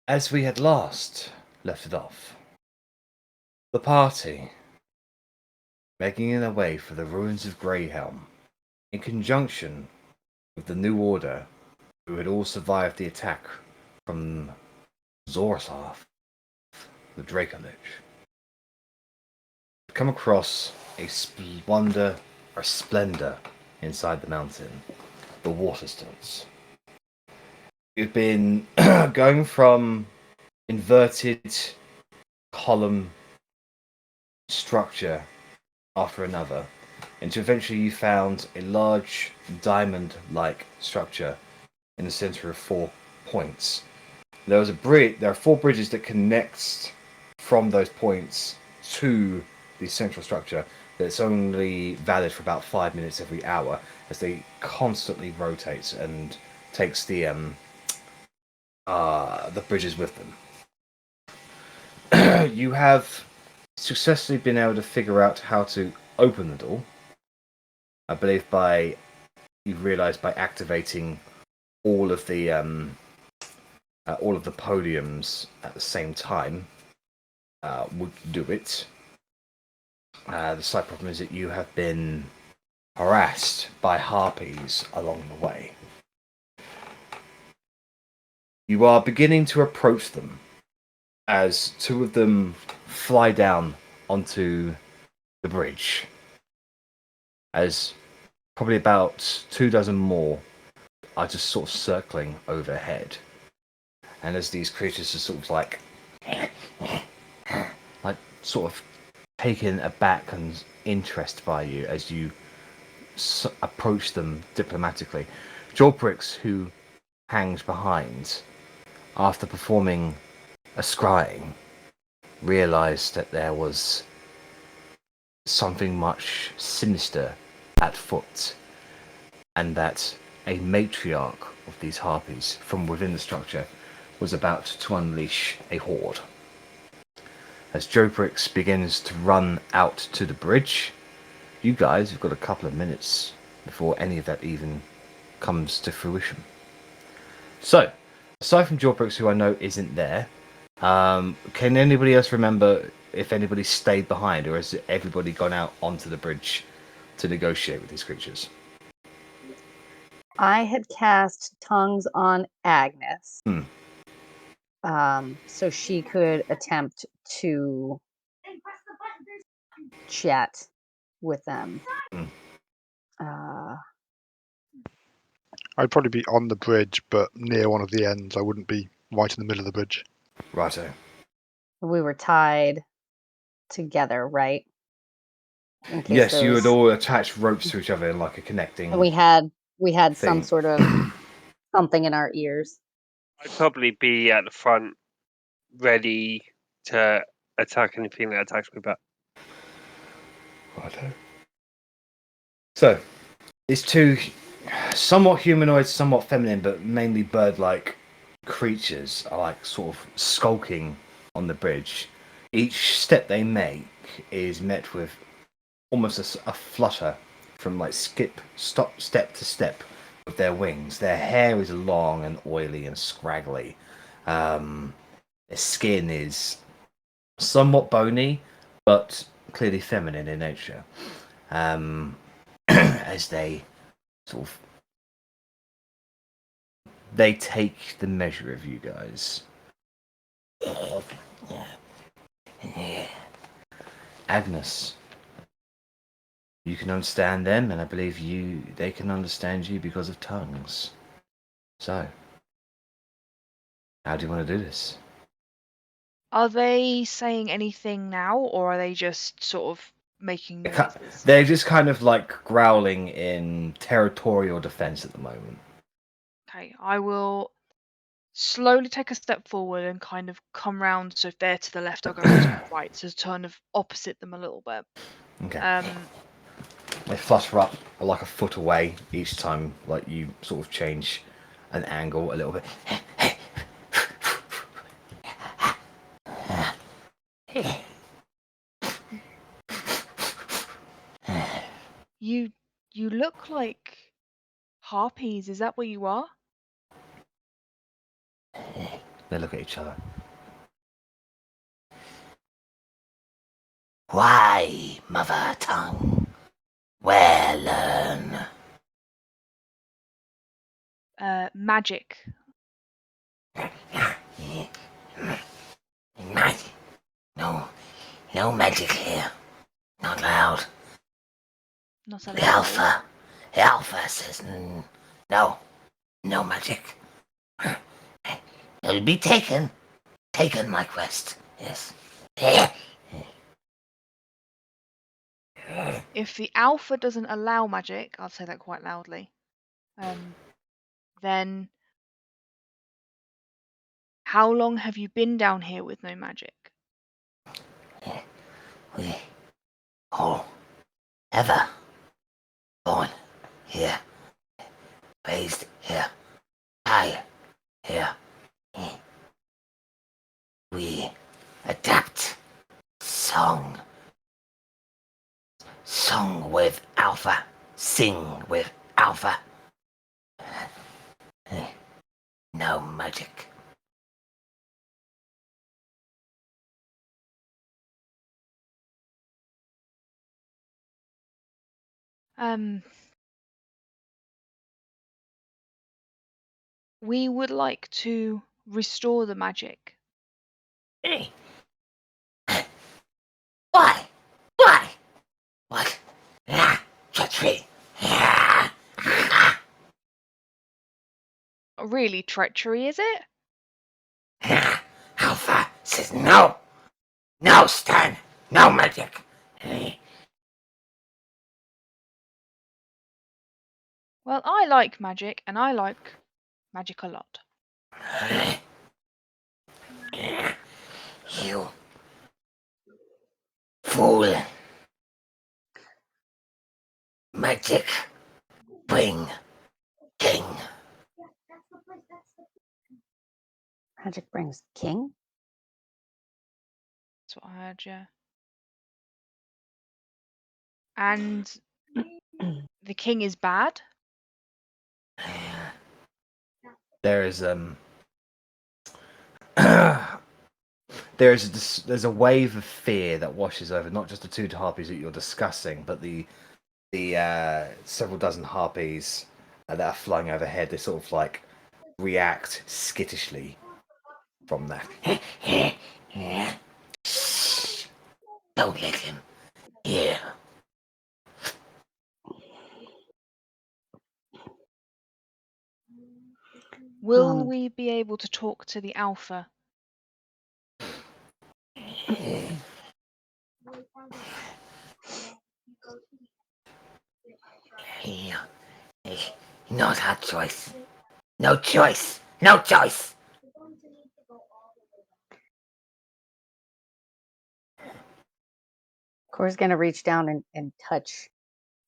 As we had last left it off, the party making their way for the ruins of Greyhelm, in conjunction with the New Order, who had all survived the attack from Zorsarth, the Dracolich, come across a splendor inside the mountain, the Waterstones. You've been going from inverted column structure after another until eventually you found a large diamond-like structure in the center of 4 points. There was a bridge. There are 4 bridges that connect from those points to the central structure. That's only valid for about 5 minutes every hour, as they constantly rotate and takes the bridges with them. You have successfully been able to figure out how to open the door. I believe you've realised by activating all of the podiums at the same time would do it. The slight problem is that you have been harassed by Harpies along the way. You are beginning to approach them as 2 of them fly down onto the bridge, as probably about 2 dozen more are just sort of circling overhead. And as these creatures are sort of like sort of taken aback and interest by you as you approach them diplomatically. Jorprix, who hangs behind, after performing a scrying, realised that there was something much sinister at foot, and that a matriarch of these Harpies from within the structure was about to unleash a horde. As Joprix begins to run out to the bridge, you guys have got a couple of minutes before any of that even comes to fruition. So, aside from Joprix, who I know isn't there, can anybody else remember if anybody stayed behind, or has everybody gone out onto the bridge to negotiate with these creatures? I had cast tongues on Agnes. Hmm. So she could attempt to chat with them. I'd probably be on the bridge, but near one of the ends. I wouldn't be right in the middle of the bridge. Righto. We were tied together, right? Yes, you had all attached ropes to each other in like a connecting. And we had thing. some sort of something in our ears. I'd probably be at the front, ready to attack anything that attacks me back. Righto. So, these 2 somewhat humanoid, somewhat feminine, but mainly bird-like creatures are like sort of skulking on the bridge. Each step they make is met with almost a flutter from like step to step of their wings. Their hair is long and oily and scraggly. Their skin is somewhat bony, but clearly feminine in nature. As they sort of take the measure of you guys. Agnes, you can understand them, and I believe they can understand you because of tongues. So, how do you want to do this? Are they saying anything now, or are they just sort of making noises? They're just kind of like growling in territorial defense at the moment. Okay, I will slowly take a step forward and kind of come round. So if they're to the left, I'll go to the right, so turn of opposite them a little bit. Okay. They flutter up like a foot away each time, like you sort of change an angle a little bit. You look like Harpies. Is that what you are? They look at each other. Why, mother tongue? Where learn? Magic. Magic? No, no magic here. Not allowed. Not The allowed. Alpha says no, no magic. It'll be taken my quest. Yes. If the Alpha doesn't allow magic, I'll say that quite loudly. Then how long have you been down here with no magic? We all ever born here, raised here, I here. We adapt song with Alpha, sing with Alpha. No magic. We would like to restore the magic. Why? Why? What? Treachery. Not really treachery, is it? Alpha says no. No, Stan. No magic. Well, I like magic, and I like magic a lot. You fool. Magic bring king. Magic brings king. That's what I heard, yeah. And the king is bad? There's there's a wave of fear that washes over not just the two harpies that you're discussing, but the several dozen harpies that are flying overhead. They sort of like react skittishly from that. Don't let him hear. Will we be able to talk to the Alpha? Not our choice. No choice. No choice. Cora's gonna reach down and touch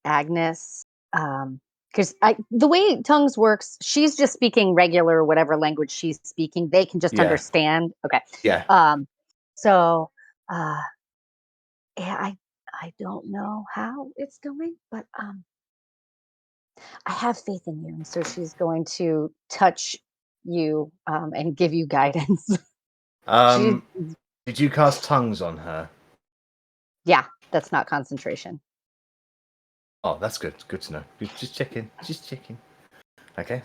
Agnes. Because the way tongues works, she's just speaking regular whatever language she's speaking. They can just Yeah. understand. Okay. Yeah. So yeah, I don't know how it's going, but I have faith in you. And so she's going to touch you and give you guidance. She, Did you cast tongues on her? yeah, that's not concentration. Oh, that's good. Good to know. Just checking. Just checking. Okay.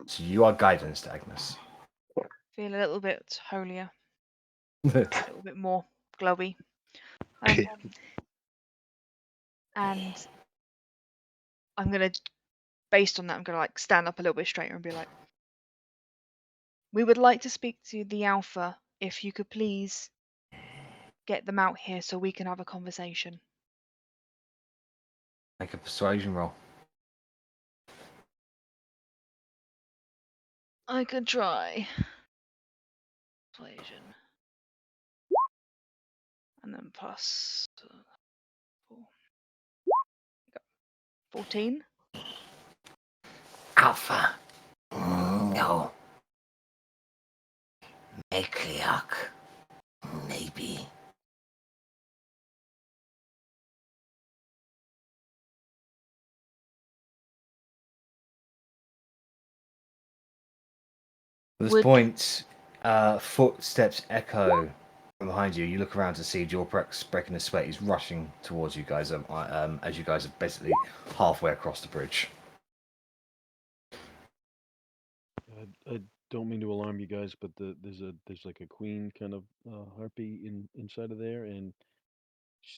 So you are guidance, Agnes. Feel a little bit holier, a little bit more glowy. And I'm gonna, based on that, I'm gonna like stand up a little bit straighter and be like, we would like to speak to the Alpha. If you could please get them out here so we can have a conversation. Make a persuasion roll. I could try. Persuasion. And then plus 4. 14. Alpha. No. Matriarch. Maybe. At this Would- point, footsteps echo from behind you. You look around to see Jorprex breaking a sweat. He's rushing towards you guys as you guys are basically halfway across the bridge. I don't mean to alarm you guys, but there's like a queen kind of harpy inside of there, and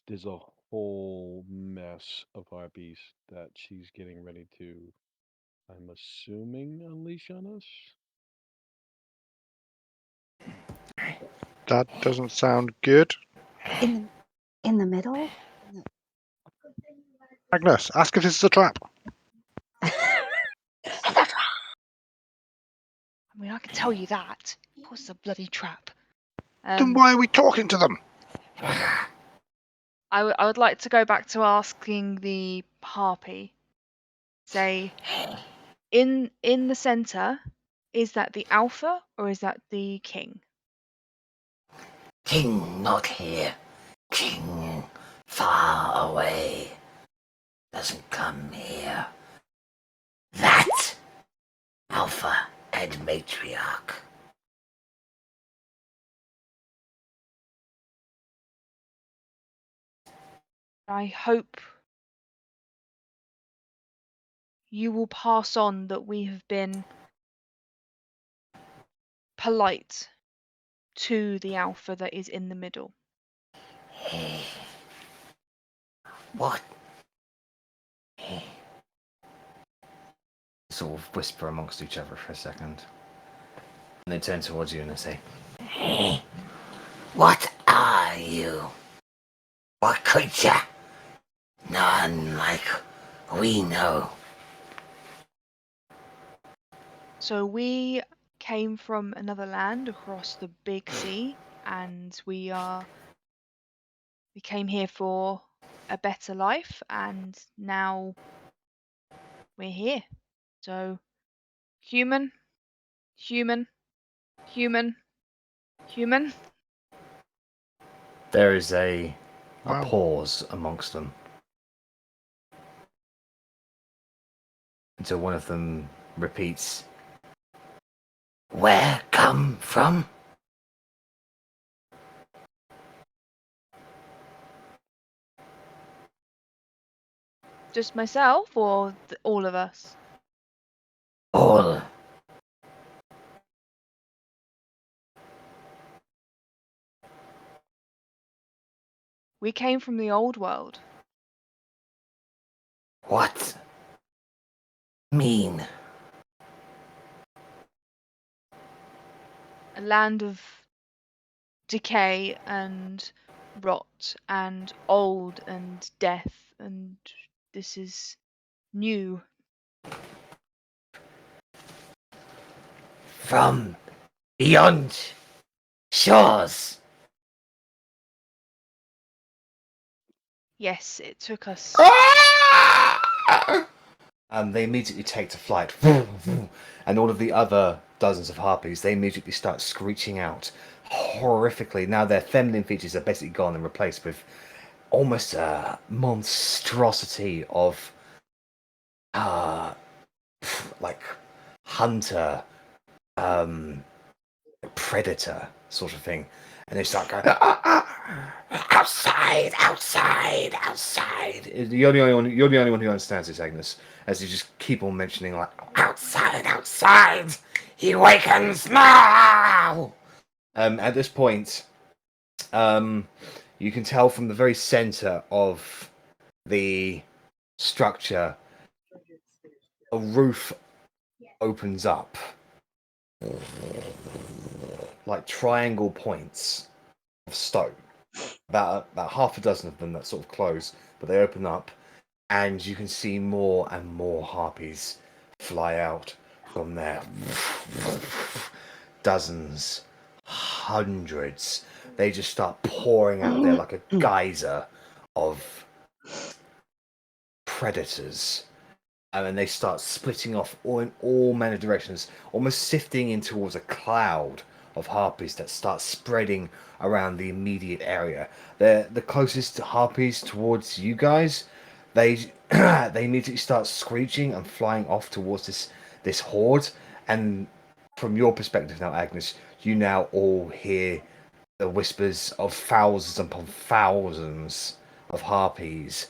there's a whole mess of harpies that she's getting ready to, I'm assuming, unleash on us. That doesn't sound good. In the middle? Agnes, ask if this is a trap. I mean, I can tell you that. Of course, it's a bloody trap. Then why are we talking to them? I would like to go back to asking the harpy. Say, in the center, is that the alpha or is that the king? King not here. King far away. Doesn't come here. That Alpha and Matriarch. I hope you will pass on that we have been polite to the alpha that is in the middle. What? Sort of whisper amongst each other for a second. And they turn towards you and they say, What are you? What creature? None like we know. So we came from another land across the big sea, and we came here for a better life, and now we're here. So human, human, human, human. there is a Wow. pause amongst them. Until one of them repeats, Where come from? Just myself or all of us? All. We came from the old world. What? Mean. A land of decay and rot and old and death, and this is new. From beyond shores. Yes, it took us. and they immediately take to flight. And all of the other dozens of harpies, they immediately start screeching out horrifically. Now their feminine features are basically gone and replaced with almost a monstrosity of like hunter, predator sort of thing. And they start going, outside, outside, outside. You're the only one who understands this, Agnes, as you just keep on mentioning like, Outside, outside. He wakens now. At this point, you can tell from the very center of the structure, a roof opens up, like triangle points of stone. About half a dozen of them that sort of close, but they open up, and you can see more and more harpies fly out from there. Dozens, hundreds. They just start pouring out there like a geyser of predators. And then they start splitting off in all manner of directions, almost sifting in towards a cloud of harpies that start spreading around the immediate area. The closest harpies towards you guys, they they immediately start screeching and flying off towards this horde, and from your perspective now, Agnes, you now all hear the whispers of thousands upon thousands of harpies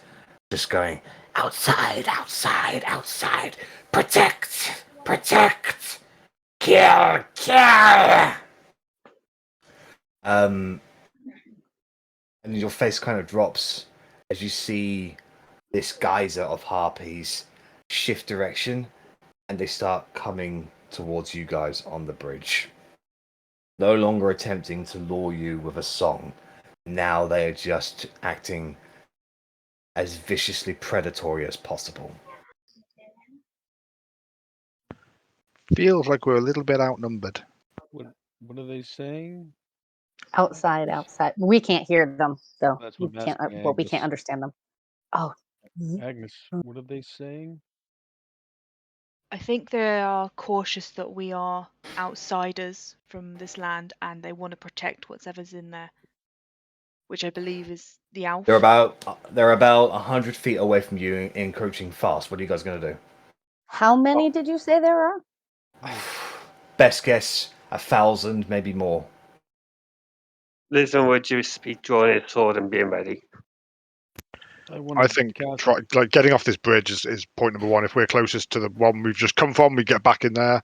just going, Outside, outside, outside. Protect, protect. Kill, kill. and your face kind of drops as you see this geyser of harpies shift direction, and they start coming towards you guys on the bridge. No longer attempting to lure you with a song. Now they are just acting as viciously predatory as possible. Feels like we're a little bit outnumbered. What are they saying? Outside. We can't hear them though. That's We what I'm can't. asking Well, we can't Agnes. understand them. Oh. Agnes, what are they saying? I think they are cautious that we are outsiders from this land and they want to protect whatever's in there, which I believe is the Alf. They're about 100 feet away from you, encroaching fast. What are you guys going to do? How many did you say there are? Best guess, 1,000, maybe more. Lisbon would just be drawing his sword and being ready. I think getting off this bridge is point number one. If we're closest to the one we've just come from, we get back in there.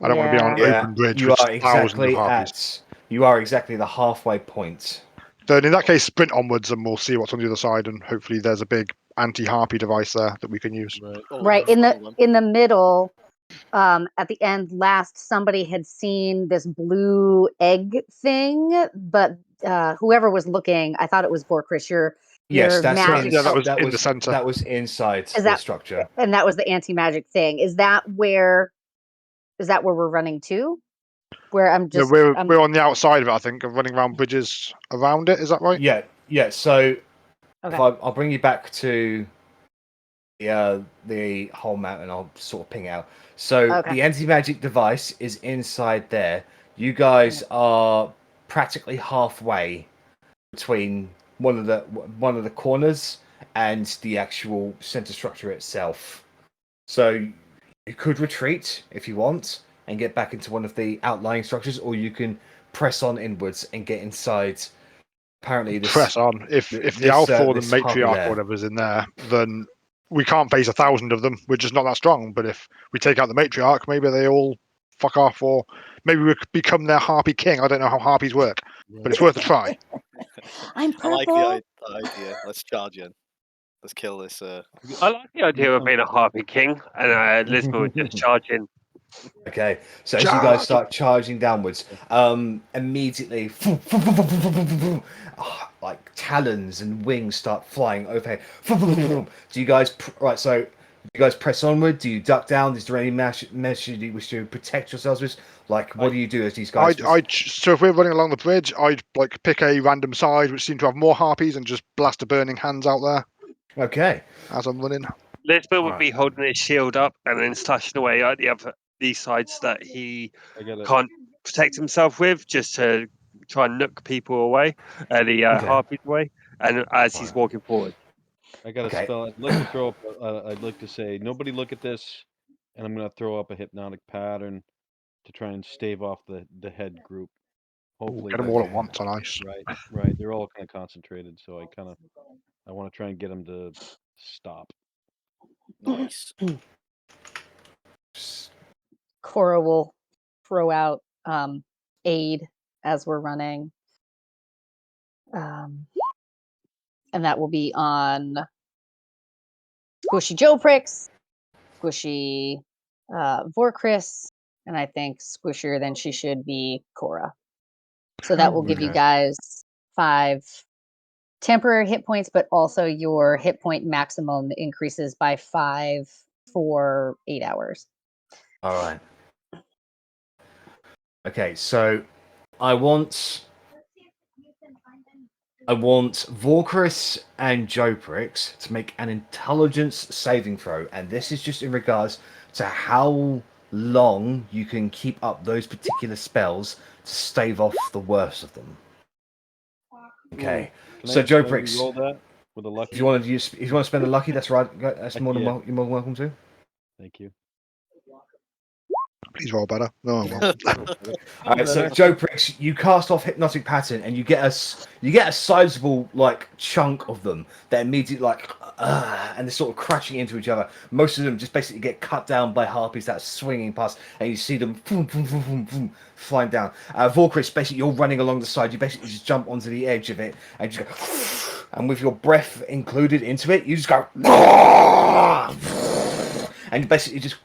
I don't want to be on an open bridge you with are thousands of exactly harpies. you are exactly the halfway point. Then in that case, sprint onwards and we'll see what's on the other side, and hopefully there's a big anti-harpy device there that we can use. Right in the middle. At the end, somebody had seen this blue egg thing, but whoever was looking, I thought it was Vorkris. Yes, Your magic. that was in the center. That was inside Is the that- structure. And that was the anti-magic thing. Is that where we're running to? Where I'm just we're on the outside of it, I think, of running around bridges around it. Is that right? Yeah. So okay. I'll bring you back to the whole mountain. I'll sort of ping out. So the anti-magic device is inside there. You guys are practically halfway between one of the corners and the actual center structure itself. So you could retreat if you want and get back into one of the outlying structures, or you can press on inwards and get inside. Apparently, press on. If the alpha or the matriarch or whatever is in there, then we can't face 1,000 of them. We're just not that strong. But if we take out the matriarch, maybe they all fuck off, or maybe we could become their harpy king. I don't know how harpies work, but it's worth a try. I'm purple. I like the idea. Let's charge in. Let's kill this. I like the idea of being a harpy king, and Lisbon would just charge in. Okay, so as you guys start charging downwards, immediately, like talons and wings start flying overhead. Do you guys So, do you guys press onward? Do you duck down? Is there any measure you wish to protect yourselves with? Like, what do you do as these guys? So if we're running along the bridge, I'd like pick a random side which seemed to have more harpies and just blast a burning hands out there. Okay. As I'm running. Lisbon would be holding his shield up and then slashing away at these sides that he can't protect himself with, just to try and nook people away, harpies away, and as he's walking forward. I got a spell. I'd like to throw up. I'd like to say, nobody look at this, and I'm going to throw up a hypnotic pattern to try and stave off the head group. Hopefully, get them all at once on ice. Right. They're all kind of concentrated, so I want to try and get them to stop. Nice. Cora will throw out aid as we're running. And that will be on Squishy Joe Pricks, Squishy Vorkris, and I think squishier than she should be Cora. So that will give you guys 5 temporary hit points, but also your hit point maximum increases by 5 for 8 hours. All right. Okay, so I want Vorkris and Joprix to make an intelligence saving throw, and this is just in regards to how long you can keep up those particular spells to stave off the worst of them. Okay, so Joprix, roll that with a lucky. if you want to spend a lucky, that's right. That's more than you're more than welcome to. Thank you. Please roll better. No, I won't. All right, so Joe Pricks, you cast off hypnotic pattern, and you get a sizable like chunk of them that immediately and they're sort of crashing into each other. Most of them just basically get cut down by harpies that are swinging past, and you see them boom, boom, boom, boom, boom, flying down. Vorkris, basically you're running along the side. You basically just jump onto the edge of it and just go, and with your breath included into it, you just go. And you basically just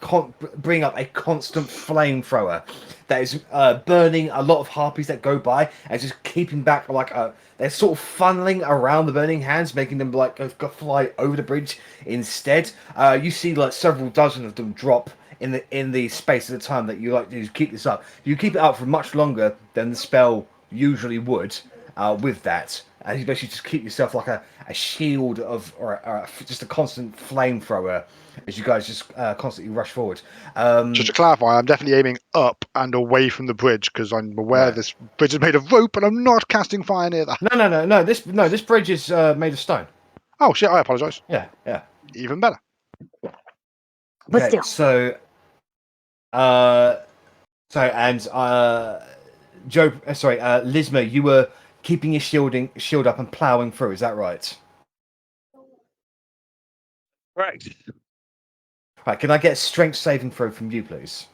bring up a constant flamethrower that is burning a lot of harpies that go by and just keeping back they're sort of funneling around the burning hands, making them like go fly over the bridge instead. You see like several dozen of them drop in the space of the time that you like to keep this up. You keep it up for much longer than the spell usually would with that. And you basically just keep yourself like a shield or just a constant flamethrower as you guys just constantly rush forward. Just to clarify, I'm definitely aiming up and away from the bridge because I'm aware this bridge is made of rope, and I'm not casting fire near that. No. This bridge is made of stone. Oh shit! I apologise. Yeah. Even better. But Okay, still. Joe, Lisma, you were keeping your shield up and ploughing through. Is that right? Correct. Right. Can I get a strength saving throw from you, please?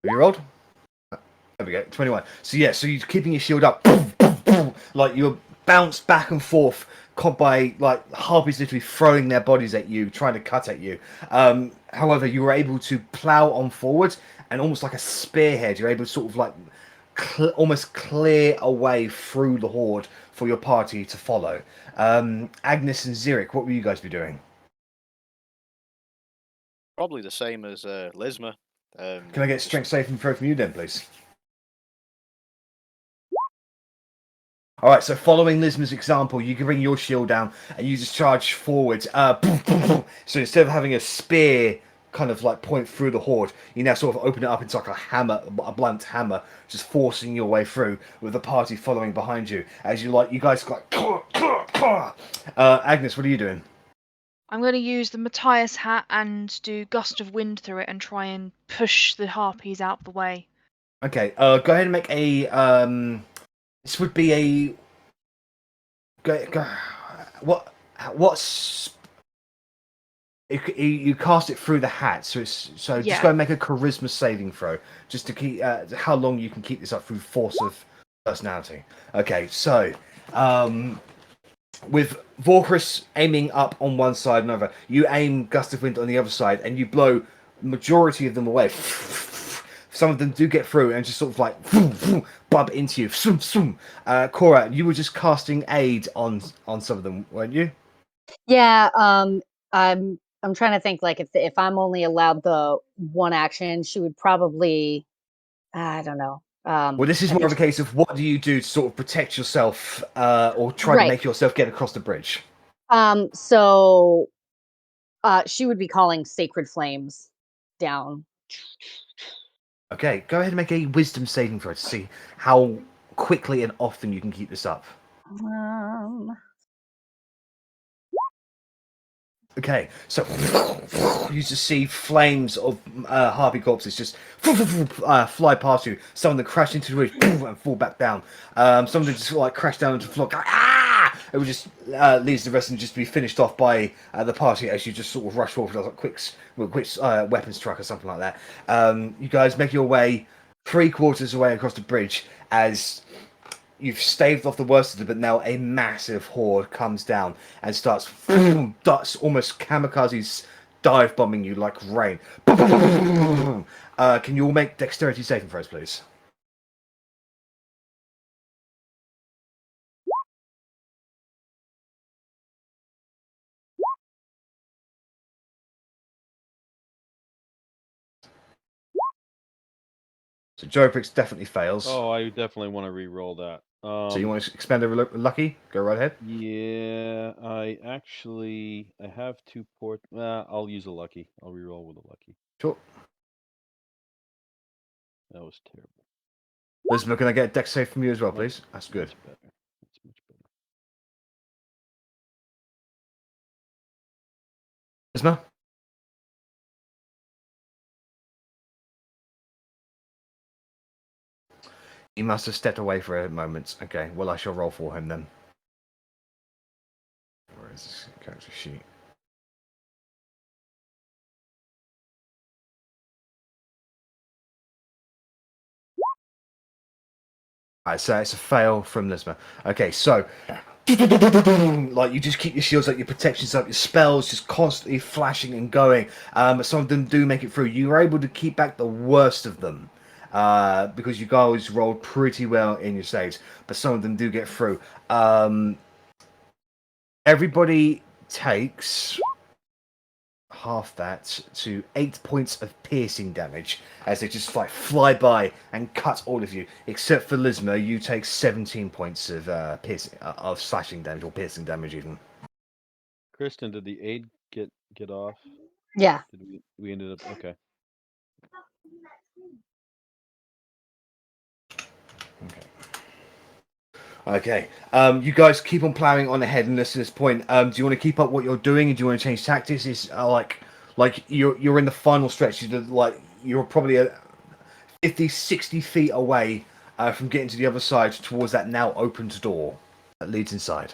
Have you rolled? There we go, 21. So yeah, so you're keeping your shield up, like you're bounced back and forth by like harpies literally throwing their bodies at you, trying to cut at you. However, you were able to plow on forward, and almost like a spearhead, you're able to sort of like almost clear a way through the horde for your party to follow. Agnes and Zirik, what will you guys be doing? Probably the same as Lisma. Can I get strength saving throw from you then, please? All right, so following Lisma's example, you can bring your shield down and you just charge forward. So instead of having a spear kind of like point through the horde, you now sort of open it up into like a hammer, a blunt hammer, just forcing your way through with the party following behind you. As you guys like. Agnes, what are you doing? I'm going to use the Matthias hat and do gust of wind through it and try and push the harpies out the way. Okay, go ahead and make a. This would be a. What's. You cast it through the hat, just go and make a charisma saving throw, just to keep how long you can keep this up through force of personality. Okay, so with Vorkris aiming up on one side and another, you aim gust of wind on the other side, and you blow majority of them away. Some of them do get through and just sort of like bump into you. Cora, you were just casting aid on some of them, weren't you? Yeah. I'm trying to think like if I'm only allowed the one action, she would probably, I don't know. Well, this is more of a case of what do you do to sort of protect yourself or try to make yourself get across the bridge? So she would be calling sacred flames down. Okay, go ahead and make a wisdom saving throw to see how quickly and often you can keep this up. Okay, so you just see flames of harpy corpses just fly past you. Some of them crash into the ridge and fall back down. Some of them just like crash down into the floor. It would just leaves the rest of them just to be finished off by the party as you just sort of rush forward with like quick weapons truck or something like that. You guys make your way 3/4 away across the bridge as you've staved off the worst of it, but now a massive horde comes down and starts almost kamikazes dive bombing you like rain. Can you all make dexterity saving throws, please? So Joprix definitely fails. Oh, I definitely want to re-roll that. So you want to expend a lucky? Go right ahead. Yeah, I have 2 port. I'll use a lucky. I'll re-roll with a lucky. Sure. That was terrible. Lisma, can I get a dex save from you as well, please? That's good. That's better. That's much better. Lisma? He must have stepped away for a moment. Okay, well, I shall roll for him then. Where is this character sheet? Alright, so it's a fail from Lisma. Okay, so like you just keep your shields up, your protections up, your spells just constantly flashing and going. Some of them do make it through. You were able to keep back the worst of them because you guys rolled pretty well in your saves, but some of them do get through. Everybody takes half that to 8 points of piercing damage as they just like fly by and cut all of you, except for Lisma. You take 17 points of piercing of slashing damage or piercing damage even. Kristen, did the aid get off? Yeah. Did we ended up okay. Okay. You guys keep on plowing on ahead, and listen to this point. Do you want to keep up what you're doing, and do you want to change tactics? It's like you're in the final stretch. You're probably 50, 60 feet away from getting to the other side towards that now opened door that leads inside.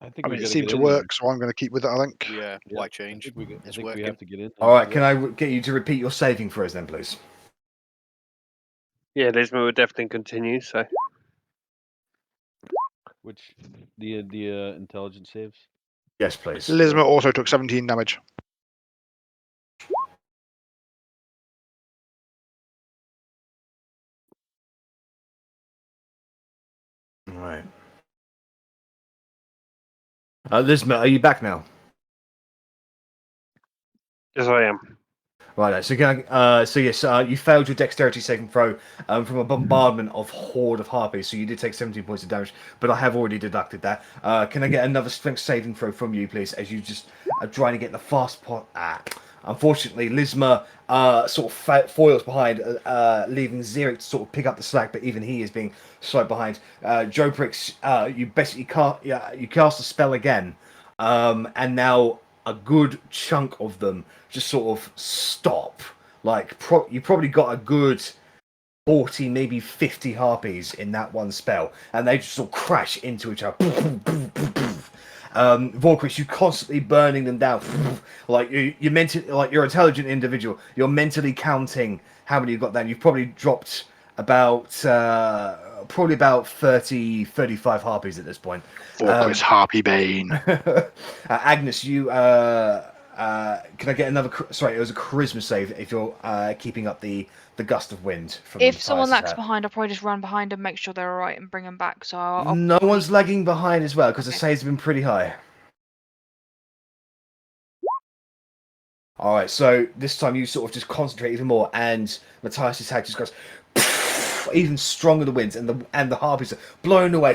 I think it seemed to work, so I'm going to keep with it, I think. Yeah, why change? I think we have to get in. All right, can I get you to repeat your saving for us then, please? Yeah, Lisma will definitely continue, so... Which, the intelligence saves? Yes, please. Lisma also took 17 damage. All right. Lisma, are you back now? Yes, I am. Right, so yes, you failed your dexterity saving throw from a bombardment of horde of harpies, so you did take 17 points of damage, but I have already deducted that. Can I get another strength saving throw from you, please, as you just are trying to get the fast pot? Unfortunately, Lisma sort of foils behind, leaving Xeric to sort of pick up the slack, but even he is being slow behind. Joprix, you basically you cast a spell again, and now a good chunk of them just sort of stop. Like, you probably got a good 40, maybe 50 harpies in that one spell, and they just sort of crash into each other. Vorkrix, you constantly burning them down. Like you're mentally, like you're an intelligent individual. You're mentally counting how many you've got down. You've probably dropped about 30, 35 harpies at this point. Vorkrix Harpy Bane. Agnes, you can I get another? Sorry, it was a charisma save if you're keeping up the gust of wind. From if someone lags behind, I'll probably just run behind and make sure they're all right and bring them back. So I'll no one's lagging behind as well because the saves have been pretty high. All right, so this time you sort of just concentrate even more, and Matthias' head just goes even stronger. The winds and the harpies are blown away.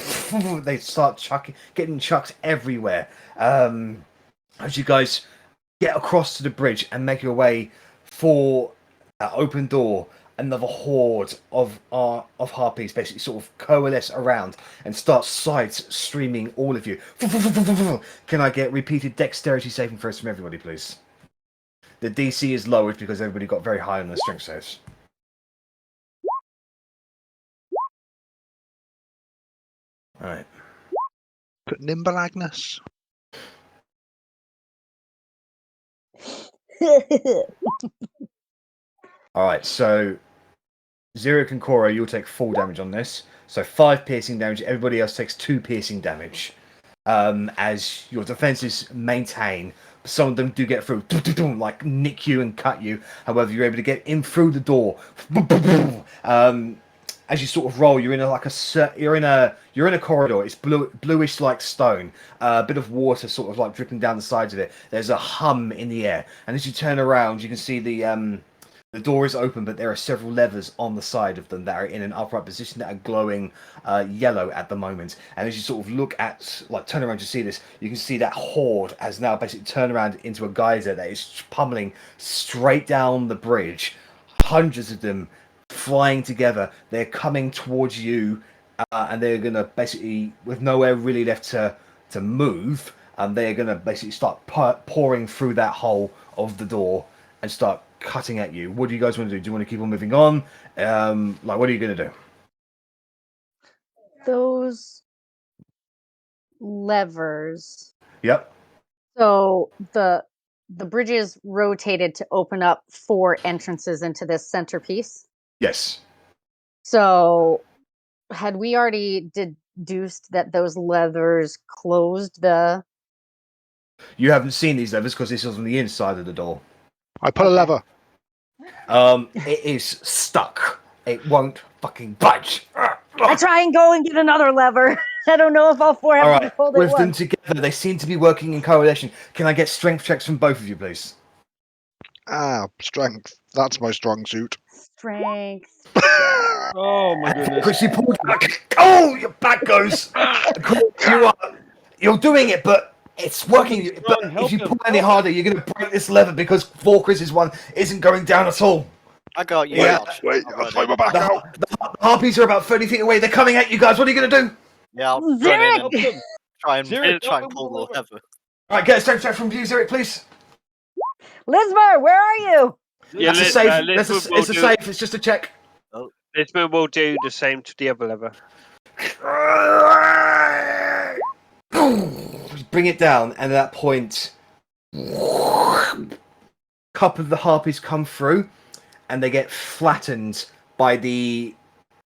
They start getting chucked everywhere. As you guys get across to the bridge and make your way for that open door, another horde of harpies basically sort of coalesce around and start streaming all of you. Can I get repeated dexterity saving throws from everybody, please? The DC is lowered because everybody got very high on the strength saves. All right. Nimble Agnes. All right, so Xeric and Cora, you'll take 4 damage on this. So 5 piercing damage. Everybody else takes 2 piercing damage. As your defenses maintain, some of them do get through, like nick you and cut you. However, you're able to get in through the door. As you sort of roll, you're in a corridor. It's bluish like stone. A bit of water sort of like dripping down the sides of it. There's a hum in the air, and as you turn around, you can see the The door is open, but there are several levers on the side of them that are in an upright position that are glowing yellow at the moment. And as you sort of look at, like, turn around to see this, you can see that horde has now basically turned around into a geyser that is pummeling straight down the bridge. Hundreds of them flying together. They're coming towards you, and they're going to basically, with nowhere really left to move, they're going to basically start pouring through that hole of the door and start cutting at you. What do you guys want to do? Do you want to keep on moving on? Like, what are you going to do? Those levers. Yep. So the bridge is rotated to open up 4 entrances into this centerpiece. Yes. So had we already deduced that those levers closed the... You haven't seen these levers because this is on the inside of the door. I pull a lever. It is stuck. It won't fucking budge. I try and go and get another lever. I don't know if all 4 have to be pulled at With them once. together, they seem to be working in coalition. Can I get strength checks from both of you, please? Strength. That's my strong suit. Strength. Oh my goodness. Because you pulled back. Oh, your back goes. You're doing it, but it's working. But if you pull any harder, you're going to break this lever because Vorkris's one isn't going down at all. I got you. Yeah. Wait, I'll throw my back out. The Harpies are about 30 feet away. They're coming at you guys. What are you going to do? Yeah, I'll run in and try and pull the lever. All right, get a strength check from you, Zurich, please. Lismer, where are you? Yeah, It's a safe. It's a safe. It's just a check. Lisbon will do the same to the other lever. Bring it down, and at that point, a couple of the Harpies come through, and they get flattened by the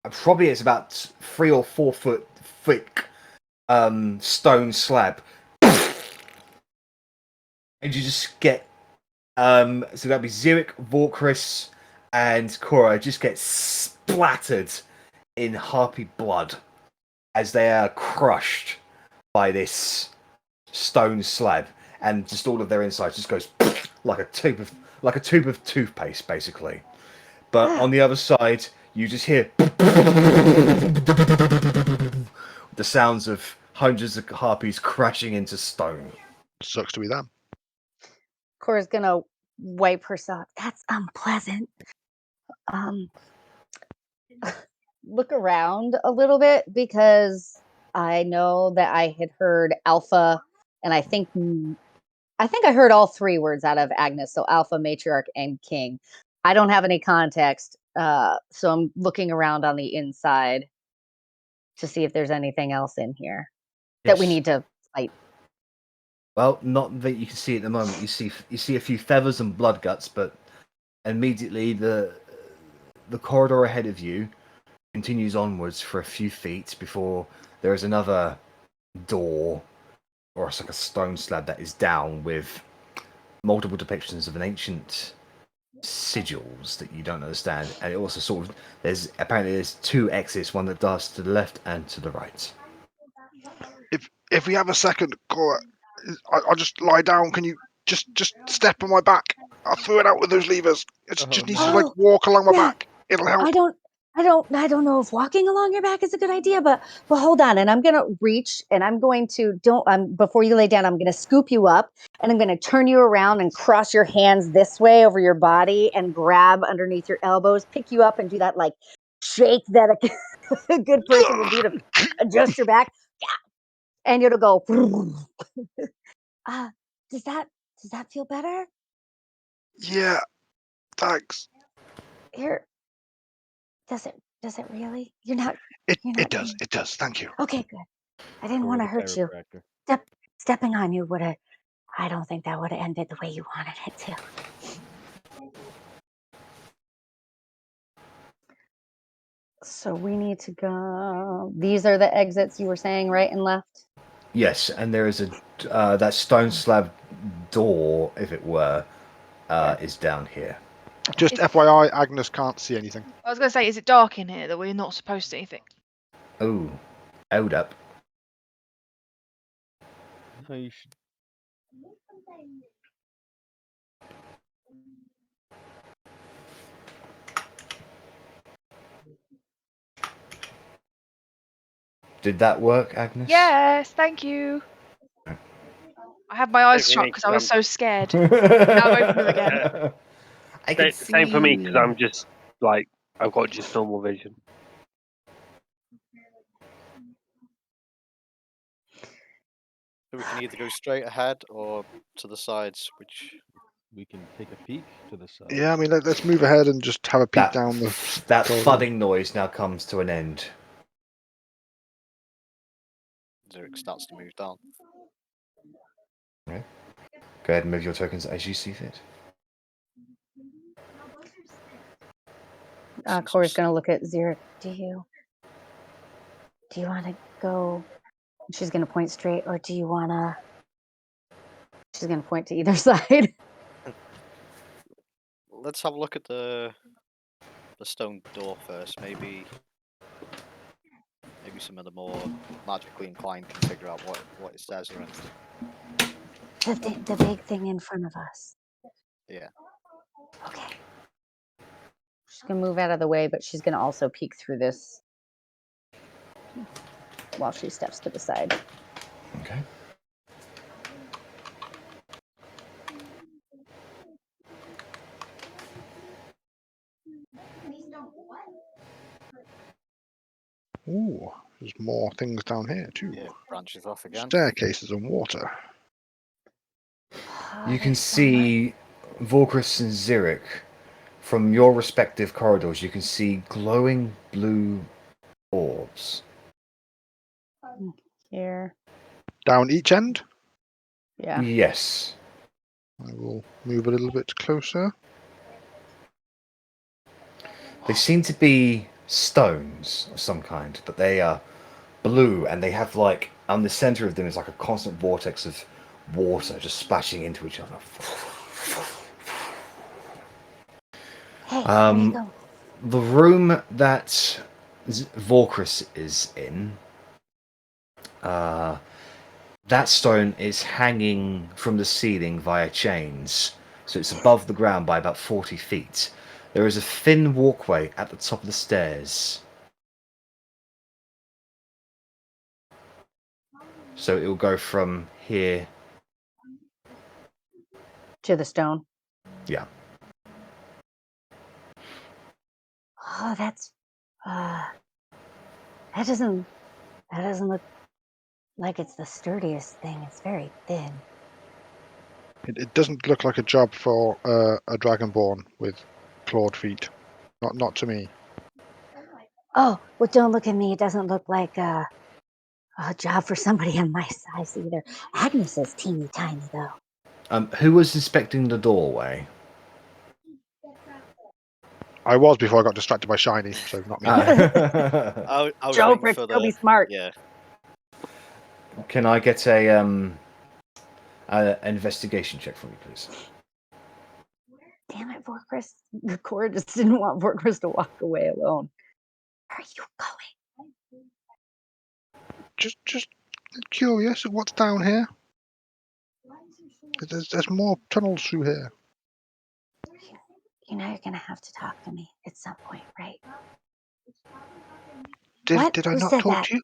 probably it's about 3 or 4 foot thick stone slab, and you just get so that'd be Zurich, Vorkris, and Cora just get splattered in Harpy blood as they are crushed by this stone slab, and just all of their insides just goes like a tube of toothpaste, basically. But on the other side, you just hear the sounds of hundreds of Harpies crashing into stone. Sucks to be them. Cora's gonna wipe herself. That's unpleasant. Look around a little bit because I know that I had heard Alpha, and I think I heard all 3 words out of Agnes. So Alpha, Matriarch, and King. I don't have any context, so I'm looking around on the inside to see if there's anything else in here that we need to fight. Well, not that you can see at the moment. You see a few feathers and blood guts, but immediately the corridor ahead of you continues onwards for a few feet before there is another door, or it's like a stone slab that is down with multiple depictions of an ancient sigils that you don't understand, and it also sort of there's 2 exits, one that does to the left and to the right. If we have a second, Cora, I'll just lie down. Can you just step on my back? I threw it out with those levers. It just needs to walk along my back. It'll help. I don't know if walking along your back is a good idea, but hold on, and I'm gonna reach, and I'm going to before you lay down, I'm gonna scoop you up, and I'm gonna turn you around and cross your hands this way over your body and grab underneath your elbows, pick you up, and do that like shake that a good person would do to adjust your back. Yeah, and it'll go. Does that feel better? Yeah, thanks. Here. Does it really? You're not. It does. Thank you. Okay, good. I didn't want to hurt you. Stepping on you would have. I don't think that would have ended the way you wanted it to. So we need to go. These are the exits you were saying, right and left? Yes, and there is that stone slab door, if it were, is down here. Just FYI, Agnes can't see anything. I was going to say, is it dark in here that we're not supposed to see anything? Oh, hold up. No, you should. Did that work, Agnes? Yes, thank you. I had my eyes shut because I was so scared. Now I've opened them again. I can Same for me because see. I'm just like I've got just normal vision. So we can either go straight ahead or to the sides, which We can take a peek to the side. Yeah, I mean, let's move ahead and just have a peek That down the. corridor. thudding noise now comes to an end. Zurich starts to move down. Okay. Go ahead and move your tokens as you see fit. Corey's going to look at Zurich. Do you want to go? She's going to point straight, or do you want to? She's going to point to either side. Let's have a look at the stone door first. Maybe some of the more magically inclined can figure out what it says or anything. The big thing in front of us. Yeah. Okay. She's going to move out of the way, but she's going to also peek through this while she steps to the side. Okay. Ooh, there's more things down here too. Yeah, branches off again. Staircases and water. You can see Vorkris and Zurich from your respective corridors. You can see glowing blue orbs. Here. Down each end? Yeah. Yes. I will move a little bit closer. They seem to be stones of some kind, but they are blue, and they have like on the center of them is like a constant vortex of water just splashing into each other. Hey, where do you go? The room that Vorkris is in, that stone is hanging from the ceiling via chains, so it's above the ground by about 40 feet. There is a thin walkway at the top of the stairs. So it will go from here To the stone. Yeah. Oh, that's that doesn't look like it's the sturdiest thing. It's very thin. It doesn't look like a job for a dragonborn with clawed feet. Not to me. Oh, well, don't look at me. It doesn't look like a job for somebody in my size either. Agnes is teeny tiny though. Who was inspecting the doorway? I was before I got distracted by Shiny, so not me. I was Joe, waiting for be smart. Yeah. Can I get an investigation check from you, please? Damn it, Vorkris. The core just didn't want Vorkris to walk away alone. Where are you going? Just curious of what's down here. There's more tunnels through here. You know you're gonna have to talk to me at some point, right? Did I not talk to you?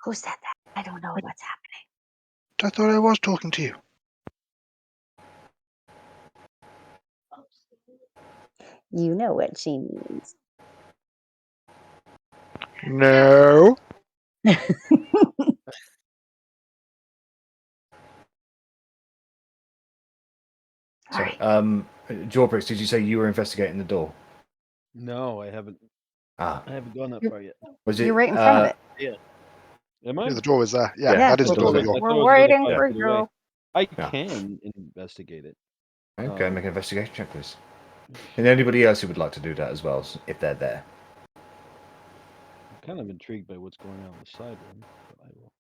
Who said that? I don't know what's happening. I thought I was talking to you. You know what she means. No. Sorry. Jawbricks, did you say you were investigating the door? No, I haven't. I haven't gone that far yet. Was it? You're right in front of it. Yeah. Am I? Yeah, the door is there. Yeah, Yeah, that is the door. we're waiting for you. I can investigate it. Okay, make an investigation check, please. And anybody else who would like to do that as well, if they're there. I'm kind of intrigued by what's going on in the side room, but I will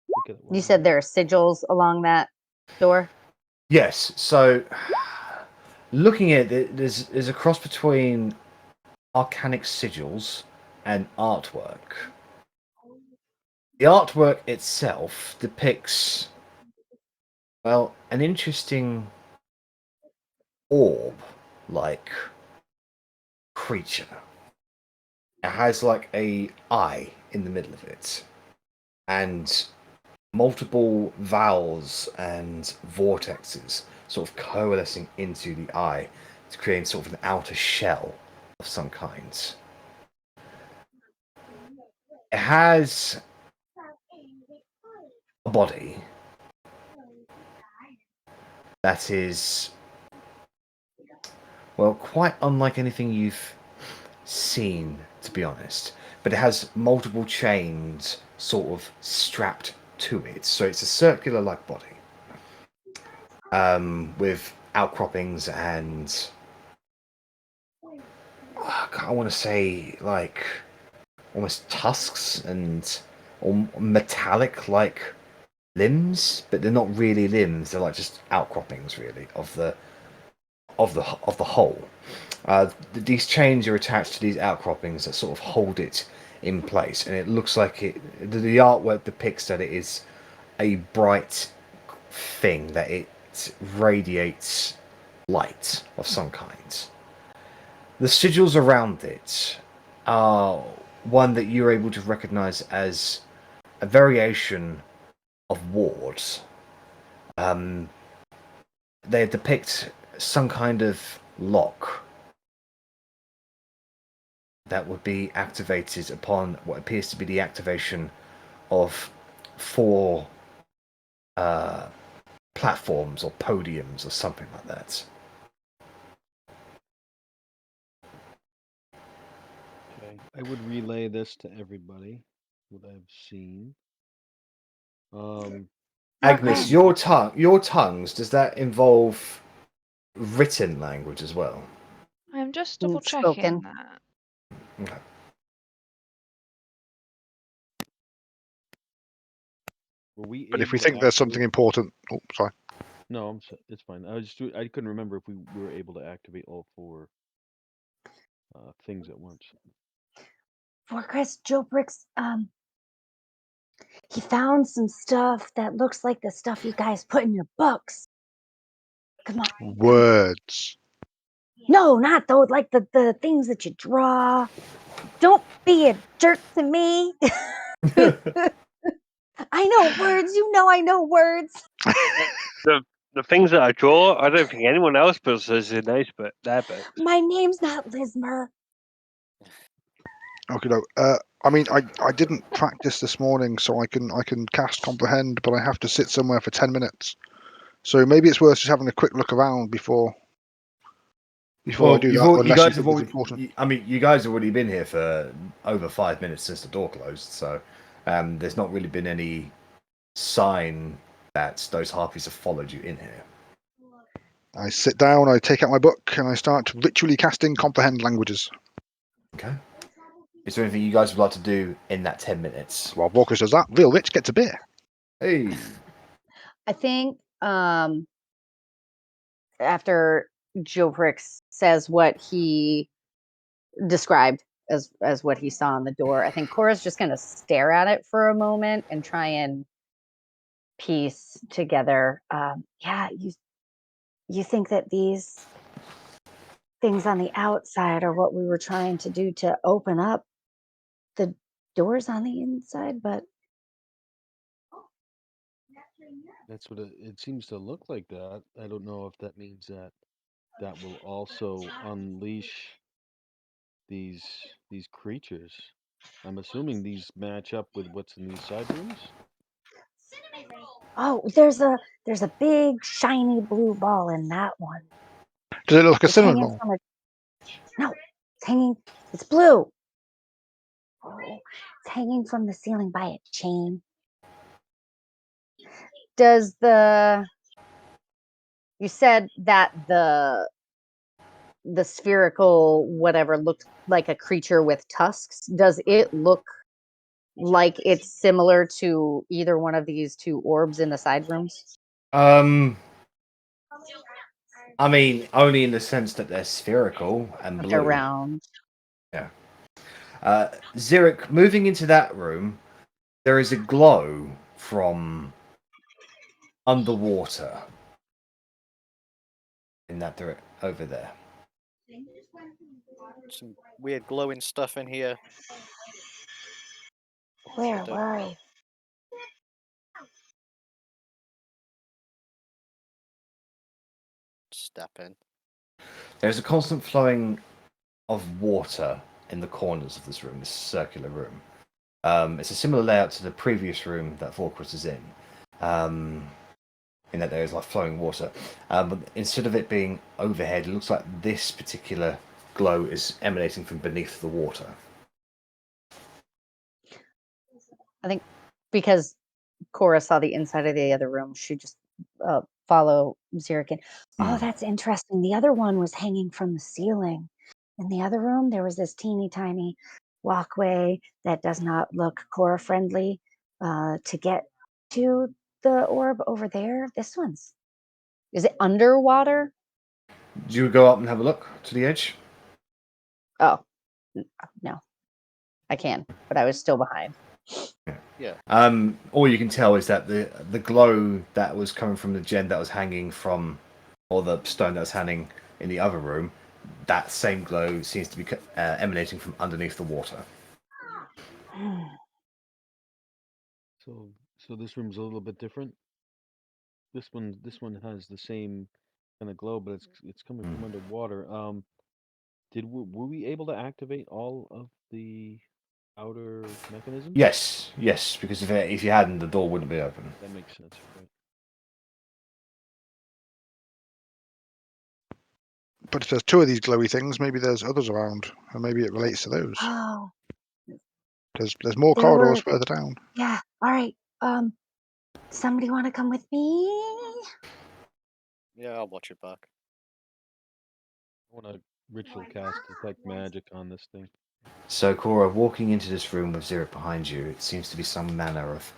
look at it. You said there are sigils along that door? Yes. So, looking at it, there's a cross between arcanic sigils and artwork. The artwork itself depicts, well, an interesting orb-like creature. It has like a eye in the middle of it. and multiple vowels and vortexes sort of coalescing into the eye to create sort of an outer shell of some kind. It has a body that is, well, quite unlike anything you've seen, to be honest. But it has multiple chains sort of strapped to it. So it's a circular like body. With outcroppings and I want to say like almost tusks and or metallic like limbs, but they're not really limbs. They're like just outcroppings, really, of the whole. These chains are attached to these outcroppings that sort of hold it in place, and it looks like the artwork depicts that it is a bright thing, that it radiates light of some kind. The sigils around it are one that you're able to recognize as a variation of wards. They depict some kind of lock that would be activated upon what appears to be the activation of 4 platforms or podiums or something like that. Okay, I would relay this to everybody, what I've seen. Agnes, your tongues, does that involve written language as well? I'm just double Spoken. checking that. Okay. Were we But if we able to think there's something activate? important, oh, sorry. No, it's fine. I couldn't remember if we were able to activate all 4 things at once. For Chris, Joe Bricks, he found some stuff that looks like the stuff you guys put in your books. Come on. Words. No, not those, like the things that you draw. Don't be a jerk to me. I know words. You know I know words. The things that I draw, I don't think anyone else puts those in their books. My name's not Lismer. Okay, no. I mean, I didn't practice this morning, so I can cast comprehend, but I have to sit somewhere for 10 minutes. So maybe it's worth just having a quick look around before I do that. Unless you think it's important. I mean, you guys have already been here for over 5 minutes since the door closed, so there's not really been any sign that those harpies have followed you in here. I sit down, I take out my book, and I start ritually casting comprehend languages. Okay. Is there anything you guys would like to do in that 10 minutes? While Vorkus does that, Real Rich gets a beer. Hey. I think after Joe Bricks says what he described as what he saw on the door, I think Cora's just going to stare at it for a moment and try and piece together. Yeah, you think that these things on the outside are what we were trying to do to open up the doors on the inside, but That's what it seems to look like. That I don't know if that means that will also unleash these creatures. I'm assuming these match up with what's in these side rooms. oh, there's a big shiny blue ball in that one. Does it look like a It's cinnamon hanging roll? from no, it's hanging. It's blue. Oh, it's hanging from the ceiling by a chain. Does you said that the spherical whatever looked like a creature with tusks? Does it look like it's similar to either one of these 2 orbs in the side rooms? I mean, only in the sense that they're spherical and blue. They're round. Yeah. Zurich, moving into that room, there is a glow from underwater in that over there. Some weird glowing stuff in here. Where were we? step in. There's a constant flowing of water in the corners of this room, this circular room. It's a similar layout to the previous room that Vorkris is in that there is like flowing water. But instead of it being overhead, it looks like this particular glow is emanating from beneath the water. I think because Cora saw the inside of the other room, she just follow Xeric in. Oh, that's interesting. The other one was hanging from the ceiling. In the other room, there was this teeny tiny walkway that does not look Cora friendly to get to the orb over there. This one's, is it underwater? Do you go up and have a look to the edge? Oh, no. I can, but I was still behind. Yeah. All you can tell is that the glow that was coming from the gem that was hanging from, or the stone that was hanging in the other room, that same glow seems to be emanating from underneath the water. So this room's a little bit different. This one has the same kind of glow, but it's coming from underwater. Were we able to activate all of the outer mechanisms? Yes, because if you hadn't, the door wouldn't be open. That makes sense, right? But if there's two of these glowy things, maybe there's others around, and maybe it relates to those. Oh, There's more corridors further down. Yeah. All right. Somebody want to come with me? Yeah, I'll watch it back. I want to ritual cast detect magic on this thing. So, Cora, walking into this room with Xeric behind you, it seems to be some manner of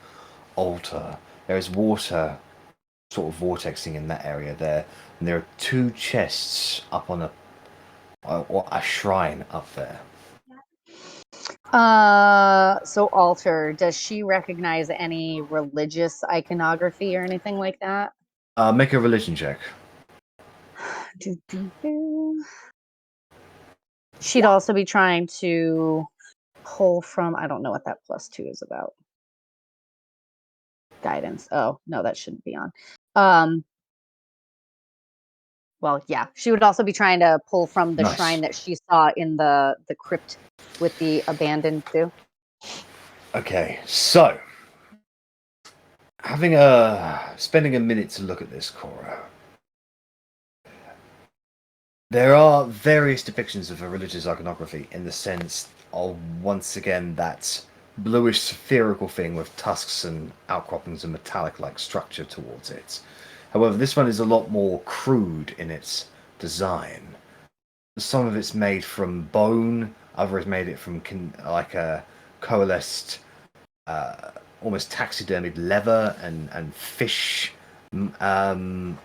altar. There is water sort of vortexing in that area there, and there are two chests up on a shrine up there. So altar, does she recognize any religious iconography or anything like that? Make a religion check. She'd also be trying to pull from, I don't know what that +2 is about. Guidance. Oh, no, that shouldn't be on. Well, yeah, she would also be trying to pull from the shrine that she saw in the crypt with the abandoned too. Okay, so spending a minute to look at this, Cora. There are various depictions of a religious iconography in the sense of, once again, that bluish spherical thing with tusks and outcroppings and metallic-like structure towards it. However, this one is a lot more crude in its design. Some of it's made from bone, others made it from like a coalesced, almost taxidermied leather and fish, and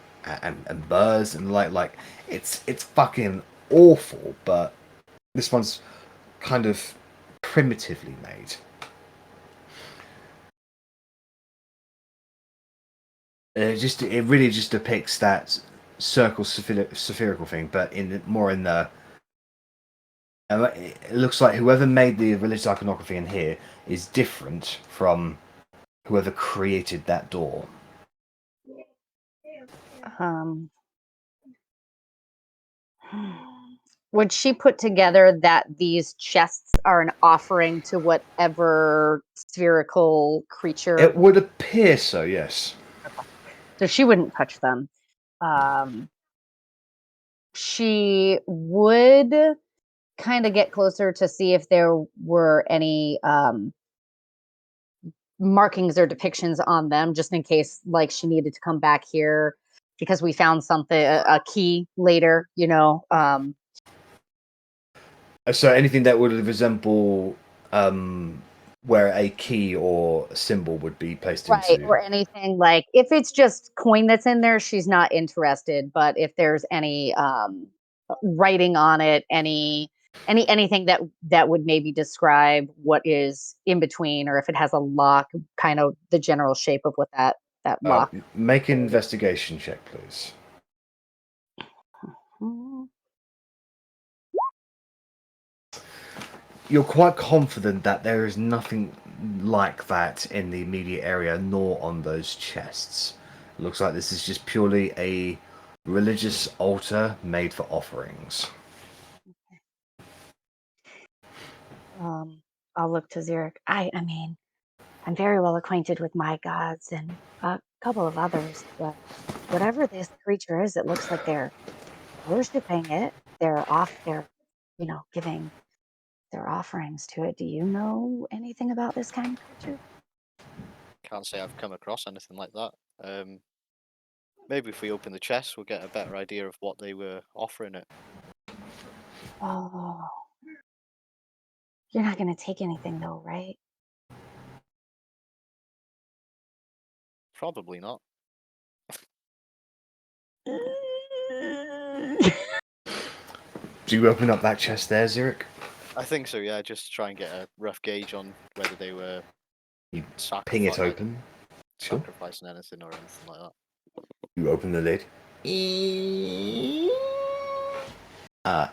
birds and like it's fucking awful. But this one's kind of primitively made. It really just depicts that circle spherical thing, but more in the. It looks like whoever made the religious iconography in here is different from whoever created that door. Would she put together that these chests are an offering to whatever spherical creature? It would appear so, yes. So she wouldn't touch them. She would kind of get closer to see if there were any markings or depictions on them, just in case like she needed to come back here because we found something, a key later, you know. So anything that would resemble where a key or a symbol would be placed into. Or anything like, if it's just coin that's in there, she's not interested. But if there's any writing on it, anything that would maybe describe what is in between, or if it has a lock, kind of the general shape of what that lock. Make an investigation check, please. You're quite confident that there is nothing like that in the immediate area, nor on those chests. It looks like this is just purely a religious altar made for offerings. I'll look to Xeric. I mean, I'm very well acquainted with my gods and a couple of others, but whatever this creature is, it looks like they're worshiping it. They're, giving their offerings to it. Do you know anything about this kind of creature? Can't say I've come across anything like that. Maybe if we open the chest, we'll get a better idea of what they were offering it. Oh, you're not going to take anything though, right? Probably not. Do you open up that chest there, Xeric? I think so, yeah, just to try and get a rough gauge on whether they were You ping it open. Sure. Sacrificing anything or anything like that. You open the lid.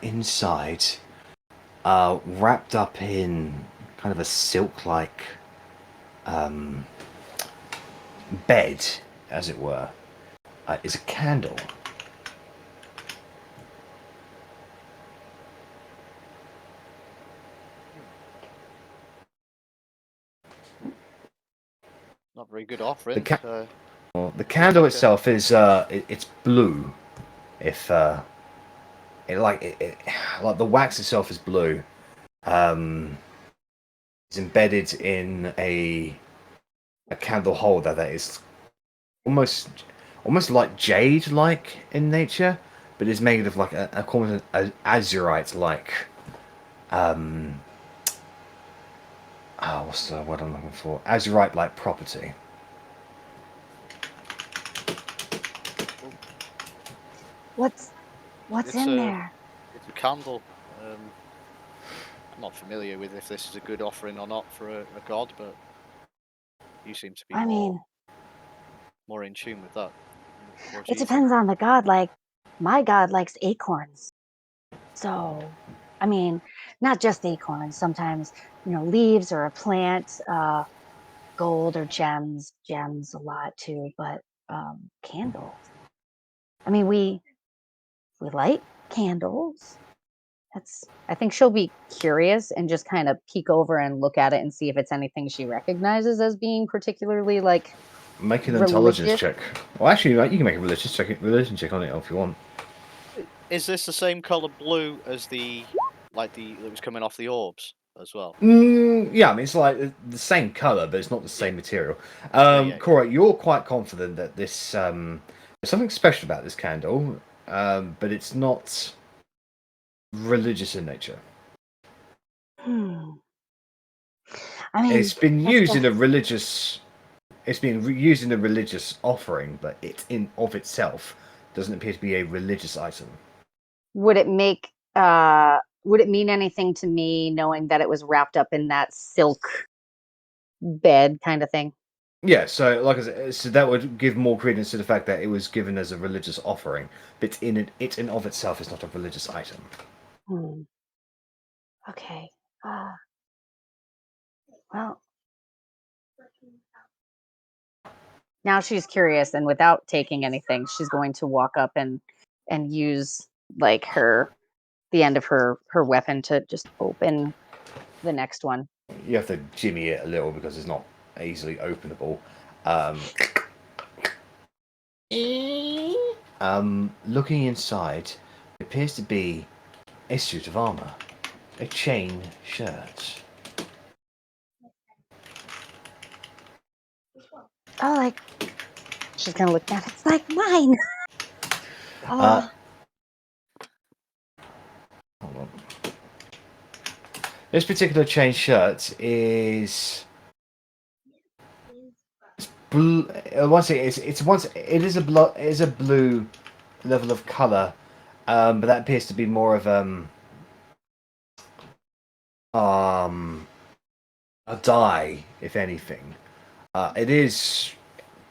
Inside, wrapped up in kind of a silk-like bed, as it were, is a candle. Not very good offering. Well, the candle itself is it's blue. If like the wax itself is blue. It's embedded in a candle holder that is almost like jade-like in nature, but is made of like a azurite-like. What's the word I'm looking for? Azurite-like property. What's in there? It's a candle. I'm not familiar with if this is a good offering or not for a god, but you seem to be more in tune with that. It depends on the god. Like, my god likes acorns. So, I mean, not just acorns. Sometimes, leaves or a plant, gold or gems a lot too, but candles. I mean, we light candles. I think she'll be curious and just kind of peek over and look at it and see if it's anything she recognizes as being particularly like Make an intelligence check. Well, actually, you can make a religion check on it if you want. Is this the same color blue as the that was coming off the orbs as well? Yeah, I mean it's like the same color, but it's not the same material. Cora, you're quite confident that this there's something special about this candle, but it's not religious in nature. I mean, it's been used in a religious. It's been used in a religious offering, but it in of itself doesn't appear to be a religious item. Would it mean anything to me knowing that it was wrapped up in that silk bed kind of thing? Yeah, so like I said, so that would give more credence to the fact that it was given as a religious offering, but it in of itself is not a religious item. Okay. Well, now she's curious, and without taking anything, she's going to walk up and use like the end of her weapon to just open the next one. You have to jimmy it a little because it's not easily openable. Looking inside, it appears to be a suit of armor, a chain shirt. Oh, like she's gonna look down. It's like mine. Hold on. This particular chain shirt is blue. It is a blue level of color, but that appears to be more of a dye, if anything. It is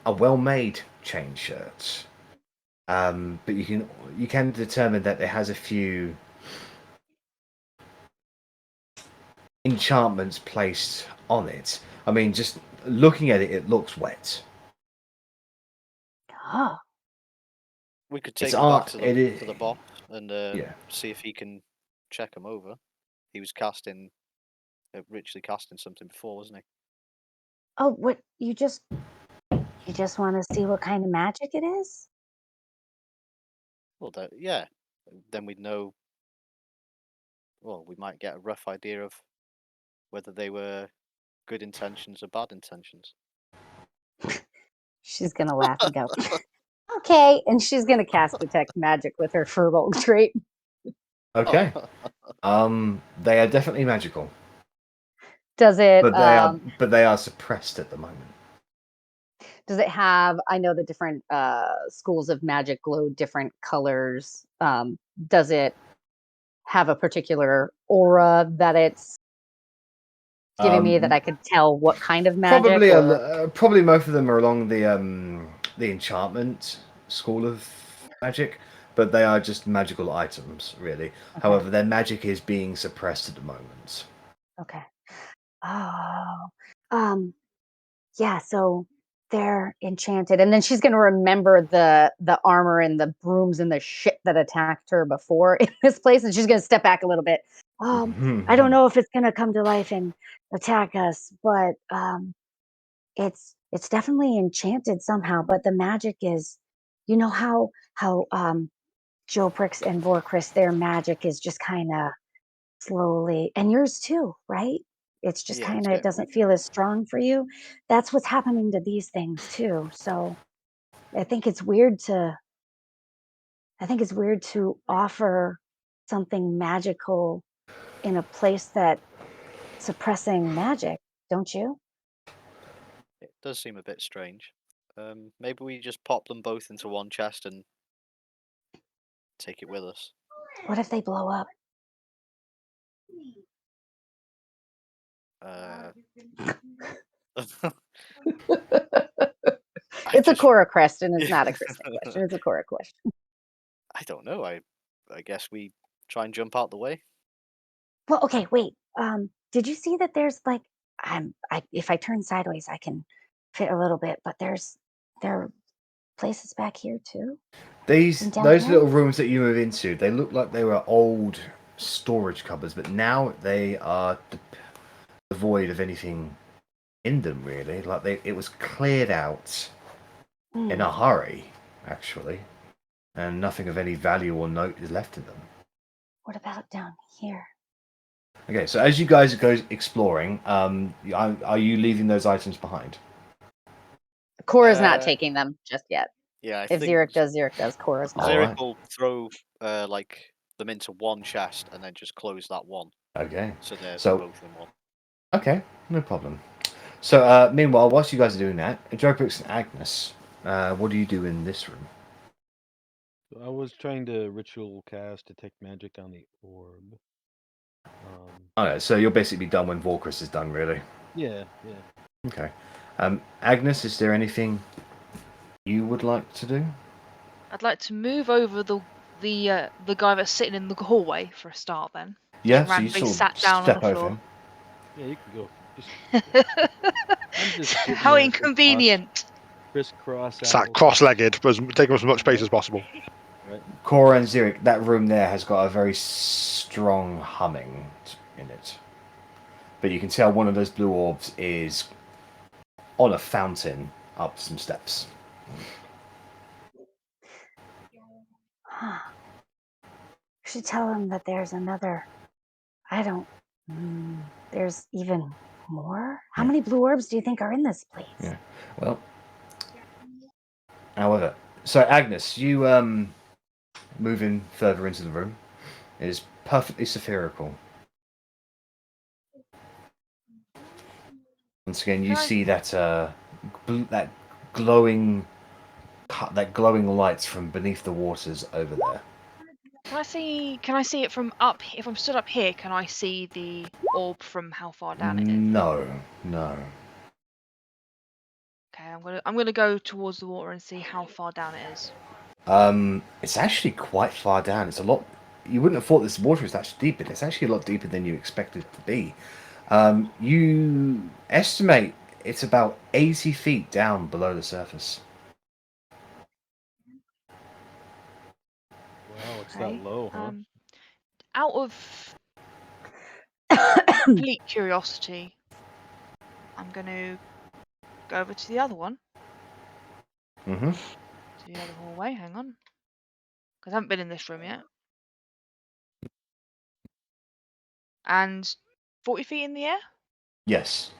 a well-made chain shirt, but you can determine that it has a few enchantments placed on it. I mean, just looking at it, it looks wet. Oh. We could take him back to the boss and yeah. see if he can check him over. He was casting, richly casting something before, wasn't he? Oh, what you just want to see what kind of magic it is? Well, yeah. Then we'd know. Well, we might get a rough idea of whether they were good intentions or bad intentions. She's gonna laugh and go, okay, and she's gonna cast detect magic with her furball trait. Okay. They are definitely magical. Does it? But they are suppressed at the moment. Does it have? I know the different schools of magic glow different colors. Does it have a particular aura that it's giving me that I could tell what kind of magic? Probably most of them are along the enchantment school of magic, but they are just magical items, really. Okay. However, their magic is being suppressed at the moment. Okay. Oh. Yeah, so they're enchanted. And then she's gonna remember the armor and the brooms and the shit that attacked her before in this place, and she's gonna step back a little bit. I don't know if it's gonna come to life and attack us, but it's definitely enchanted somehow. But the magic is, you know how Joprix and Vorkris, their magic is just kind of slowly, and yours too, right? It's just kind of, it doesn't feel as strong for you. That's what's happening to these things too. So I think it's weird to offer something magical in a place that suppressing magic, don't you? It does seem a bit strange. Maybe we just pop them both into one chest and take it with us. What if they blow up? It's a Cora question. It's not a Kristen question. It's a Cora question. I don't know. I guess we try and jump out the way. Well, okay, wait. Did you see that there's like if I turn sideways, I can fit a little bit, but there are places back here too. Those little rooms that you move into, they look like they were old storage cupboards, but now they are devoid of anything in them, really. Like it was cleared out in a hurry, actually, and nothing of any value or note is left in them. What about down here? Okay, so as you guys go exploring, are you leaving those items behind? Cora's not taking them just yet. Yeah, if Xeric does. Cora's not. Xeric will throw like them into one chest and then just close that one. Okay. So they're both in one. Okay, no problem. So meanwhile, whilst you guys are doing that, Joprix and Agnes, what do you do in this room? I was trying to ritual cast detect magic on the orb. Okay, so you'll basically be done when Vorkris is done, really. Yeah. Okay. Agnes, is there anything you would like to do? I'd like to move over the guy that's sitting in the hallway for a start. Then Yeah, just randomly so you sort of sat down step on the over floor. him. Yeah, you can go. I'm just how inconvenient. Crisscross. Sat cross-legged, taking up as much space as possible. Right. Cora and Xeric, that room there has got a very strong humming in it. But you can tell one of those blue orbs is on a fountain up some steps. Huh. You should tell him that there's another. There's even more? How many blue orbs do you think are in this place? Yeah. Well, however, so Agnes, you move in further into the room. It is perfectly spherical. Once again, you see that that glowing lights from beneath the waters over there. Can I see it from up? If I'm stood up here, can I see the orb from how far down it is? No. Okay, I'm gonna go towards the water and see how far down it is. It's actually quite far down. It's a lot. You wouldn't have thought this water is that deep, but it's actually a lot deeper than you expected it to be. You estimate it's about 80 feet down below the surface. It's that low, huh? Out of complete curiosity, I'm going to go over to the other one. Mm-hmm. To the other hallway. Hang on. Because I haven't been in this room yet. And 40 feet in the air? Yes.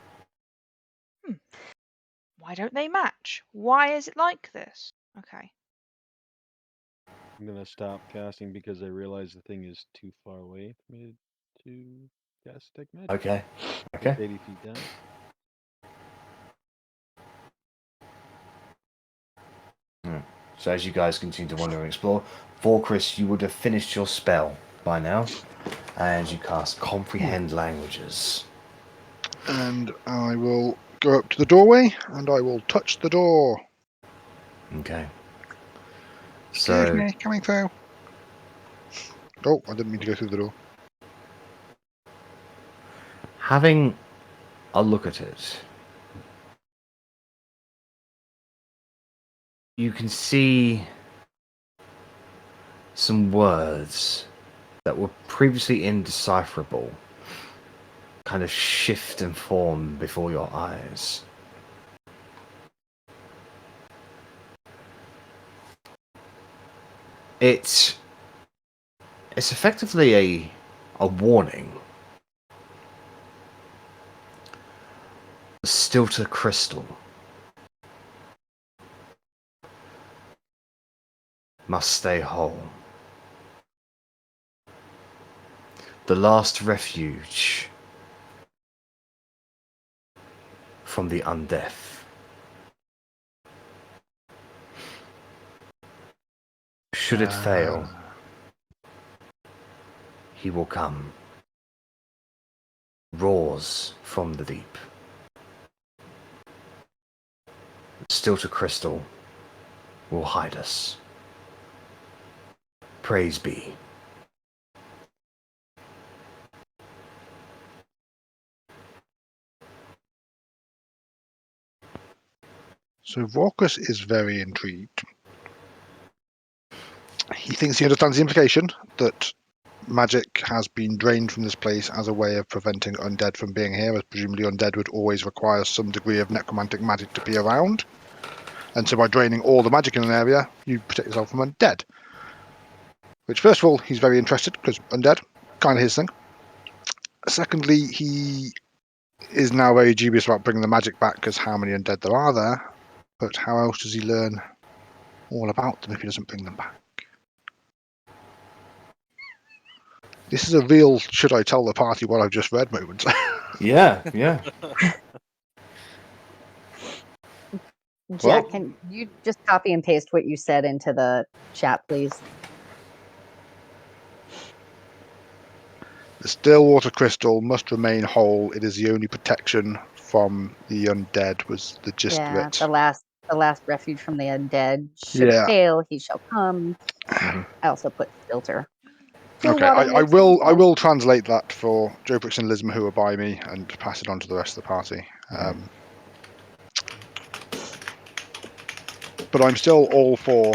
Why don't they match? Why is it like this? Okay. I'm gonna stop casting because I realize the thing is too far away for me to cast detect magic. Okay. It's Okay. 80 feet down. So as you guys continue to wander and explore, Vorkris, you would have finished your spell by now, and you cast Comprehend Languages. And I will go up to the doorway, and I will touch the door. Okay. Excuse So, me, coming through. Oh, I didn't mean to go through the door. having a look at it, you can see some words that were previously indecipherable kind of shift and form before your eyes. It's effectively a warning. Stilter crystal must stay whole. The last refuge from the undeaf. Should it fail, he will come. Roars from the deep. Stilter crystal will hide us. Praise be. So Vorkris is very intrigued. He thinks he understands the implication that magic has been drained from this place as a way of preventing undead from being here, as presumably undead would always require some degree of necromantic magic to be around. And so by draining all the magic in an area, you protect yourself from undead. Which, first of all, he's very interested, because undead, kind of his thing. Secondly, he is now very dubious about bringing the magic back, because how many undead there are there. But how else does he learn all about them if he doesn't bring them back? This is a real should I tell the party what I've just read moment. Yeah. Jack, can you just copy and paste what you said into the chat, please? The Stillwater crystal must remain whole. It is the only protection from the undead, was the gist of it. The last refuge from the undead. Should Yeah. fail, he shall come. Mm-hmm. I also put filter. Okay, I will translate that for Joe Brooks and Lisma who are by me and pass it on to the rest of the party. But I'm still all for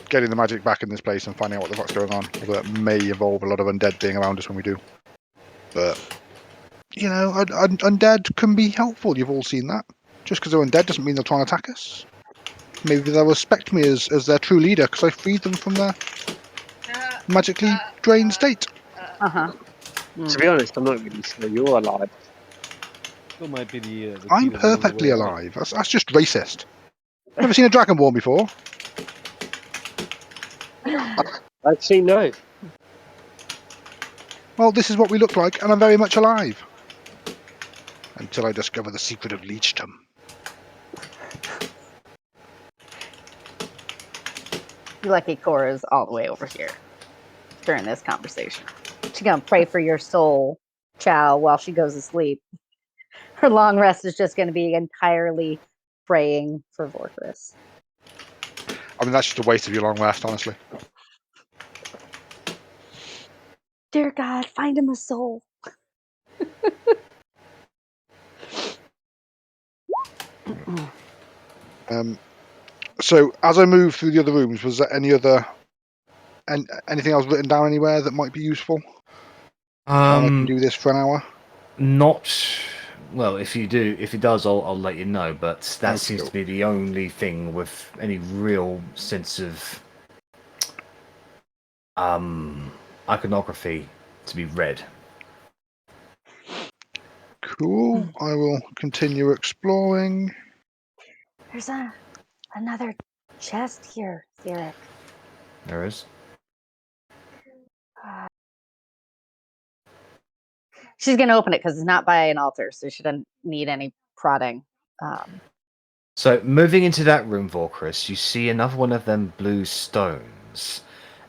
getting the magic back in this place and finding out what the fuck's going on. Although that may involve a lot of undead being around us when we do. But, you know, undead can be helpful. You've all seen that. Just because they're undead doesn't mean they'll try and attack us. Maybe they'll respect me as their true leader because I freed them from their magically drained state. To be honest, I'm not really sure you're alive. Still might be the I'm key to knowing the perfectly way out. alive. That's just racist. Never seen a dragonborn before? Actually, no. Well, this is what we look like, and I'm very much alive. Until I discover the secret of leechdom. You're lucky Cora's all the way over here during this conversation. She's gonna pray for your soul, Chow, while she goes to sleep. Her long rest is just gonna be entirely praying for Vorkris. I mean, that's just a waste of your long rest, honestly. Dear God, find him a soul. So, as I move through the other rooms, was there any other And anything else written down anywhere that might be useful? While I can do this for an hour. Not well. If it does, I'll let you know. But that seems to be the only thing with any real sense of iconography to be read. Cool. I will continue exploring. There's another chest here, Xeric. There is. She's going to open it because it's not by an altar, so she doesn't need any prodding. So, moving into that room, Vorkris, you see another one of them blue stones.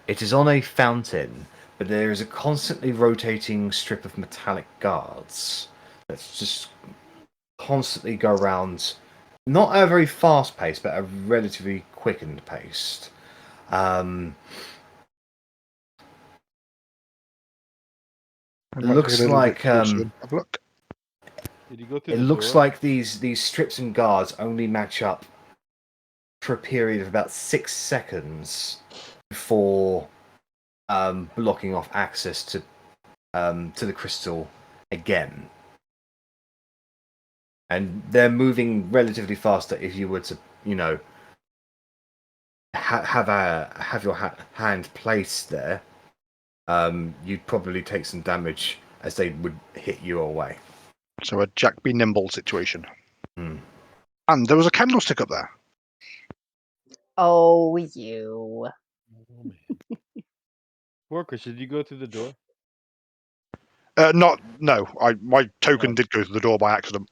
It is on a fountain, but there is a constantly rotating strip of metallic guards that just constantly go around, not at a very fast pace, but a relatively quickened pace. It looks like have a look. Did you go through it the looks door? like these strips and guards only match up for a period of about 6 seconds before blocking off access to the crystal again. And they're moving relatively faster. If you were to, have your hand placed there, you'd probably take some damage as they would hit you away. So a Jack be nimble situation. Hmm. And there was a candlestick up there. Oh, you. Oh man. Workers, did you go through the door? No. My token did go through the door by accident.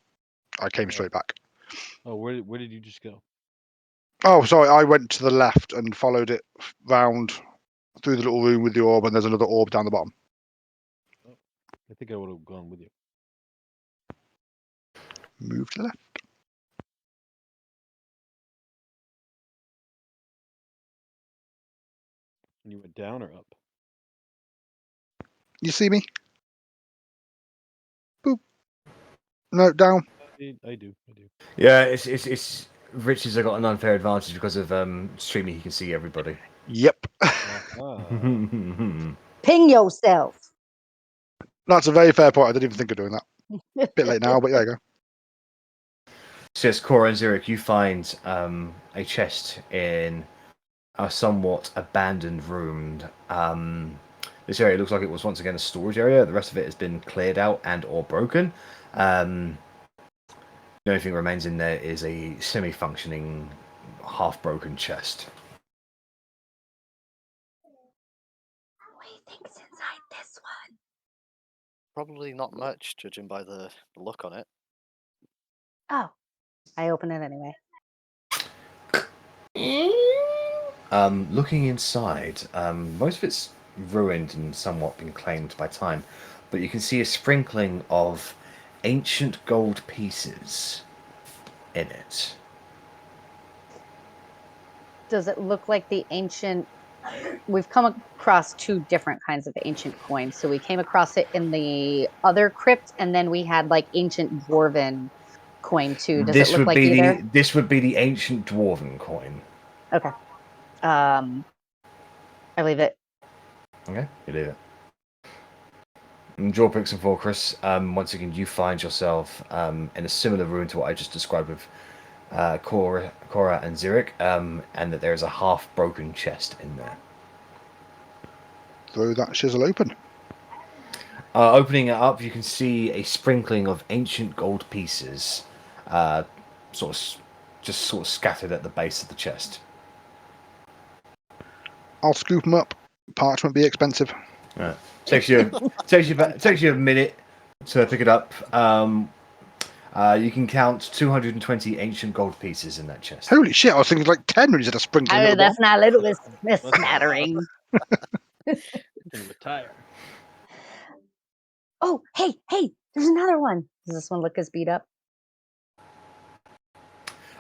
I came straight back. Oh, where did you just go? Oh, sorry. I went to the left and followed it round through the little room with the orb, and there's another orb down the bottom. Oh, I think I would have gone with you. Move to the left. And you went down or up? You see me? Boop. No, down. I do. Yeah, it's Richards have got an unfair advantage because of streaming. He can see everybody. Yep. Ping yourself. That's a very fair point. I didn't even think of doing that. Bit late now, but there you go. So yes, Cora and Zurich, you find a chest in a somewhat abandoned room. This area looks like it was once again a storage area. The rest of it has been cleared out and or broken. The only thing that remains in there is a semi-functioning, half-broken chest. What do you think's inside this one? Probably not much, judging by the look on it. Oh, I open it anyway. Looking inside, most of it's ruined and somewhat been claimed by time, but you can see a sprinkling of ancient gold pieces in it. Does it look like the ancient? We've come across two different kinds of ancient coins. So we came across it in the other crypt, and then we had like ancient dwarven coin too. Does it look like either? This would be the ancient dwarven coin. Okay. I leave it. Okay, you leave it. And Jawpix and Vorkris, once again, you find yourself in a similar room to what I just described with Cora and Zurich, and that there is a half-broken chest in there. Throw that chisel open. Opening it up, you can see a sprinkling of ancient gold pieces, sort of scattered at the base of the chest. I'll scoop them up. Parchment be expensive. Right. Takes you a minute to pick it up. You can count 220 ancient gold pieces in that chest. Holy shit! I was thinking like 10 when you said a sprinkling. Oh, that's not little. It's smattering. You can retire. Oh, hey! There's another one. Does this one look as beat up?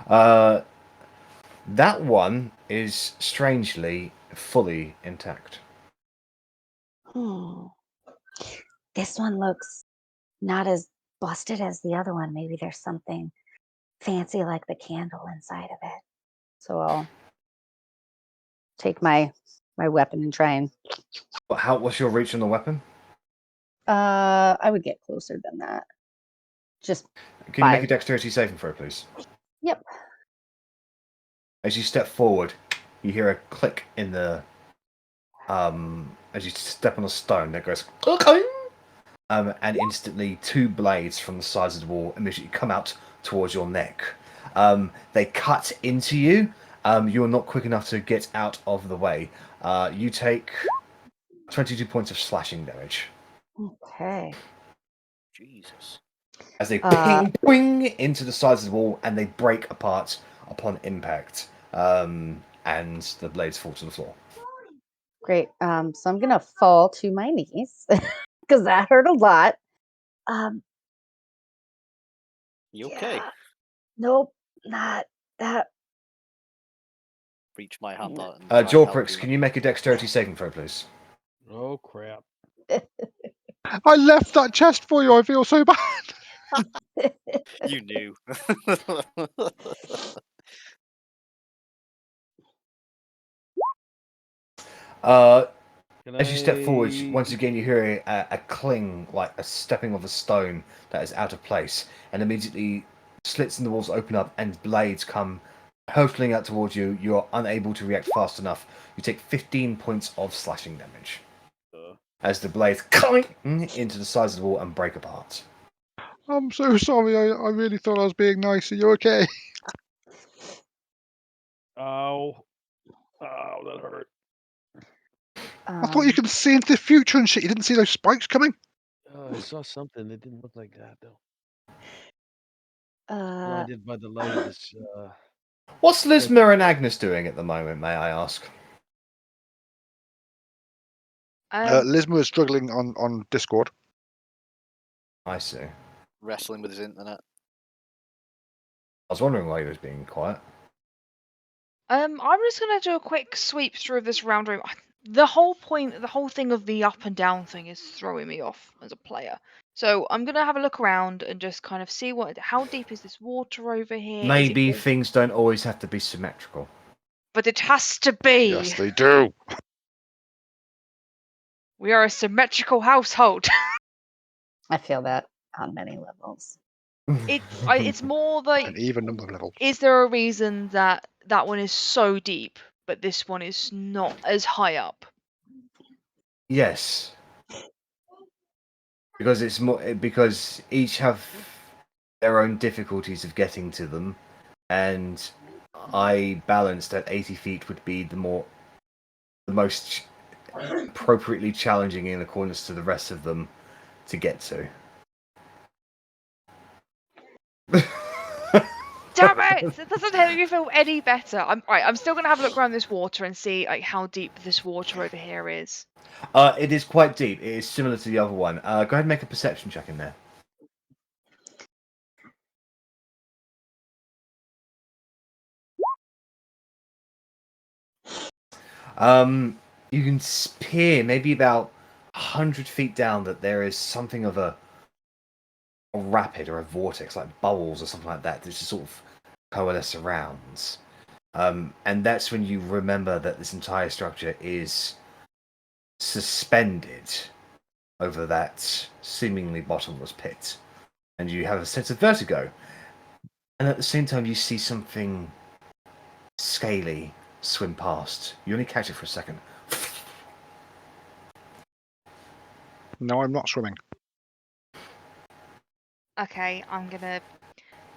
That one is strangely fully intact. This one looks not as busted as the other one. Maybe there's something fancy like the candle inside of it. So I'll take my my weapon and try and. What's your reach on the weapon? I would get closer than that. Just. Can you make a dexterity saving throw, please? Yep. As you step forward, you hear a click in the. As you step on a stone, that goes. And instantly, two blades from the sides of the wall immediately come out towards your neck. They cut into you. You're not quick enough to get out of the way. You take 22 points of slashing damage. Okay. Jesus. As they ping into the sides of the wall and they break apart upon impact. And the blades fall to the floor. Great. So I'm gonna fall to my knees because that hurt a lot. You okay? Nope, not that. Reach my hand out and Jorprix, can you make a dexterity saving throw, please? Oh crap! I left that chest for you. I feel so bad. You knew. As you step forward, once again you hear a cling, like a stepping of a stone that is out of place, and immediately slits in the walls open up and blades come hurtling out towards you. You are unable to react fast enough. You take 15 points of slashing damage as the blades come into the sides of the wall and break apart. I'm so sorry. I really thought I was being nice. Are you okay? Ow! Ow, that hurt. I thought you could see into the future and shit. You didn't see those spikes coming? I saw something. It didn't look like that, though. Blinded by the light of this. What's Lismer and Agnes doing at the moment, may I ask? Lismer is struggling on Discord. I see. Wrestling with his internet. I was wondering why he was being quiet. I'm just gonna do a quick sweep through this round room. The whole thing of the up and down thing is throwing me off as a player. So I'm gonna have a look around and just kind of see how deep is this water over here? Maybe things don't always have to be symmetrical. But it has to be. Yes, they do. We are a symmetrical household. I feel that on many levels. It's more like an even number of levels. Is there a reason that one is so deep, but this one is not as high up? Yes, because it's more because each have their own difficulties of getting to them, and I balanced that 80 feet would be the most appropriately challenging in accordance to the rest of them to get to. Damn it! It doesn't help you feel any better. I'm still gonna have a look around this water and see like how deep this water over here is. It is quite deep. It is similar to the other one. Go ahead and make a perception check in there. You can peer maybe about 100 feet down that there is something of a rapid or a vortex, like bubbles or something like that, that just sort of coalesce around. And that's when you remember that this entire structure is suspended over that seemingly bottomless pit. And you have a sense of vertigo. And at the same time, you see something scaly swim past. You only catch it for a second. No, I'm not swimming. Okay, I'm gonna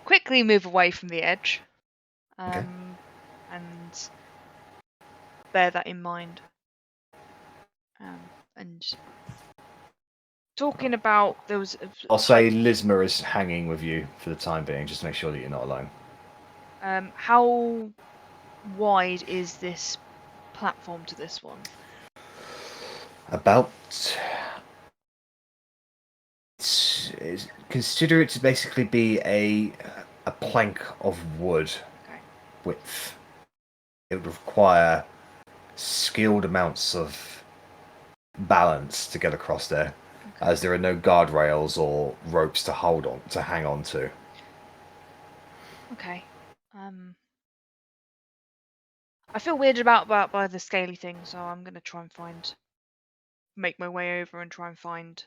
quickly move away from the edge, and bear that in mind. And talking about there was. I'll say Lismer is hanging with you for the time being, just to make sure that you're not alone. How wide is this platform to this one? About. Consider it to basically be a plank of wood width. It would require skilled amounts of balance to get across there, as there are no guardrails or ropes to hang on to. Okay. I feel weirded about by the scaly thing, so I'm gonna try and make my way over and try and find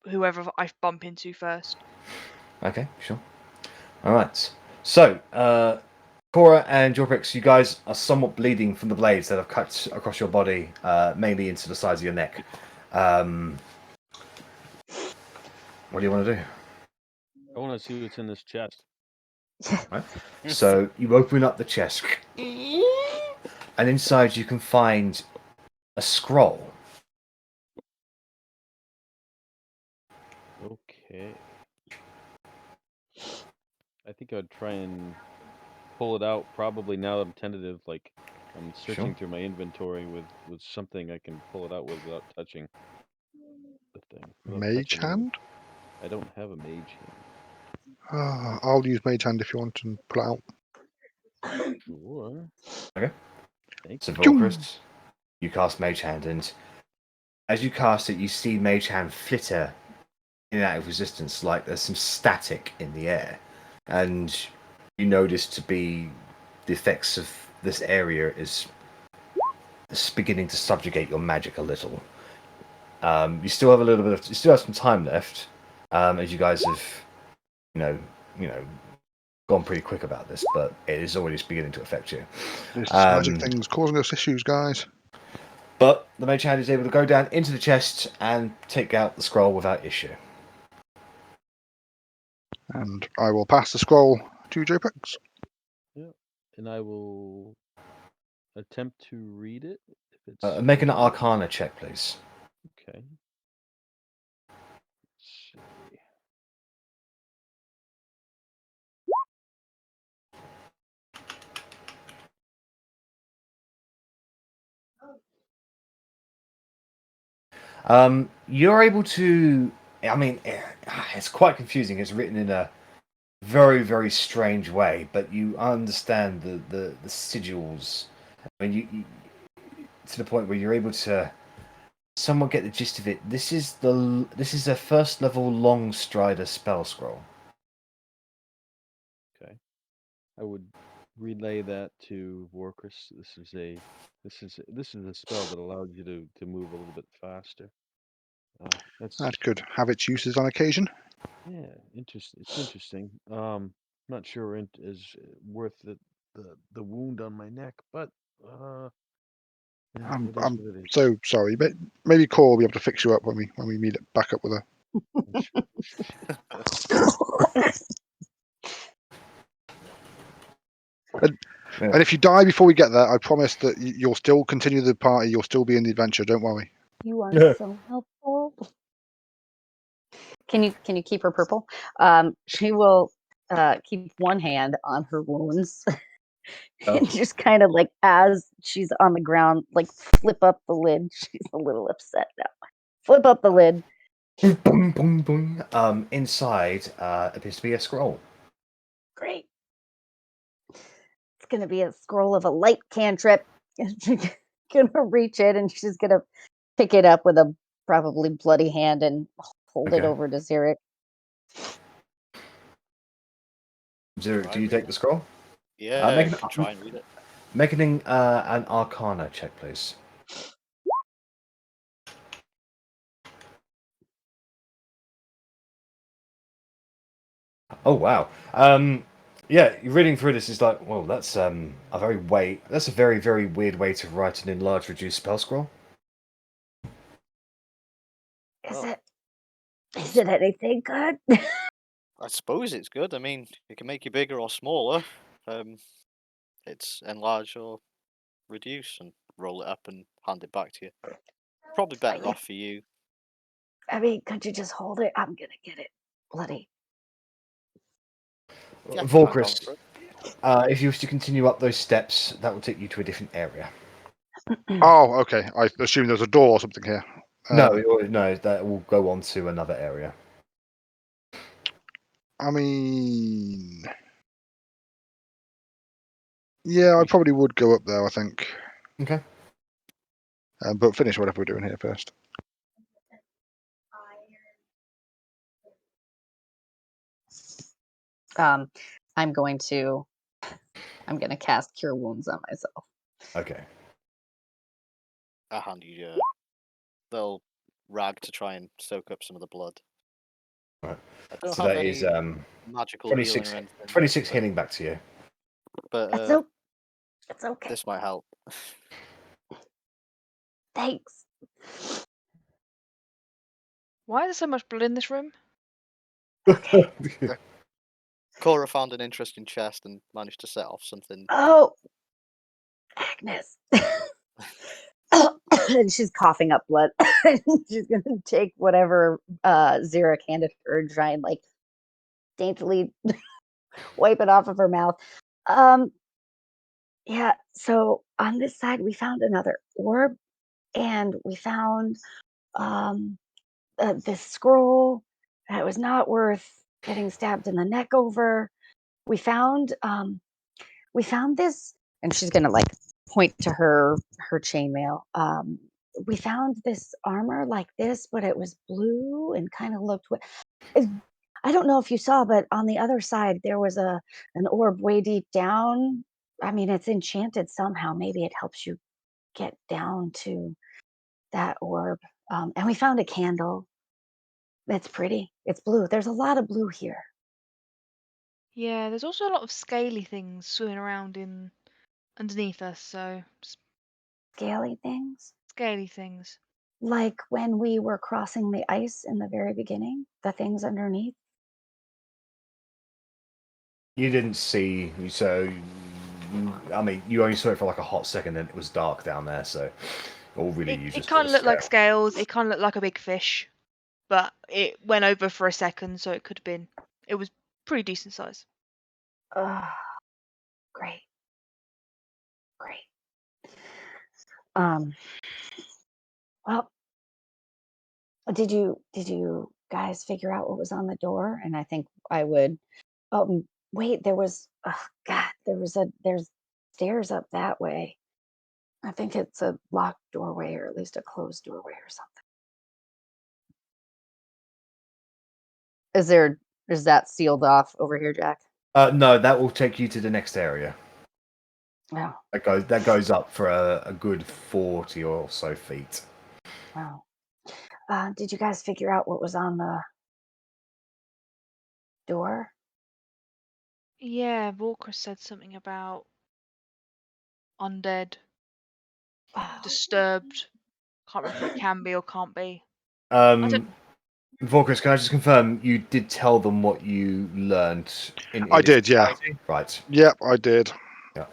whoever I bump into first. Okay, sure. All right. So, Cora and Jorbrix, you guys are somewhat bleeding from the blades that have cut across your body, mainly into the sides of your neck. What do you want to do? I want to see what's in this chest. Right. So you open up the chest, and inside you can find a scroll. Okay. I think I'd try and pull it out. Probably now that I'm tentative, like I'm searching through my inventory with something I can pull it out with without touching the thing. Mage hand? I don't have a mage hand. I'll use mage hand if you want and pull it out. Sure. Okay. Thank So, you. Volcrus, you cast Mage Hand, and as you cast it, you see Mage Hand flitter in and out of resistance, like there's some static in the air. And you notice to be the effects of this area is beginning to subjugate your magic a little. You still have you still have some time left, as you guys have, you know, gone pretty quick about this, but it is already beginning to affect you. This magic thing's causing us issues, guys. But the Mage Hand is able to go down into the chest and take out the scroll without issue. And I will pass the scroll to Jorbrix. Yeah, and I will attempt to read it. If it's Make an Arcana check, please. Okay. Let's see. You're able to. I mean, it's quite confusing. It's written in a very, very strange way, but you understand the sigils. I mean, you to the point where you're able to somewhat get the gist of it. This is a first level long strider spell scroll. Okay. I would relay that to Vorkris. This is a spell that allows you to move a little bit faster. That could have its uses on occasion. Yeah, interesting. It's interesting. Not sure it is worth the wound on my neck, but yeah, it is I'm what it is. so sorry, but maybe Cora will be able to fix you up when we meet back up with her. And if you die before we get there, I promise that you'll still continue the party. You'll still be in the adventure. Don't worry. You are so helpful. Can you keep her purple? She will keep one hand on her wounds and just kind of like as she's on the ground, like flip up the lid. She's a little upset now. Flip up the lid. Boom, boom, boom. Inside appears to be a scroll. Great. It's gonna be a scroll of a light cantrip. She's gonna reach it and she's gonna pick it up with a probably bloody hand and hold it over to Xeric. Xeric, do you take the scroll? Yeah, try and read it. Make an Arcana check, please. Oh wow. Yeah, reading through this is like, well, that's a very, very weird way to write an enlarged reduced spell scroll. Is it anything good? I suppose it's good. I mean, it can make you bigger or smaller. It's enlarge or reduce and roll it up and hand it back to you. Probably better off for you. I mean, could you just hold it? I'm gonna get it bloody. Yeah, Volkris, if you wish to continue up those steps, that will take you to a different area. Oh, okay. I assume there's a door or something here. No, that will go on to another area. I mean, yeah, I probably would go up there, I think. Okay. But finish whatever we're doing here first. I'm going to cast Cure Wounds on myself. Okay. I hand you they'll rag to try and soak up some of the blood. Right. I don't So have that any is magical 26, healing or anything. 26 healing back to you. But it's okay. this might help. Thanks. Why is there so much blood in this room? Okay. Cora found an interesting chest and managed to set off something. Oh, Agnes. And she's coughing up blood. She's gonna take whatever Xeric handed her and try and like daintily wipe it off of her mouth. Yeah, so on this side we found another orb, and we found this scroll that was not worth getting stabbed in the neck over. We found this, and she's gonna like point to her chainmail. We found this armor like this, but it was blue and kind of looked. I don't know if you saw, but on the other side there was an orb way deep down. I mean, it's enchanted somehow. Maybe it helps you get down to that orb. And we found a candle. It's pretty. It's blue. There's a lot of blue here. Yeah, there's also a lot of scaly things swimming around underneath us, so Scaly things. scaly things. Like when we were crossing the ice in the very beginning, the things underneath. You didn't see, so I mean, you only saw it for like a hot second, and it was dark down there. So, all really, you It just kind of looked like scales. It kind of looked like a big fish, but it went over for a second, so it could have been. It was pretty decent size. Great. Well, did you guys figure out what was on the door? And I think I would. Wait, there was. Oh God, there's stairs up that way. I think it's a locked doorway, or at least a closed doorway or something. Is that sealed off over here, Jack? No, that will take you to the next area. Wow. That goes up for a good 40 or so feet. Wow. Did you guys figure out what was on the door? Yeah, Walker said something about undead, disturbed. Can't remember if it can be or can't be. Vorkus, can I just confirm you did tell them what you learned in I did, yeah. Right. Yep, I did. Yeah.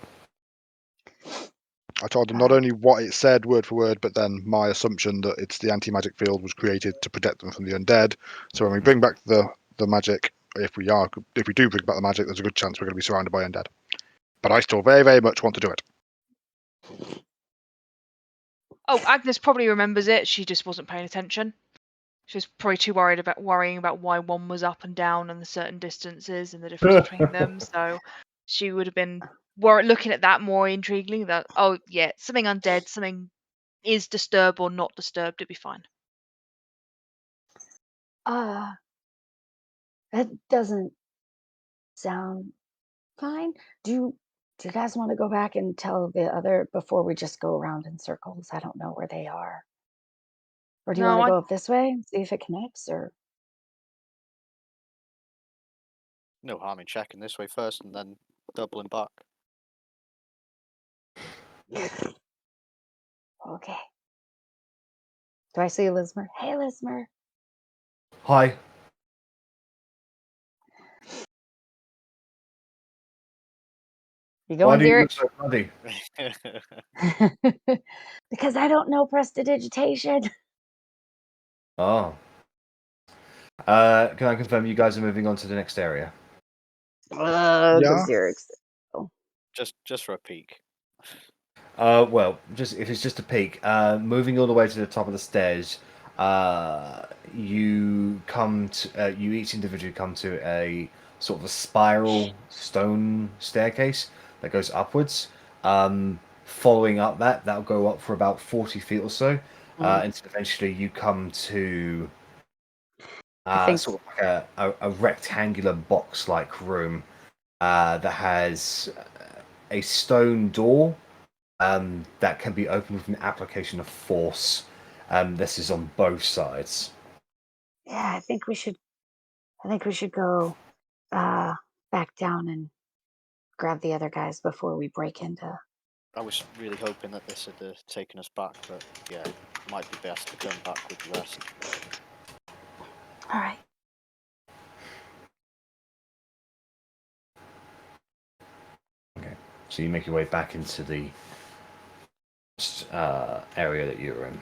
I told them not only what it said word for word, but then my assumption that it's the anti-magic field was created to protect them from the undead. So when we bring back the magic, if we do bring back the magic, there's a good chance we're going to be surrounded by undead. But I still very, very much want to do it. Oh, Agnes probably remembers it. She just wasn't paying attention. She was probably too worrying about why one was up and down and the certain distances and the difference between them. So she would have been looking at that more intriguingly. That something undead, something is disturbed or not disturbed. It'd be fine. That doesn't sound fine. Do you guys want to go back and tell the other before we just go around in circles? I don't know where they are. Or do you want to go up this way and see if it connects? Or No harm in checking this way first and then doubling back. Okay. Do I see Lismer? Hey, Lismer. Hi. You going, Derek? So bloody? Because I don't know prestidigitation. Oh. Can I confirm you guys are moving on to the next area? Yeah. Just for a peek. Well, if it's just a peek, moving all the way to the top of the stairs, you each individually come to a sort of a spiral stone staircase that goes upwards. Following up that'll go up for about 40 feet or so, until eventually you come to sort of like a rectangular box-like room that has a stone door that can be opened with an application of force. This is on both sides. Yeah, I think we should go back down and grab the other guys before we break into. I was really hoping that this had taken us back, but yeah, it might be best to come back with the rest. All right. Okay, so you make your way back into the area that you were in.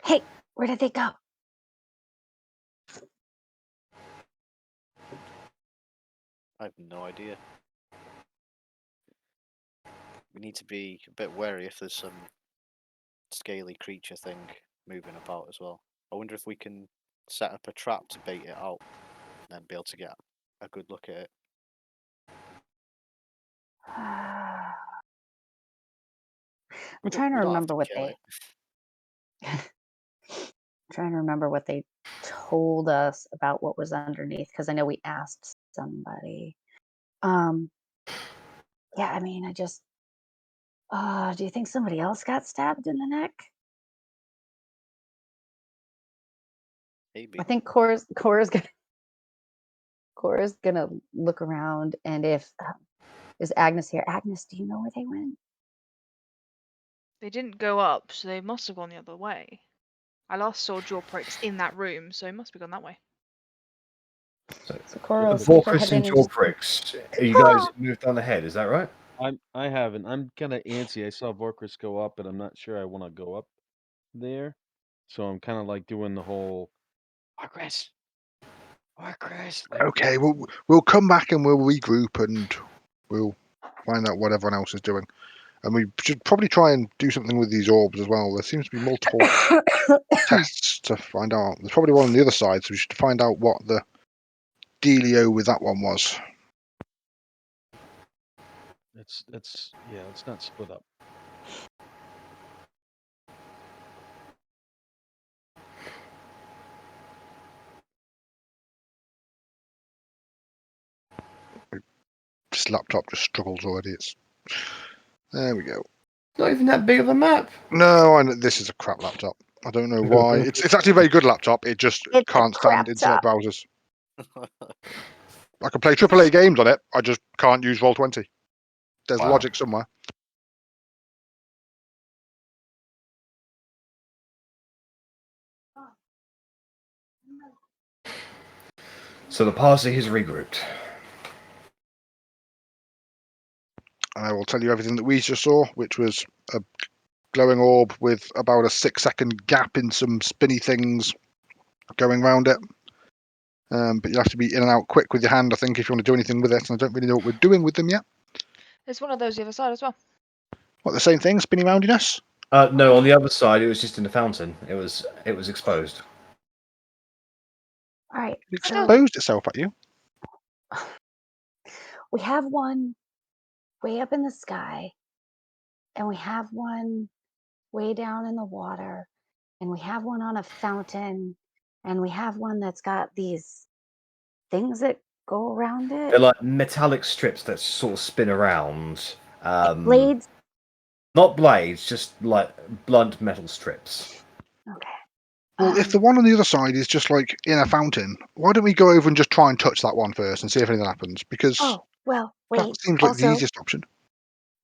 Hey, where did they go? I have no idea. We need to be a bit wary if there's some scaly creature thing moving about as well. I wonder if we can set up a trap to bait it out and then be able to get a good look at it. I'm trying to remember what kill they. it. I'm trying to remember what they told us about what was underneath, because I know we asked somebody. Yeah, I mean, I just. Do you think somebody else got stabbed in the neck? Maybe. I think Cora's gonna look around, and if is Agnes here? Agnes, do you know where they went? They didn't go up, so they must have gone the other way. I last saw Jawpricks in that room, so he must have gone that way. So Cora will Before stick her head in Christian and just. Jawpricks, you guys moved on ahead, is that right? I haven't. I'm kind of antsy. I saw Vorkris go up, but I'm not sure I want to go up there. So I'm kind of like doing the whole Vorkris. Like, Okay, we'll come back and we'll regroup and we'll find out what everyone else is doing. And we should probably try and do something with these orbs as well. There seems to be multiple tests to find out. There's probably one on the other side, so we should find out what the dealio with that one was. Let's not split up. This laptop just struggles already. There we go. Not even that big of a map. No, this is a crap laptop. I don't know why. It's actually a very good laptop. It just It's can't a stand crap internet top. browsers. I can play AAA games on it. I just can't use Roll20. There's Wow. logic somewhere. So the party has regrouped. I will tell you everything that we just saw, which was a glowing orb with about a 6-second gap in some spinny things going around it. But you have to be in and out quick with your hand, I think, if you want to do anything with it. And I don't really know what we're doing with them yet. There's one of those the other side as well. What, the same thing, spinning roundiness? No, on the other side, it was just in the fountain. It was exposed. All right. It So exposed itself at you. we have one way up in the sky, and we have one way down in the water, and we have one on a fountain, and we have one that's got these things that go around it. They're like metallic strips that sort of spin around. Blades? Not blades, just like blunt metal strips. Okay. Well, if the one on the other side is just like in a fountain, why don't we go over and just try and touch that one first and see if anything happens? Because well, that wait. seems like the Also, easiest option.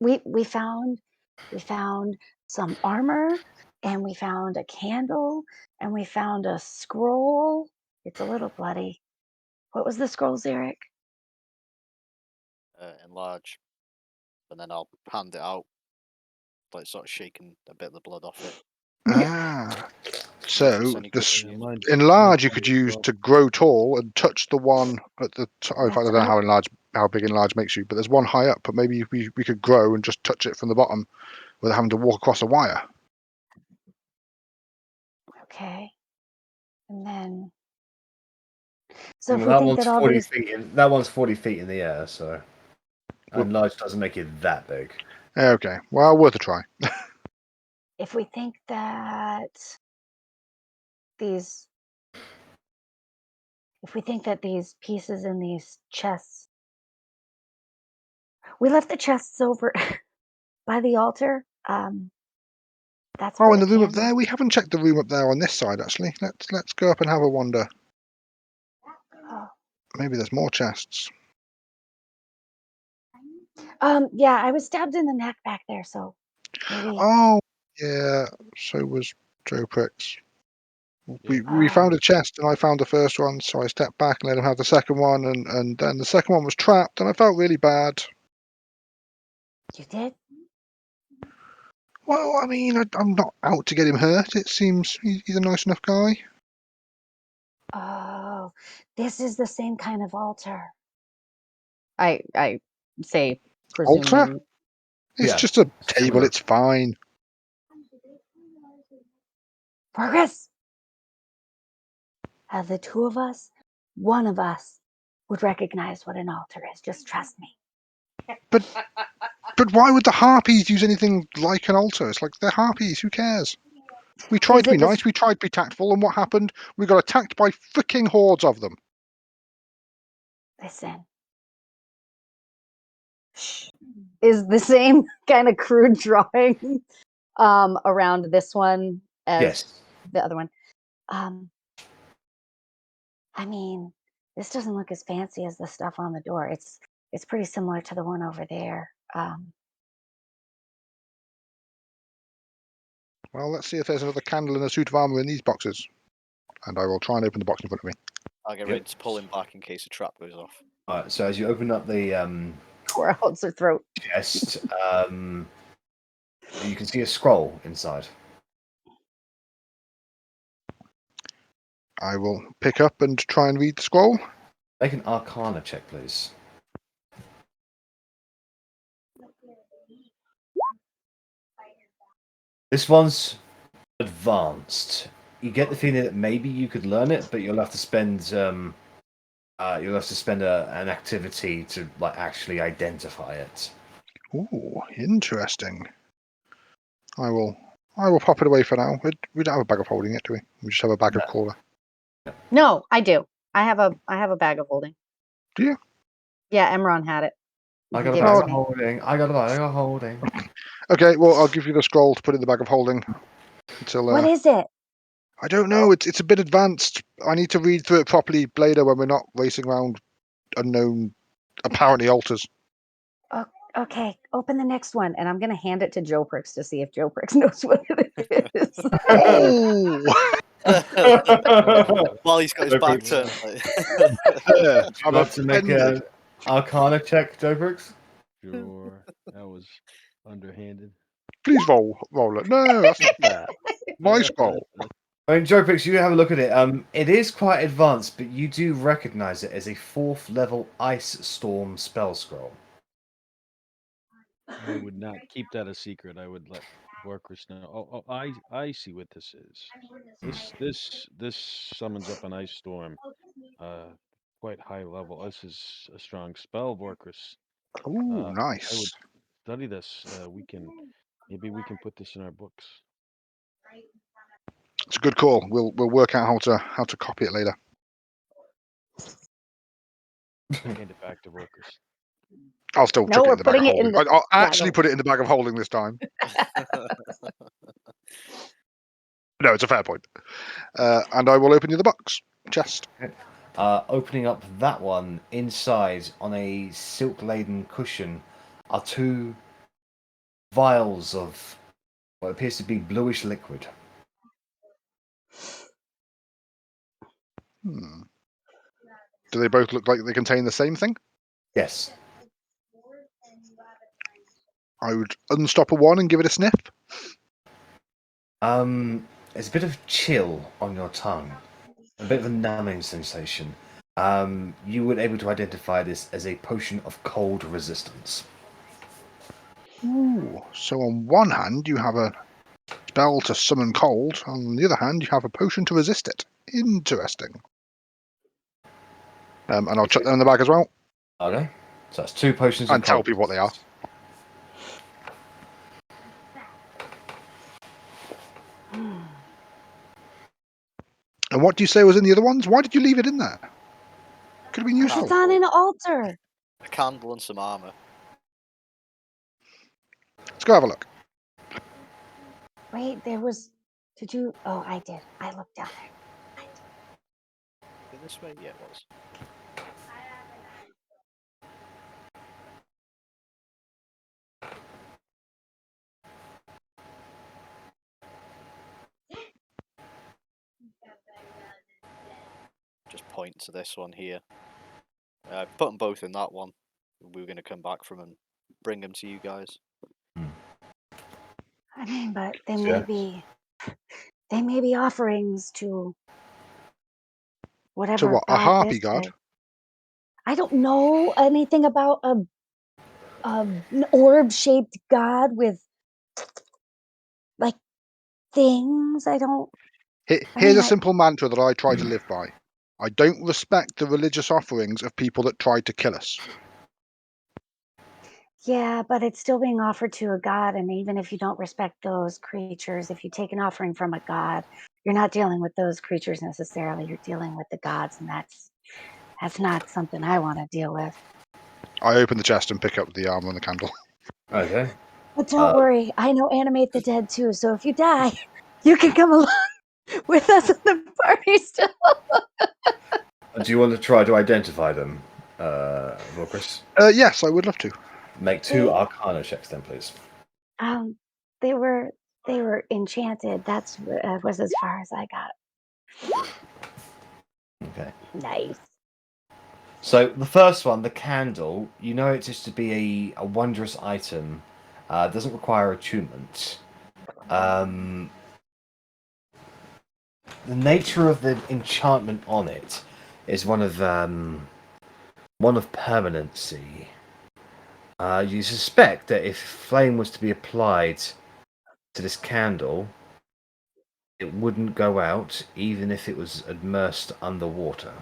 we found some armor, and we found a candle, and we found a scroll. It's a little bloody. What was the scroll, Zarek? Enlarge. And then I'll hand it out, like sort of shaking a bit of the blood off it. Ah. See if it's So any good this to you. enlarge you could use to grow tall and touch the one at the top. Oh, in fact, I That's don't know how big enlarge makes you, but there's one high up. But maybe we could grow and just touch it from the bottom without having to walk across a wire. Okay. And then, so And if we that think one's that all 40 these, feet in. That one's 40 feet in the air, so enlarge doesn't make it that big. Okay, well, worth a try. if we think that these if we think that these pieces in these chests, we left the chests over by the altar. That's Oh, for in the the room up camera. there. We haven't checked the room up there on this side actually. Let's go up and have a wander. Oh. Maybe there's more chests. Yeah, I was stabbed in the neck back there, so maybe. Oh, yeah. So was Joe Pricks. We Yeah. found a chest and I found the first one, so I stepped back and let him have the second one, and then the second one was trapped and I felt really bad. You did? Well, I mean, I'm not out to get him hurt. It seems he's a nice enough guy. Oh, this is the same kind of altar. I say, Altar? presuming. It's Yeah, just a table. similar. It's fine. Progress. Of the two of us, one of us would recognize what an altar is. Just trust me. But why would the Harpies use anything like an altar? It's like they're Harpies. Who cares? We tried Is to be it the nice. We tried to be tactful, and what happened? We got attacked by freaking hordes of them. listen? Shh. Is the same kind of crude drawing around this one as Yes. the other one. I mean, this doesn't look as fancy as the stuff on the door. It's pretty similar to the one over there. Well, let's see if there's another candle and a suit of armor in these boxes. And I will try and open the box in front of me. I'll get ready to pull him back in case a trap goes off. Alright, so as you open up the Or else her throat. chest, you can see a scroll inside. I will pick up and try and read the scroll. Make an Arcana check, please. This one's advanced. You get the feeling that maybe you could learn it, but you'll have to spend an activity to like actually identify it. Ooh, interesting. I will pop it away for now. We don't have a bag of holding it, do we? We just have a bag of caller. No, I do. I have a bag of holding. Do you? Yeah, Emron had it. I got a Give it bag to of me. holding. I got a bag of holding. Okay, well, I'll give you the scroll to put in the bag of holding. Until What is it? I don't know. It's a bit advanced. I need to read through it properly later when we're not racing around unknown, apparently altars. Oh, okay, open the next one, and I'm gonna hand it to Joe Pricks to see if Joe Pricks knows what it is. Oh! While he's got his back turned. Yeah, I'm about to make offended. an Arcana check, Joe Brooks? Sure. That was underhanded. Please roll it. No, that's not fair. My scroll. I mean, Joe Brooks, you have a look at it. It is quite advanced, but you do recognize it as a 4th level Ice Storm spell scroll. I would not keep that a secret. I would let workers know. Oh, I see what this is. This summons up an ice storm. Quite high level. This is a strong spell, workers. Ooh, I would nice. study this. Maybe we can put this in our books. It's a good call. We'll work out how to copy it later. Hand it back to workers. I'll still No, chuck it we're in the bag of putting it in holding. the I'll bag actually of- put it in the bag of holding this time. No, it's a fair point. And I will open you the box chest. Opening up that one, inside on a silk-laden cushion are 2 vials of what appears to be bluish liquid. Do they both look like they contain the same thing? Yes. I would unstopper one and give it a sniff. There's a bit of chill on your tongue, a bit of a numbing sensation. You were able to identify this as a potion of cold resistance. Ooh, so on one hand you have a spell to summon cold, on the other hand you have a potion to resist it. Interesting. And I'll chuck them in the bag as well. Okay, so that's 2 potions of And tell cold people what they are. resistance. And what do you say was in the other ones? Why did you leave it in there? have been useful. It's on an altar. A candle and some armor. Let's go have a look. Wait, there was. Did you? Oh, I did. I looked down there. Go this way? Yeah, it was. Just point to this one here. Put them both in that one. We were going to come back from and bring them to you guys. I mean, but they may be offerings to whatever To what? A god harpy this god? is. I don't know anything about an orb-shaped god with like things. I don't. Here's a simple mantra that I try to live by. I don't respect the religious offerings of people that tried to kill us. Yeah, but it's still being offered to a god, and even if you don't respect those creatures, if you take an offering from a god, you're not dealing with those creatures necessarily. You're dealing with the gods, and that's not something I want to deal with. I open the chest and pick up the armor and the candle. Okay. But don't worry, I know Animate the Dead too, so if you die, you can come along with us in the party still. Do you want to try to identify them, Chris? Yes, I would love to. Make 2 Arcana checks then, please. They were enchanted. That's was as far as I got. Okay. Nice. So the first one, the candle, you know it is to be a wondrous item. Doesn't require attunement. The nature of the enchantment on it is one of permanency. You suspect that if flame was to be applied to this candle, it wouldn't go out even if it was immersed underwater.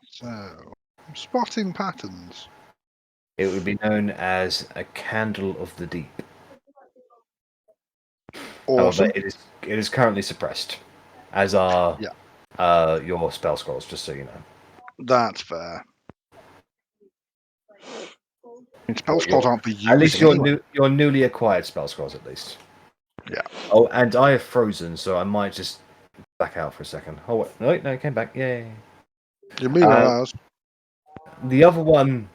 So, I'm spotting patterns. It would be known as a candle of the deep. Awesome. However, it is currently suppressed, as are your spell scrolls. Just so you know. That's fair. Spell scrolls aren't for using. At least your newly acquired spell scrolls, at least. Yeah. Oh, and I have frozen, so I might just back out for a second. Oh, wait, no, it came back. Yay. You're moving ours. The other one,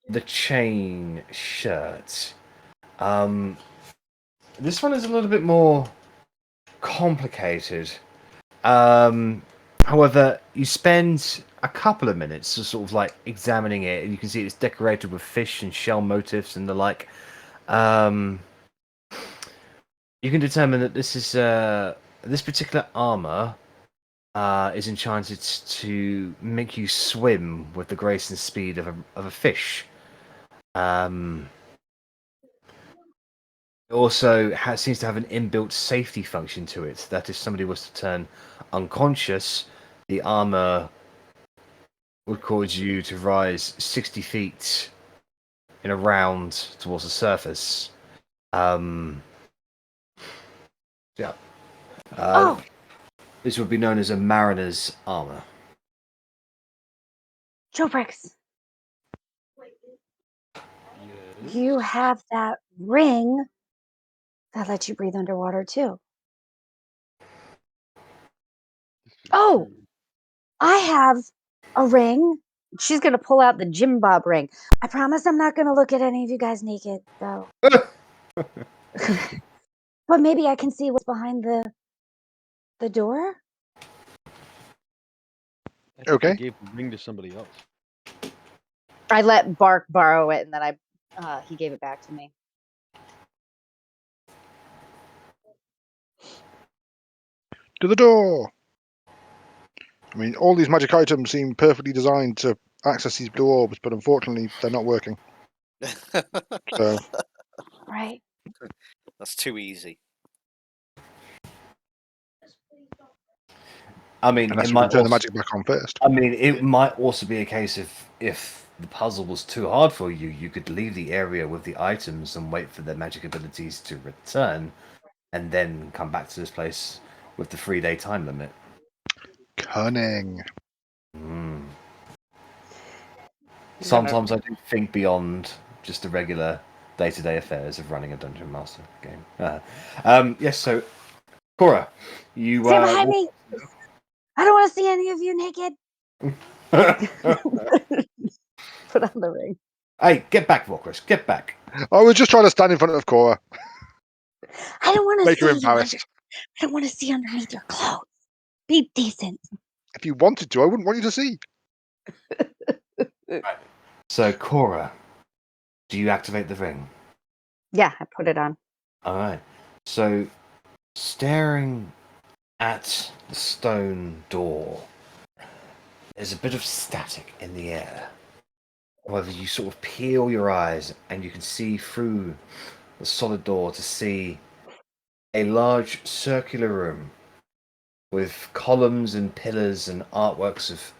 the chain shirt. This one is a little bit more complicated. However, you spend a couple of minutes just sort of like examining it, and you can see it's decorated with fish and shell motifs and the like. You can determine that this is this particular armor is enchanted to make you swim with the grace and speed of a fish. It also seems to have an inbuilt safety function to it. That if somebody was to turn unconscious, the armor would cause you to rise 60 feet in a round towards the surface. This would be known as a mariner's armor. Jobrix, you have that ring that lets you breathe underwater too. Oh, I have a ring. She's gonna pull out the Jim Bob ring. I promise I'm not gonna look at any of you guys naked, though. But maybe I can see what's behind the door. Okay. I gave the ring to somebody else. I let Bark borrow it, and then he gave it back to me. To the door. I mean, all these magic items seem perfectly designed to access these blue orbs, but unfortunately, they're not working. So. Right. That's too easy. I mean, unless it we can might turn also, the magic back on first. I mean, it might also be a case if the puzzle was too hard for you, you could leave the area with the items and wait for their magic abilities to return, and then come back to this place with the 3-day time limit. Cunning. Mm. Sometimes I do think beyond just the regular day-to-day affairs of running a Dungeon Master game. Yes, so Cora, you Stand behind me. I don't want to see any of you naked. Put on the ring. Hey, get back, Vorkris, get back. I was just trying to stand in front of Cora. I don't want to Make her see you. embarrassed. I don't want to see underneath your clothes. Be decent. If you wanted to, I wouldn't want you to see. Right. So, Cora, do you activate the ring? Yeah, I put it on. All right. So, staring at the stone door, there's a bit of static in the air. However, you sort of peel your eyes and you can see through the solid door to see a large circular room with columns and pillars and artworks of,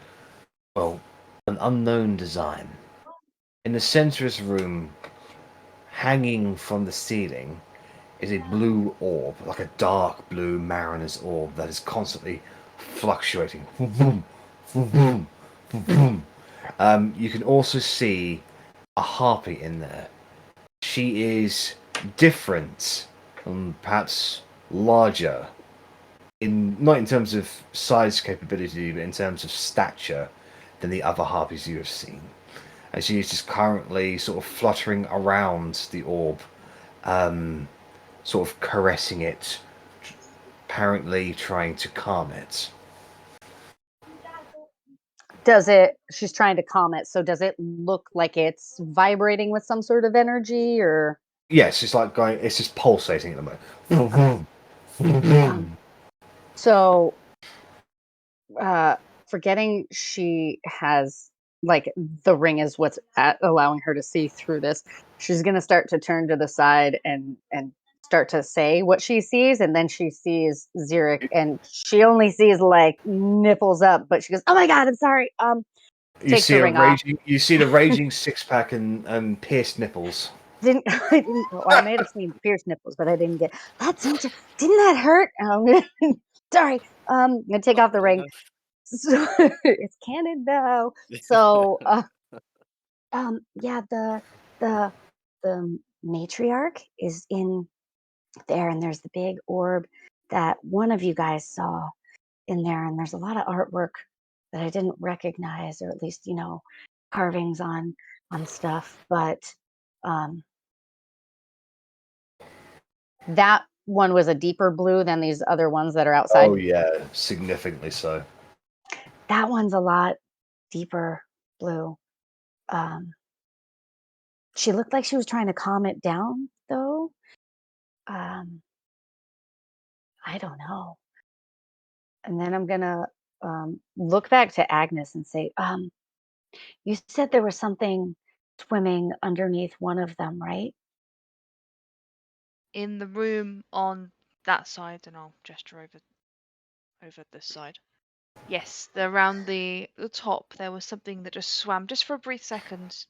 well, an unknown design. In the center of the room, hanging from the ceiling, is a blue orb, like a dark blue mariner's orb that is constantly fluctuating. You can also see a harpy in there. She is different, perhaps larger, not in terms of size capability, but in terms of stature than the other harpies you have seen. And she is just currently sort of fluttering around the orb, sort of caressing it, apparently trying to calm it. She's trying to calm it, so does it look like it's vibrating with some sort of energy, or? Yes, it's just pulsating at the moment. So, forgetting she has, like, the ring is what's allowing her to see through this, she's going to start to turn to the side and start to say what she sees, and then she sees Xeric, and she only sees, like, nipples up, but she goes, "Oh my god, I'm sorry." You see the raging six-pack and pierced nipples. I may have seen pierced nipples, but I didn't get that. Didn't that hurt? Sorry. I'm gonna take off the ring. So, it's canon though. So, yeah, the matriarch is in there, and there's the big orb that one of you guys saw in there, and there's a lot of artwork that I didn't recognize, or at least carvings on stuff, but that one was a deeper blue than these other ones that are outside. Oh yeah, significantly so. That one's a lot deeper blue. She looked like she was trying to calm it down, though. I don't know. And then I'm gonna look back to Agnes and say, you said there was something swimming underneath one of them, right? In the room on that side, and I'll gesture over this side. Yes, around the top there was something that just swam just for a brief second.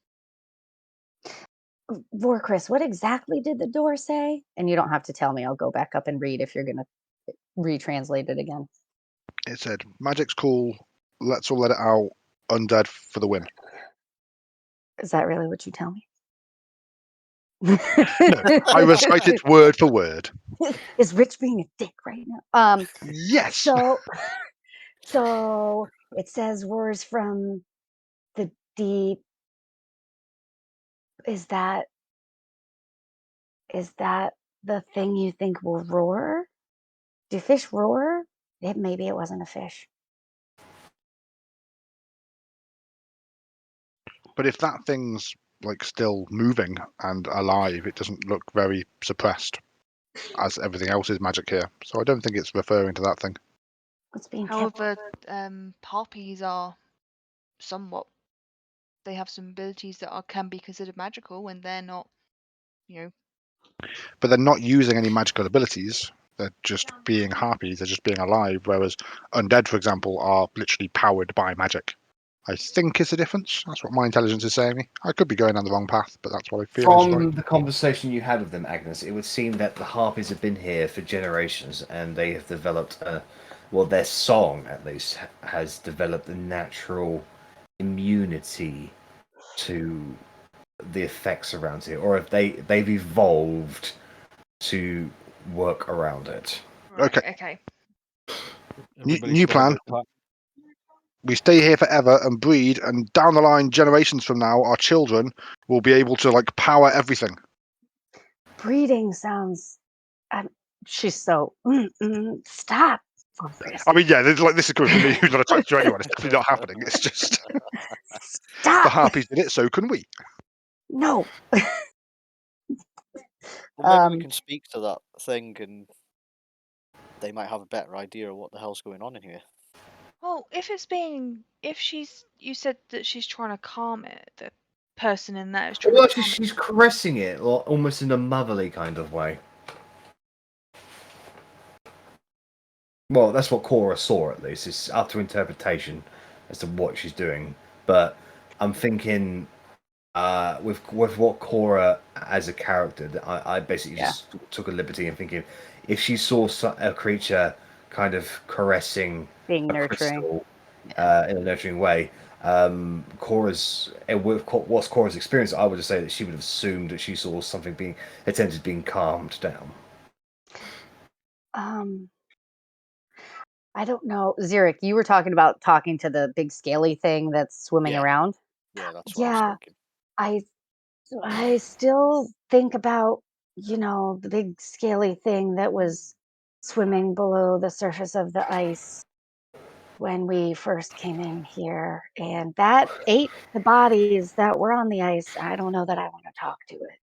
Vorkris, what exactly did the door say? And you don't have to tell me. I'll go back up and read if you're gonna retranslate it again. It said, "Magic's cool. Let's all let it out. Undead for the win." Is that really what you tell me? No, I recite it word for word. Is Rich being a dick right now? Yes. So it says roars from the deep. Is that the thing you think will roar? Do fish roar? Maybe it wasn't a fish. But if that thing's like still moving and alive, it doesn't look very suppressed, as everything else is magic here. So I don't think it's referring to that thing. What's being However, harpies are somewhat. They have some abilities that can be considered magical when they're not, But they're not using any magical abilities. They're just being harpies. They're just being alive. Whereas undead, for example, are literally powered by magic. I think it's a difference. That's what my intelligence is saying me. I could be going down the wrong path, but that's what I feel. From the conversation you had with them, Agnes, it would seem that the harpies have been here for generations, and they have developed a well, their song at least has developed a natural immunity to the effects around it, or if they've evolved to work around it. Okay. Okay. New plan. We stay here forever and breed, and down the line, generations from now, our children will be able to like power everything. Breeding sounds. She's so. Stop. I mean, yeah, this is coming from me, who's not attracted to anyone. It's definitely not happening. It's just Stop. the Harpies did it, so can we? No. Well, maybe we can speak to that thing, and they might have a better idea of what the hell's going on in here. Well, you said that she's trying to calm it. The person in there is trying Well, to calm she's caressing it, almost in a motherly kind of way. Well, that's what Cora saw, at least. It's up to interpretation as to what she's doing. But I'm thinking, with what Cora as a character, I basically just took a liberty in thinking, if she saw a creature kind of caressing being a nurturing crystal in a nurturing way, what's Cora's experience? I would just say that she would have assumed that she saw something being attempted being calmed down. I don't know. Xeric, you were talking to the big scaly thing that's swimming around. Yeah, that's what I was thinking. I still think about, the big scaly thing that was swimming below the surface of the ice when we first came in here, and that ate the bodies that were on the ice. I don't know that I want to talk to it.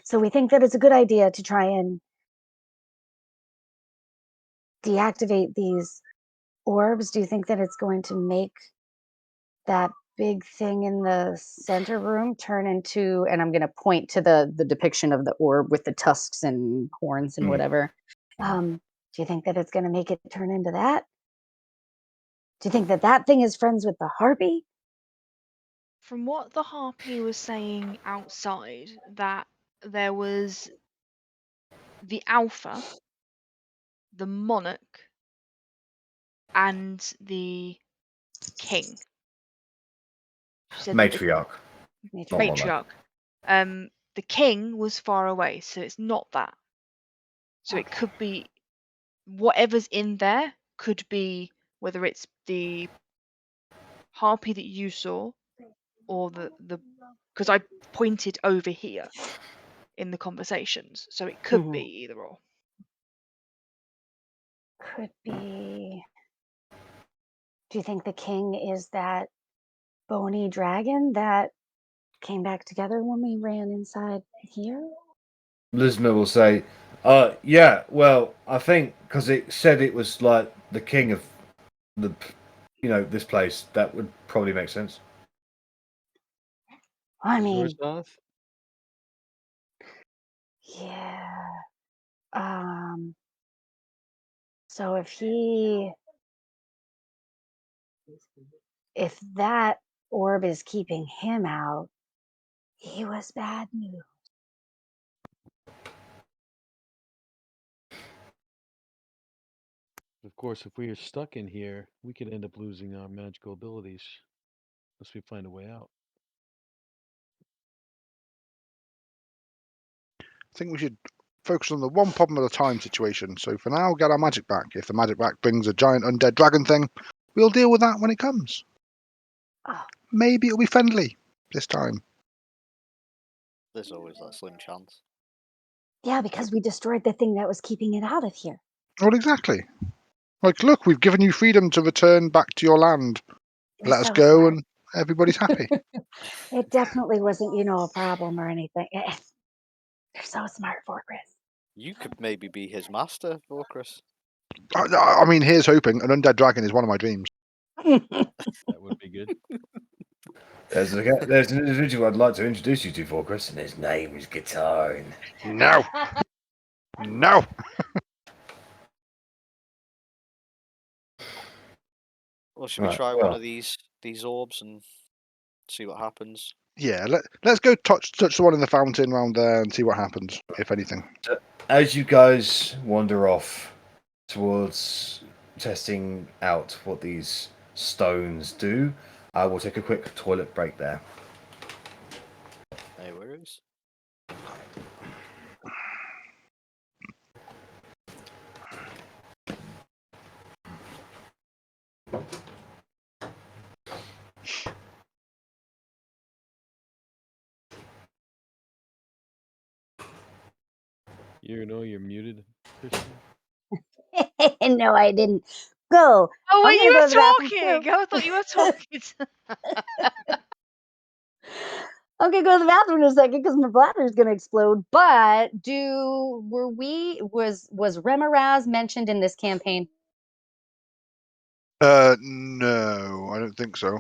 So we think that it's a good idea to try and deactivate these orbs. Do you think that it's going to make that big thing in the center room turn into, and I'm going to point to the depiction of the orb with the tusks and horns and whatever. Do you think that it's going to make it turn into that? Do you think that that thing is friends with the harpy? From what the harpy was saying outside, that there was the alpha, the monarch, and the king. She said Matriarch. Matriarch. The king was far away, so it's not that. So it could be whatever's in there could be whether it's the harpy that you saw or the because I pointed over here in the conversations, so it could be either or. Could be. Do you think the king is that bony dragon that came back together when we ran inside here? Lisma will say, yeah, well, I think because it said it was like the king of the, this place, that would probably make sense. I mean, yeah. So if that orb is keeping him out, he was bad news. Of course, if we are stuck in here, we could end up losing our magical abilities unless we find a way out. I think we should focus on the one problem at a time situation. So for now, get our magic back. If the magic back brings a giant undead dragon thing, we'll deal with that when it comes. Maybe it'll be friendly this time. There's always that slim chance. Yeah, because we destroyed the thing that was keeping it out of here. Well, exactly. Like, look, we've given you freedom to return back to your land. Let us go, and everybody's happy. It definitely wasn't, a problem or anything. They're so smart, Fortress. You could maybe be his master, Fortress. I mean, here's hoping. An undead dragon is one of my dreams. That would be good. There's an individual I'd like to introduce you to, Fortress, and his name is Guitar. No. No. Well, should we try one of these orbs and see what happens? Yeah, let's go touch the one in the fountain round there and see what happens, if anything. As you guys wander off towards testing out what these stones do, I will take a quick toilet break there. No worries. You know you're muted, Kristen. No, I didn't. Go. Oh, I'm wait, gonna you go were to the bathroom talking. too. I thought you were talking. I'm gonna go to the bathroom in a second because my bladder is gonna explode. But was Remoraz mentioned in this campaign? No, I don't think so.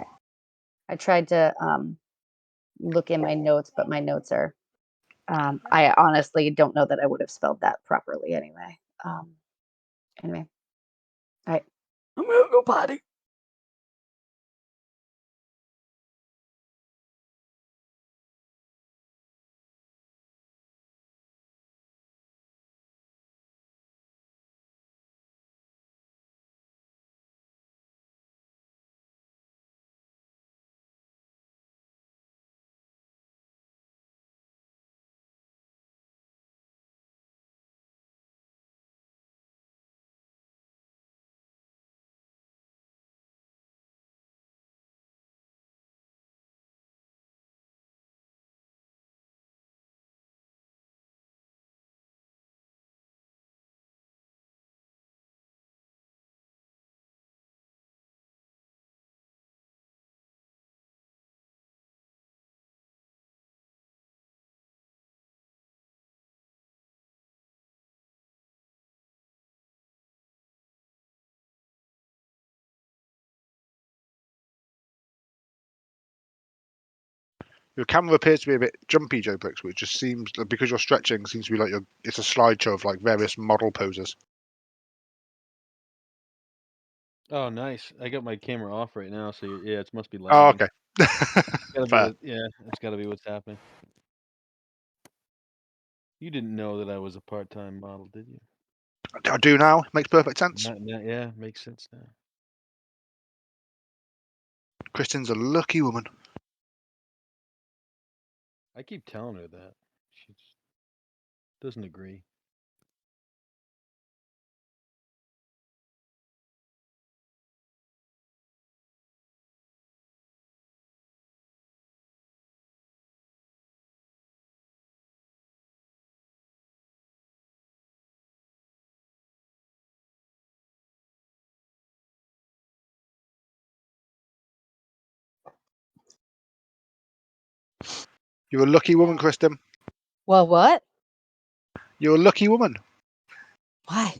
I tried to look in my notes, but my notes are. I honestly don't know that I would have spelled that properly anyway. Anyway, all right. I'm gonna go potty. Your camera appears to be a bit jumpy, Joe Bricks, which just seems because you're stretching seems to be like it's a slideshow of like various model poses. Oh, nice. I got my camera off right now, so yeah, it must be Oh, lagging. okay. Fair. It's gotta be what's happening. You didn't know that I was a part-time model, did you? I do now. Makes perfect sense. Yeah, makes sense now. Kristen's a lucky woman. I keep telling her that. She just doesn't agree. You're a lucky woman, Kristen. Well, what? You're a lucky woman. Why?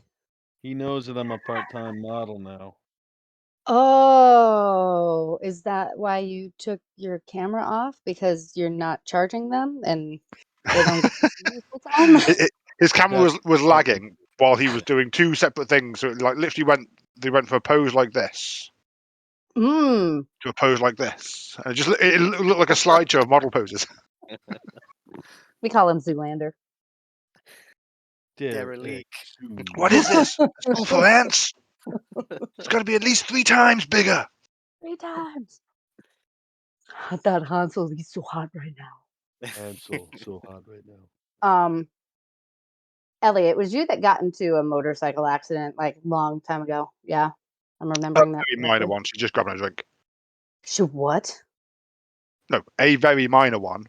He knows that I'm a part-time model now. Oh, is that why you took your camera off? Because you're not charging them and they don't get to see you full time? His camera was lagging while he was doing two separate things. So it like literally they went from a pose like this to a pose like this. And it looked like a slideshow of model poses. We call him Zoolander. Derelict. What is this? A school for ants? It's got to be at least 3 times bigger. 3 times. That Hansel, he's so hot right now. I'm so hot right now. Elliot, was you that got into a motorcycle accident like long time ago? Yeah, I'm remembering that. A very minor one. She's just grabbing a drink. She what? No, a very minor one.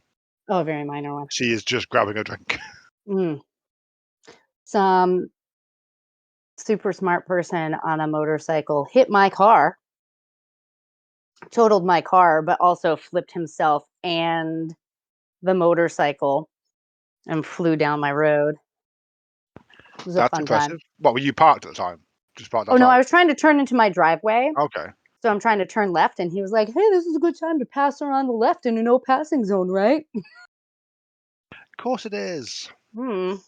Oh, a very minor one. She is just grabbing a drink. Some super smart person on a motorcycle hit my car, totaled my car, but also flipped himself and the motorcycle and flew down my road. It was a That's fun impressive. time. What, were you parked at the time? Just parked Oh no, outside? I was trying to turn into my driveway. Okay. So I'm trying to turn left, and he was like, "Hey, this is a good time to pass around the left in a no passing zone, right?" Of course it is. Did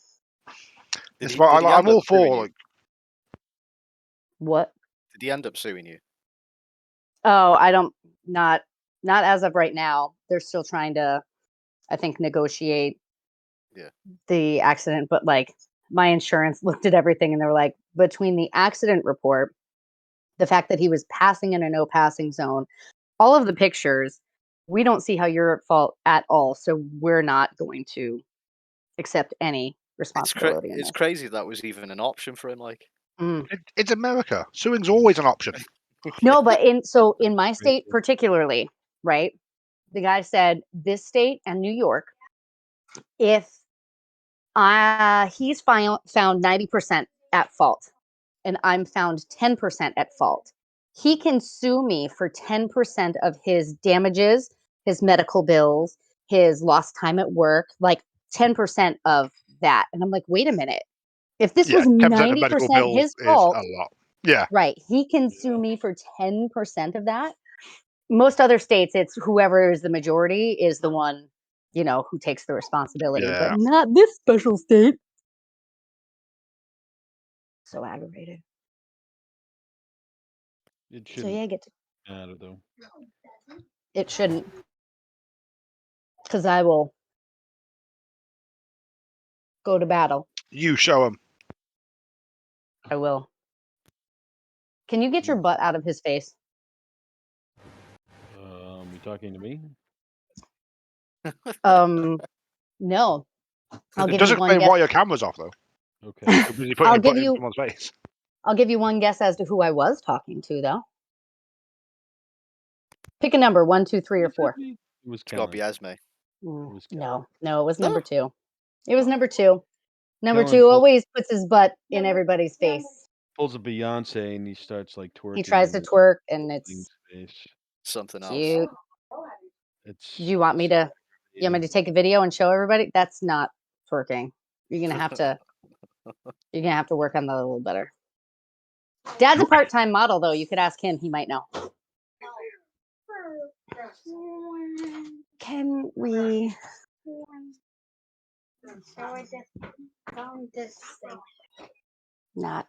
It's he, why did he I'm end up all suing for you? like. What? Did he end up suing you? Oh, I don't. Not as of right now. They're still trying to, I think, negotiate Yeah. the accident, but like my insurance looked at everything and they were like, between the accident report, the fact that he was passing in a no passing zone, all of the pictures, we don't see how you're at fault at all. So we're not going to accept any responsibility in It's this. crazy that was even an option for him. Like, It's America. Suing's always an option. No, but in my state particularly, right? The guy said this state and New York, if he's found 90% at fault and I'm found 10% at fault, he can sue me for 10% of his damages, his medical bills, his lost time at work, like 10% of that. And I'm like, wait a minute. If this was 10% of medical 90% bills his is fault, a lot. Yeah. right, he can sue me for 10% of that. Most other states, it's whoever is the majority is the one, who takes the responsibility, but Yeah. not this special state. So aggravated. It So shouldn't yeah, I get to. matter though. It shouldn't, because I will go to battle. You show him. I will. Can you get your butt out of his face? You talking to me? No. I'll It give does you one explain guess. why your camera's off, though. Okay. You're busy putting your butt in someone's face. I'll give you one guess as to who I was talking to, though. Pick a number: 1, 2, 3, or 4. It was it's got to be Esme. No, it was number No? 2. It was number 2. Number Kellen 2 always puts his butt in everybody's face. pulls a Beyonce and he starts like twerking. He tries to twerk, and it's something else. cute. It's. Do you want me to take a video and show everybody? That's not twerking. You're gonna have to. You're gonna have to work on that a little better. Dad's a part-time model, though. You could ask him; he might know. Can we? Not.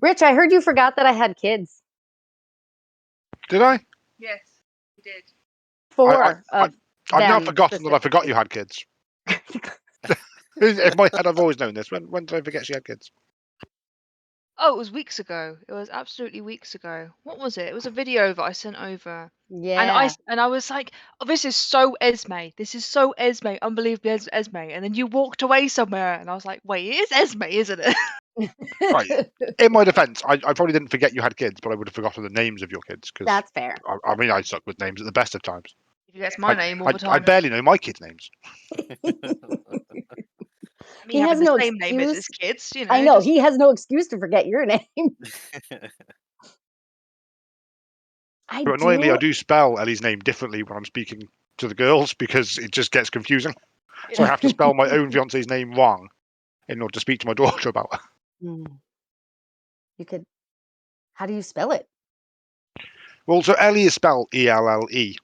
Rich, I heard you forgot that I had kids. Did I? Yes, you did. 4 of I've now them forgotten that I forgot you had kids. In my head, I've always known this. When did I forget she had kids? Oh, it was weeks ago. It was absolutely weeks ago. What was it? It was a video that I sent over. Yeah. And I was like, oh, this is so Esme. This is so Esme. Unbelievably Esme. And then you walked away somewhere, and I was like, wait, it is Esme, isn't it? Right. In my defense, I probably didn't forget you had kids, but I would have forgotten the names of your kids. Cause That's fair. I mean, I suck with names at the best of times. He forgets my name all the time. I barely know my kids' names. Me having the same name as his kids, I know, he has no excuse to forget your name. But annoyingly, I do spell Ellie's name differently when I'm speaking to the girls because it just gets confusing. So I have to spell my own fiance's name wrong in order to speak to my daughter about her. You could. How do you spell it? Well, so Ellie is spelled E-L-L-E.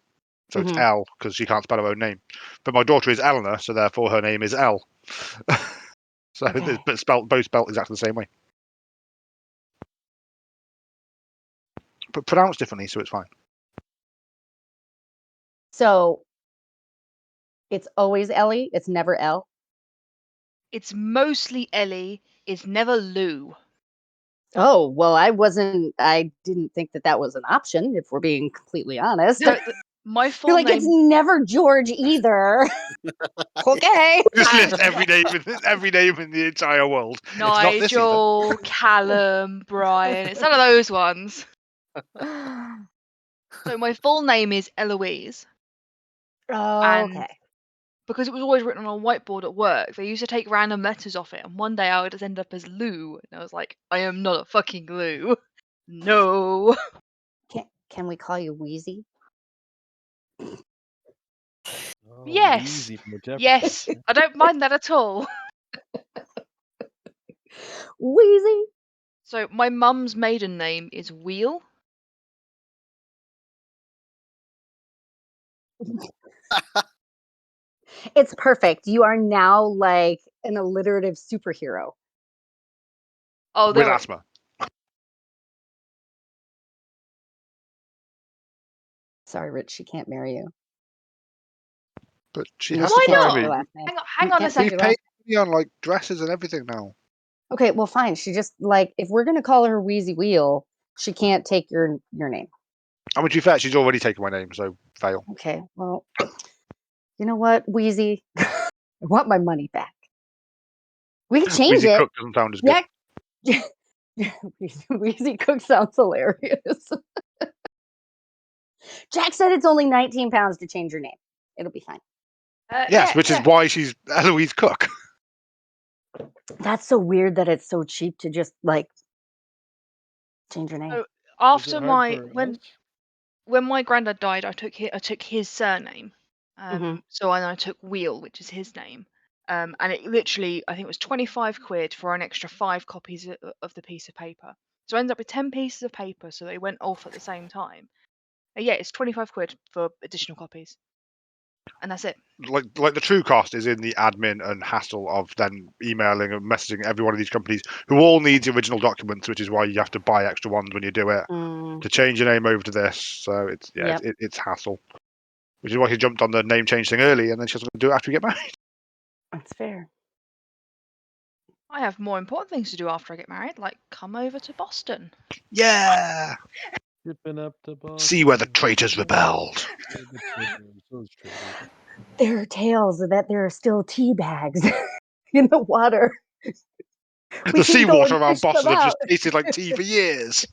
So it's L because she can't spell her own name. But my daughter is Eleanor, so therefore her name is L. So but both spelled exactly the same way. But pronounced differently, so it's fine. So it's always Ellie. It's never L. It's mostly Ellie. It's never Lou. Oh, well, I didn't think that was an option, if we're being completely honest. No, my full You're like, name. it's never George either. Okay. Just list every name in the entire world. Nigel, Callum, Brian. It's none of those ones. So my full name is Eloise. Oh, and okay. Because it was always written on a whiteboard at work, they used to take random letters off it, and one day I would just end up as Lou, and I was like, I am not a fucking Lou. No. Can we call you Wheezy? Yes. Yes. I don't mind that at all. Wheezy. So my mum's maiden name is Wheel. It's perfect. You are now like an alliterative superhero. Oh, with asthma. Sorry, Rich, she can't marry you. But she Why has to not? marry me. Hang on a second. neon like dresses and everything now. Okay, well, fine. She just like if we're gonna call her Wheezy Wheel, she can't take your name. I mean, to be fair, she's already taken my name, so fail. Okay, well, you know what, Wheezy, I want my money back. We can change Wheezy it. Cook doesn't sound as good. Yeah. Wheezy Cook sounds hilarious. Jack said it's only 19 pounds to change your name. It'll be fine. Yes, which is why she's Eloise Cook. That's so weird that it's so cheap to just like change your name. So Is it after hard for us? when my granddad died, I took his surname. Mhm. So I took Wheel, which is his name. And it literally, I think it was 25 quid for an extra 5 copies of the piece of paper. So I ended up with 10 pieces of paper, so they went off at the same time. Yeah, it's 25 quid for additional copies. And that's it. Like the true cost is in the admin and hassle of then emailing and messaging every one of these companies who all need the original documents, which is why you have to buy extra ones when you do it to change your name over to this. So it's it's hassle, which is why she jumped on the name change thing early, and then she doesn't do it after we get married. That's fair. I have more important things to do after I get married, like come over to Boston. Yeah. Shipping up to Boston. See where the traitors rebelled. Those traitors. There are tales that there are still tea bags in the water. The seawater around Boston have just tasted like tea for years.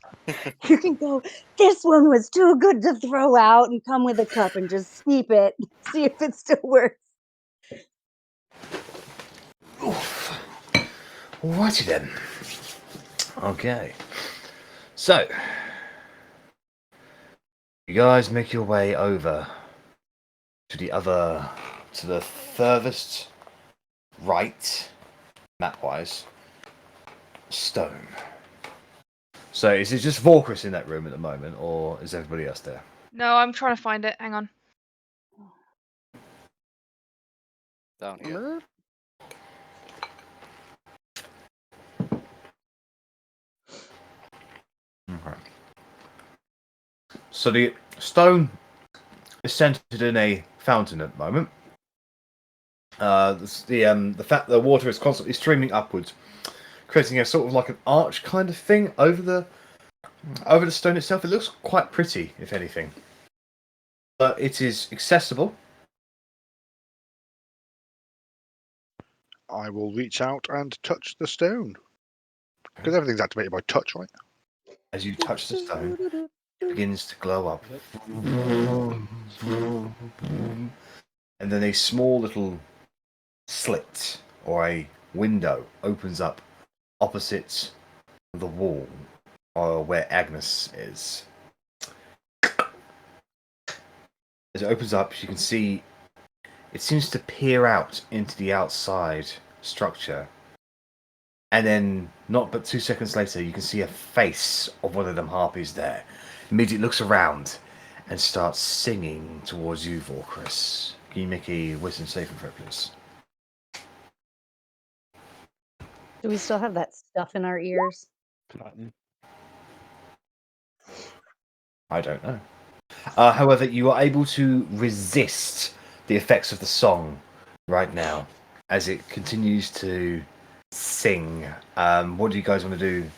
You can go, this one was too good to throw out, and come with a cup and just steep it. See if it still works. Oof. Alrighty then. Okay. So, you guys make your way over to the furthest right, map-wise, stone. So, is it just Volkris in that room at the moment, or is everybody else there? No, I'm trying to find it. Hang on. Down here. Okay. So the stone is centered in a fountain at the moment. The water is constantly streaming upwards, creating a sort of like an arch kind of thing over the stone itself. It looks quite pretty, if anything. But it is accessible. I will reach out and touch the stone. Because everything's activated by touch, right? As you touch the stone, it begins to glow up. And then a small little slit or a window opens up opposite the wall where Agnes is. As it opens up, you can see it seems to peer out into the outside structure. And then, not but 2 seconds later, you can see a face of one of them harpies there. Immediately looks around and starts singing towards you, Volkris. Can you make a wisdom saving throw, please? Do we still have that stuff in our ears? Cotton. I don't know. However, you are able to resist the effects of the song right now as it continues to sing. What do you guys want to do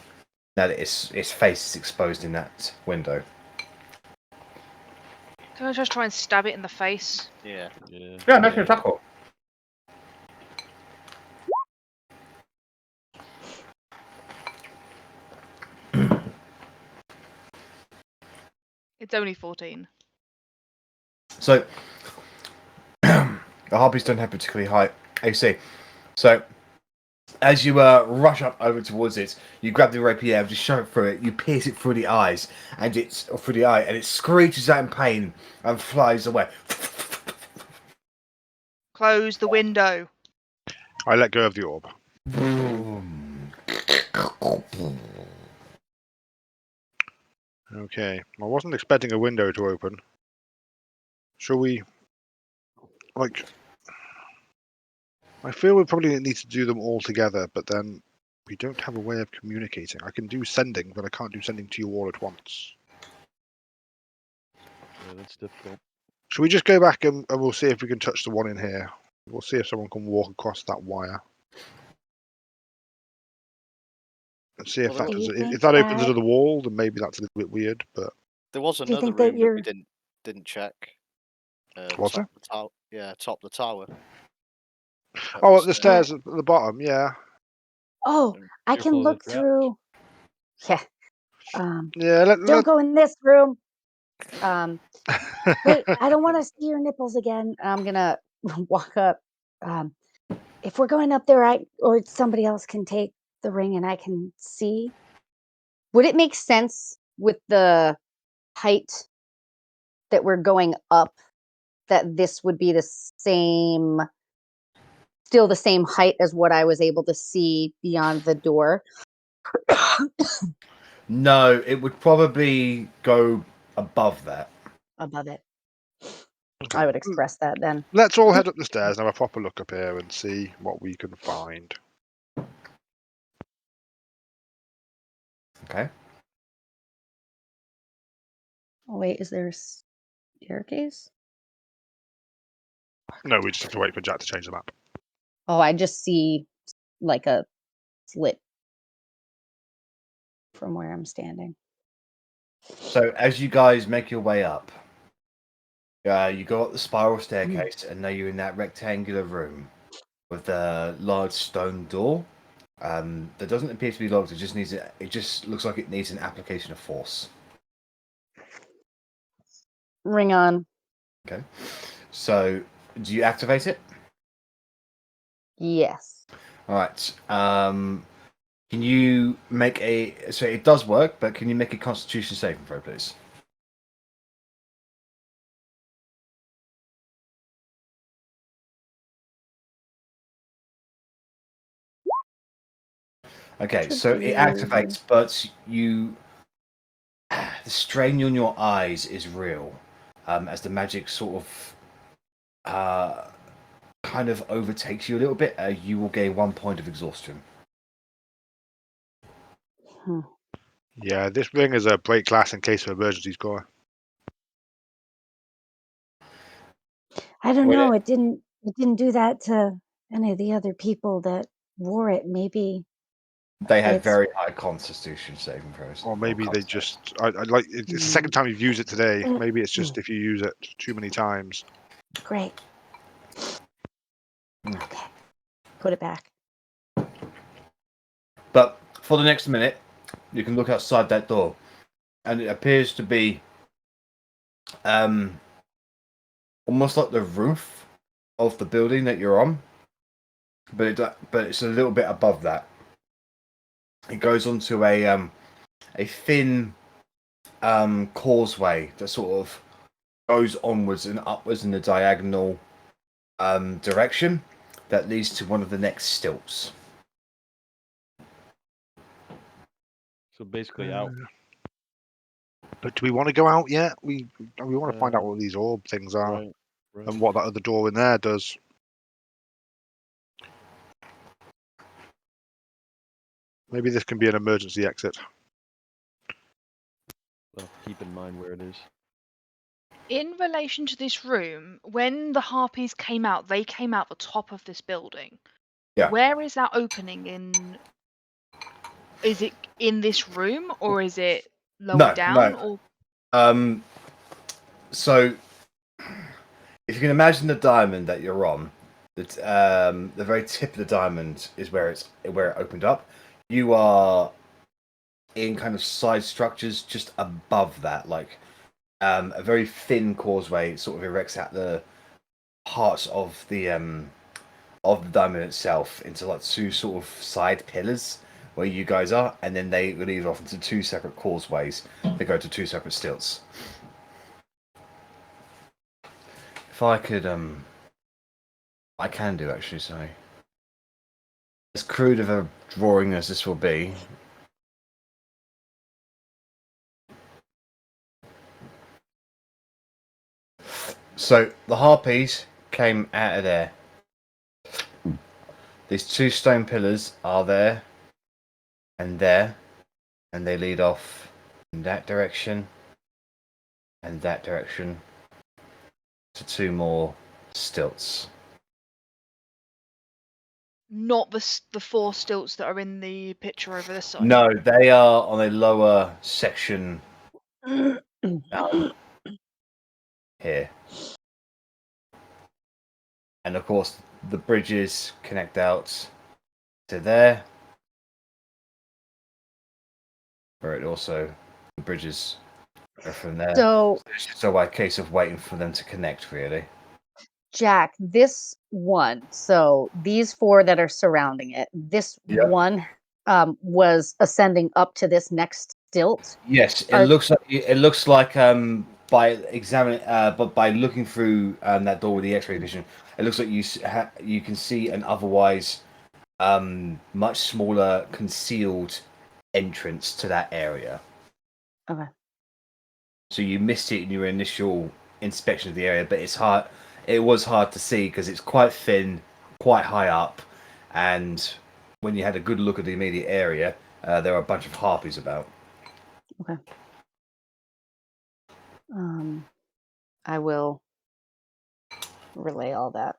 now that its face is exposed in that window? Can I just try and stab it in the face? Yeah. Yeah, make an attack roll. It's only 14. So, the harpies don't have particularly high AC. So, as you rush up over towards it, you grab the rapier, just shove it through it. You pierce it through the eyes, and it screeches out in pain and flies away. Close the window. I let go of the orb. Okay, I wasn't expecting a window to open. Shall we, like, I feel we probably need to do them all together, but then we don't have a way of communicating. I can do sending, but I can't do sending to you all at once. Yeah, that's difficult. Shall we just go back and we'll see if we can touch the one in here? We'll see if someone can walk across that wire. And see if Well, that Do does you it. think If that opens that? another wall, then maybe that's a little bit weird. But there was Do you another think that room that we you're? didn't check. was Top there? the tower. Yeah, top the tower. Up Oh, the up the stairs. stairs at the bottom. Yeah, Oh, And I can Careful of the look traps. through. Yeah. yeah. Don't go in this room. Wait, I don't want to see your nipples again. I'm gonna walk up. If we're going up there, or somebody else can take the ring and I can see. Would it make sense with the height that we're going up that this would be still the same height as what I was able to see beyond the door? No, it would probably go above that. Above it. Okay. I would express that then. Let's all head up the stairs and have a proper look up here and see what we can find. Okay. Oh, wait, is there a staircase? No, we just have to wait for Jack to change the map. Oh, I just see like a slit from where I'm standing. So as you guys make your way up, you go up the spiral staircase, and now you're in that rectangular room with the large stone door. That doesn't appear to be locked. It just looks like it needs an application of force. Ring on. Okay. So do you activate it? Yes. All right. Can you make so it does work, but can you make a Constitution saving throw, please? Okay, so it activates, but the strain on your eyes is real, as the magic sort of kind of overtakes you a little bit. You will gain 1 point of exhaustion. Yeah, this ring is a break glass in case of emergencies, Cora. I don't know. It didn't do that to any of the other people that wore it. Maybe They had it's very high Constitution saving throws. Or maybe they just. I like. It's the second time you've used it today. Maybe it's just if you use it too many times. great. Okay. Put it back. But for the next minute, you can look outside that door, and it appears to be almost like the roof of the building that you're on, but it's a little bit above that. It goes onto a thin causeway that sort of goes onwards and upwards in a diagonal direction that leads to one of the next stilts. So basically out. But do we want to go out yet? We want to find out what these orb things are Right. and what that other door in there does. Maybe this can be an emergency exit. Well, keep in mind where it is. In relation to this room, when the Harpies came out, they came out the top of this building. Yeah. Where is that opening in? Is it in this room or is it lower down? No. Or So if you can imagine the diamond that you're on, the very tip of the diamond is where it opened up. You are in kind of side structures just above that, like a very thin causeway sort of erects out the parts of the diamond itself into like two sort of side pillars where you guys are, and then they lead off into two separate causeways that go to two separate stilts. If I could, I can do actually, sorry. As crude of a drawing as this will be, so the Harpies came out of there. These two stone pillars are there, and they lead off in that direction and that direction to two more stilts. Not the 4 stilts that are in the picture over this side. No, they are on a lower section here. And of course, the bridges connect out to there. Where it also, the bridges are from there. So it's just a case of waiting for them to connect, really. Jack, this one, so these 4 that are surrounding it, this one was ascending up to this next stilt. Yes, it looks like by examining but by looking through that door with the X-ray vision, it looks like you can see an otherwise much smaller concealed entrance to that area. Okay. So you missed it in your initial inspection of the area, but it was hard to see because it's quite thin, quite high up, and when you had a good look at the immediate area, there are a bunch of harpies about. Okay. I will relay all that.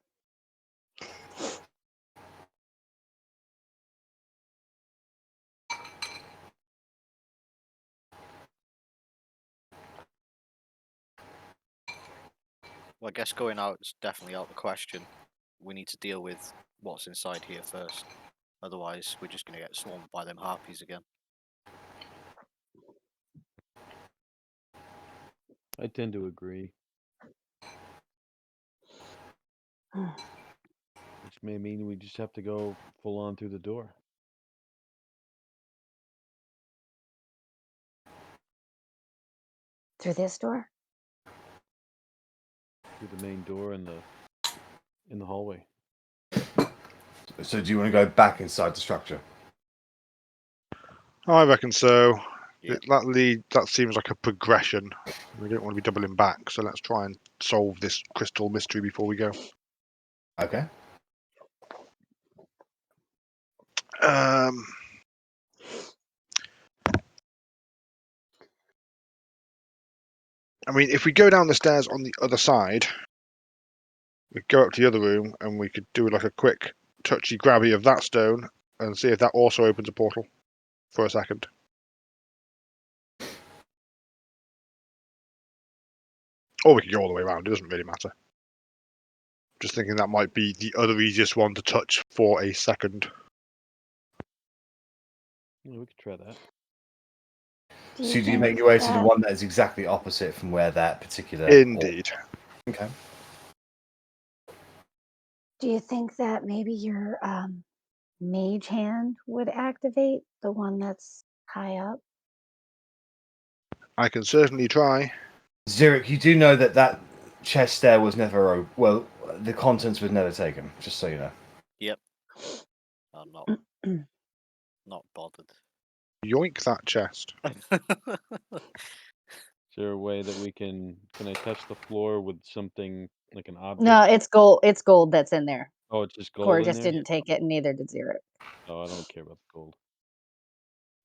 Well, I guess going out is definitely out of the question. We need to deal with what's inside here first. Otherwise, we're just going to get swarmed by them harpies again. I tend to agree. Which may mean we just have to go full on through the door. Through this door? Through the main door in the hallway. So do you want to go back inside the structure? I reckon so. Yep. That seems like a progression. We don't want to be doubling back, so let's try and solve this crystal mystery before we go. Okay. I mean, if we go down the stairs on the other side, we go up to the other room and we could do like a quick touchy grabby of that stone and see if that also opens a portal for a second. Or we could go all the way around, it doesn't really matter. Just thinking that might be the other easiest one to touch for a second. Yeah, we could try that. So do you make your way to the one that is exactly opposite from where that particular... Indeed. Okay. Do you think that maybe your mage hand would activate the one that's high up? I can certainly try. Zurich, you do know that chest there was never... Well, the contents was never taken, just so you know. Yep. I'm not bothered. Yoink that chest. Is there a way that we can I touch the floor with something like an object? No, it's gold. It's gold that's in there. Oh, it's just gold Cora in just there? didn't take it, and neither did Zero. Oh, I don't care about the gold.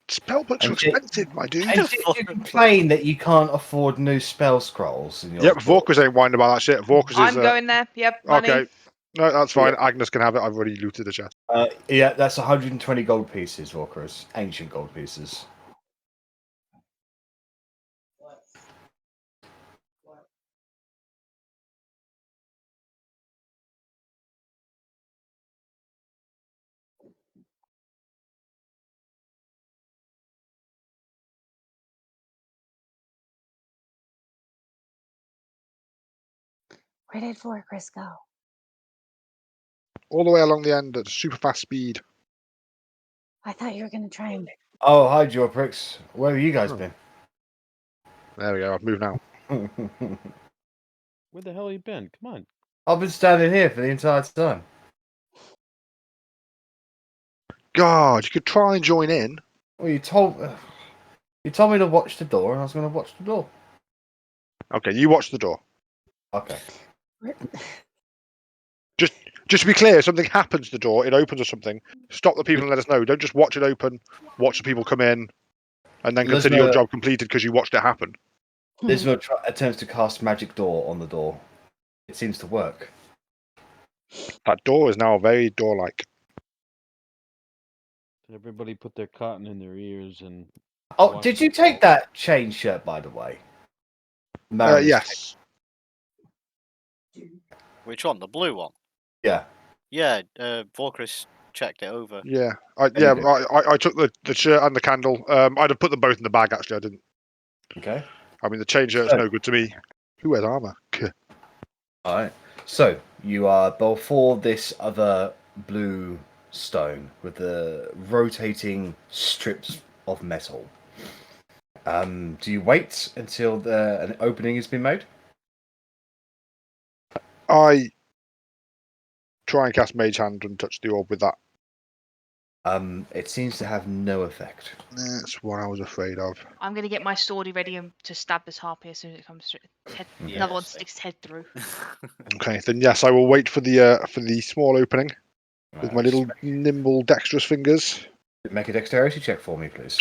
Spell books are expensive, my dude. And you complain that you can't afford new spell scrolls in your... Yep, Vorkus ain't whining about that shit. Vorkus I'm is... going there. Yep, money. Okay. No, that's fine. Yeah. Agnes can have it. I've already looted the chest. Yeah, that's 120 gold pieces, Vorkus. Ancient gold pieces. Where did Chris go? All the way along the end at super fast speed. I thought you were going to try and... Oh, hi, Jorprix. Where have you guys been? There we go. I've moved now. Where the hell have you been? Come on. I've been standing here for the entire time. God, you could try and join in. Well, you told me to watch the door, and I was going to watch the door. Okay, you watch the door. Okay. Just to be clear, if something happens to the door, it opens or something. Stop the people and let us know. Don't just watch it open, watch the people come in, and then consider your job completed because you watched it happen. Lismo attempts to cast magic door on the door. It seems to work. That door is now very door-like. Everybody put their cotton in their ears and. Oh, did you take that chain shirt, by the way? Yes. Which one? The blue one? Yeah. Yeah, Vorkris checked it over. Yeah, I took the shirt and the candle. I'd have put them both in the bag, actually. I didn't. Okay. I mean, the chain shirt's no good to me. Who wears armor? All right. So you are before this other blue stone with the rotating strips of metal. Do you wait until an opening has been made? I try and cast Mage Hand and touch the orb with that. It seems to have no effect. That's what I was afraid of. I'm gonna get my swordie ready to stab this harpy as soon as it comes through. Another one sticks its head through. Okay, then yes, I will wait for the small opening with my little nimble, dexterous fingers. Make a dexterity check for me, please.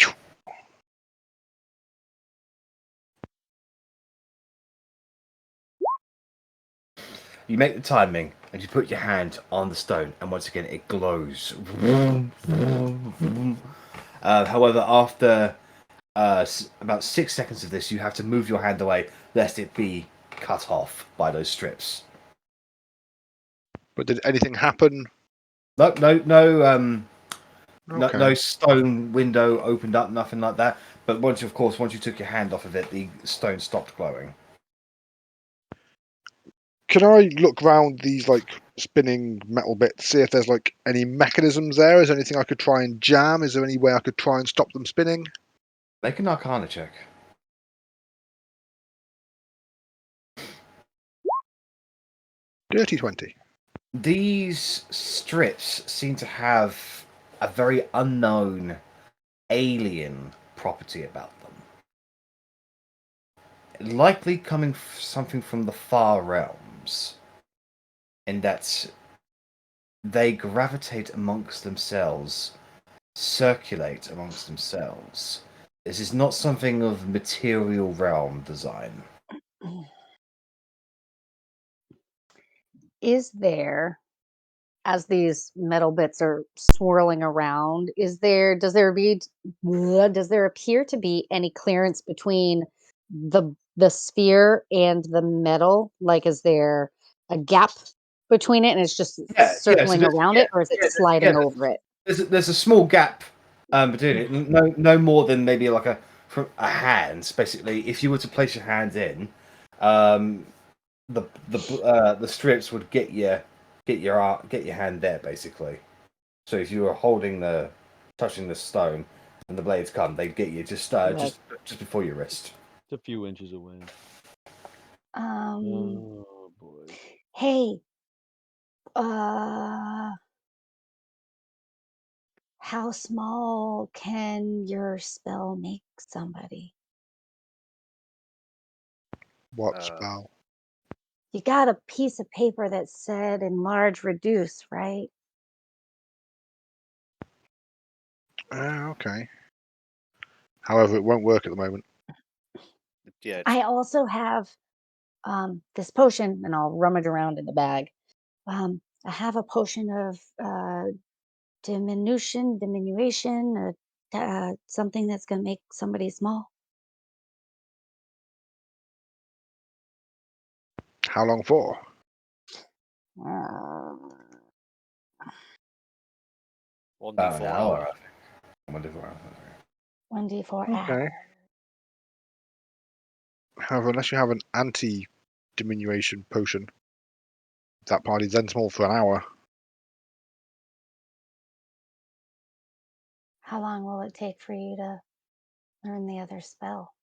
You make the timing, and you put your hand on the stone, and once again it glows. However, after about 6 seconds of this, you have to move your hand away, lest it be cut off by those strips. But did anything happen? No, Okay. no stone window opened up, nothing like that. But once you took your hand off of it, the stone stopped glowing. Can I look round these spinning metal bits, see if there's any mechanisms there? Is there anything I could try and jam? Is there any way I could try and stop them spinning? Make an Arcana check. Dirty 20. These strips seem to have a very unknown alien property about them. Likely coming something from the far realms, in that they gravitate amongst themselves, circulate amongst themselves. This is not something of material realm design. Is there, as these metal bits are swirling around, does there appear to be any clearance between the sphere and the metal? Like, is there a gap between it and it's just circling around it, or is it sliding over it? There's a small gap between it. No more than maybe like a hand. Basically, if you were to place your hand in, the strips would get your hand there basically. So if you were touching the stone, and the blades come, they'd get you just before your wrist. It's a few inches away. Oh boy. Hey, how small can your spell make somebody? What spell? You got a piece of paper that said enlarge, reduce, right? Okay. However, it won't work at the moment. Yeah. I also have this potion, and I'll rummage around in the bag. I have a potion of diminution, something that's going to make somebody small. How long for? 1d4 hour. hours. 1d4 Okay. hours. However, unless you have an anti-diminution potion, that party's then small for an hour. How long will it take for you to learn the other spell?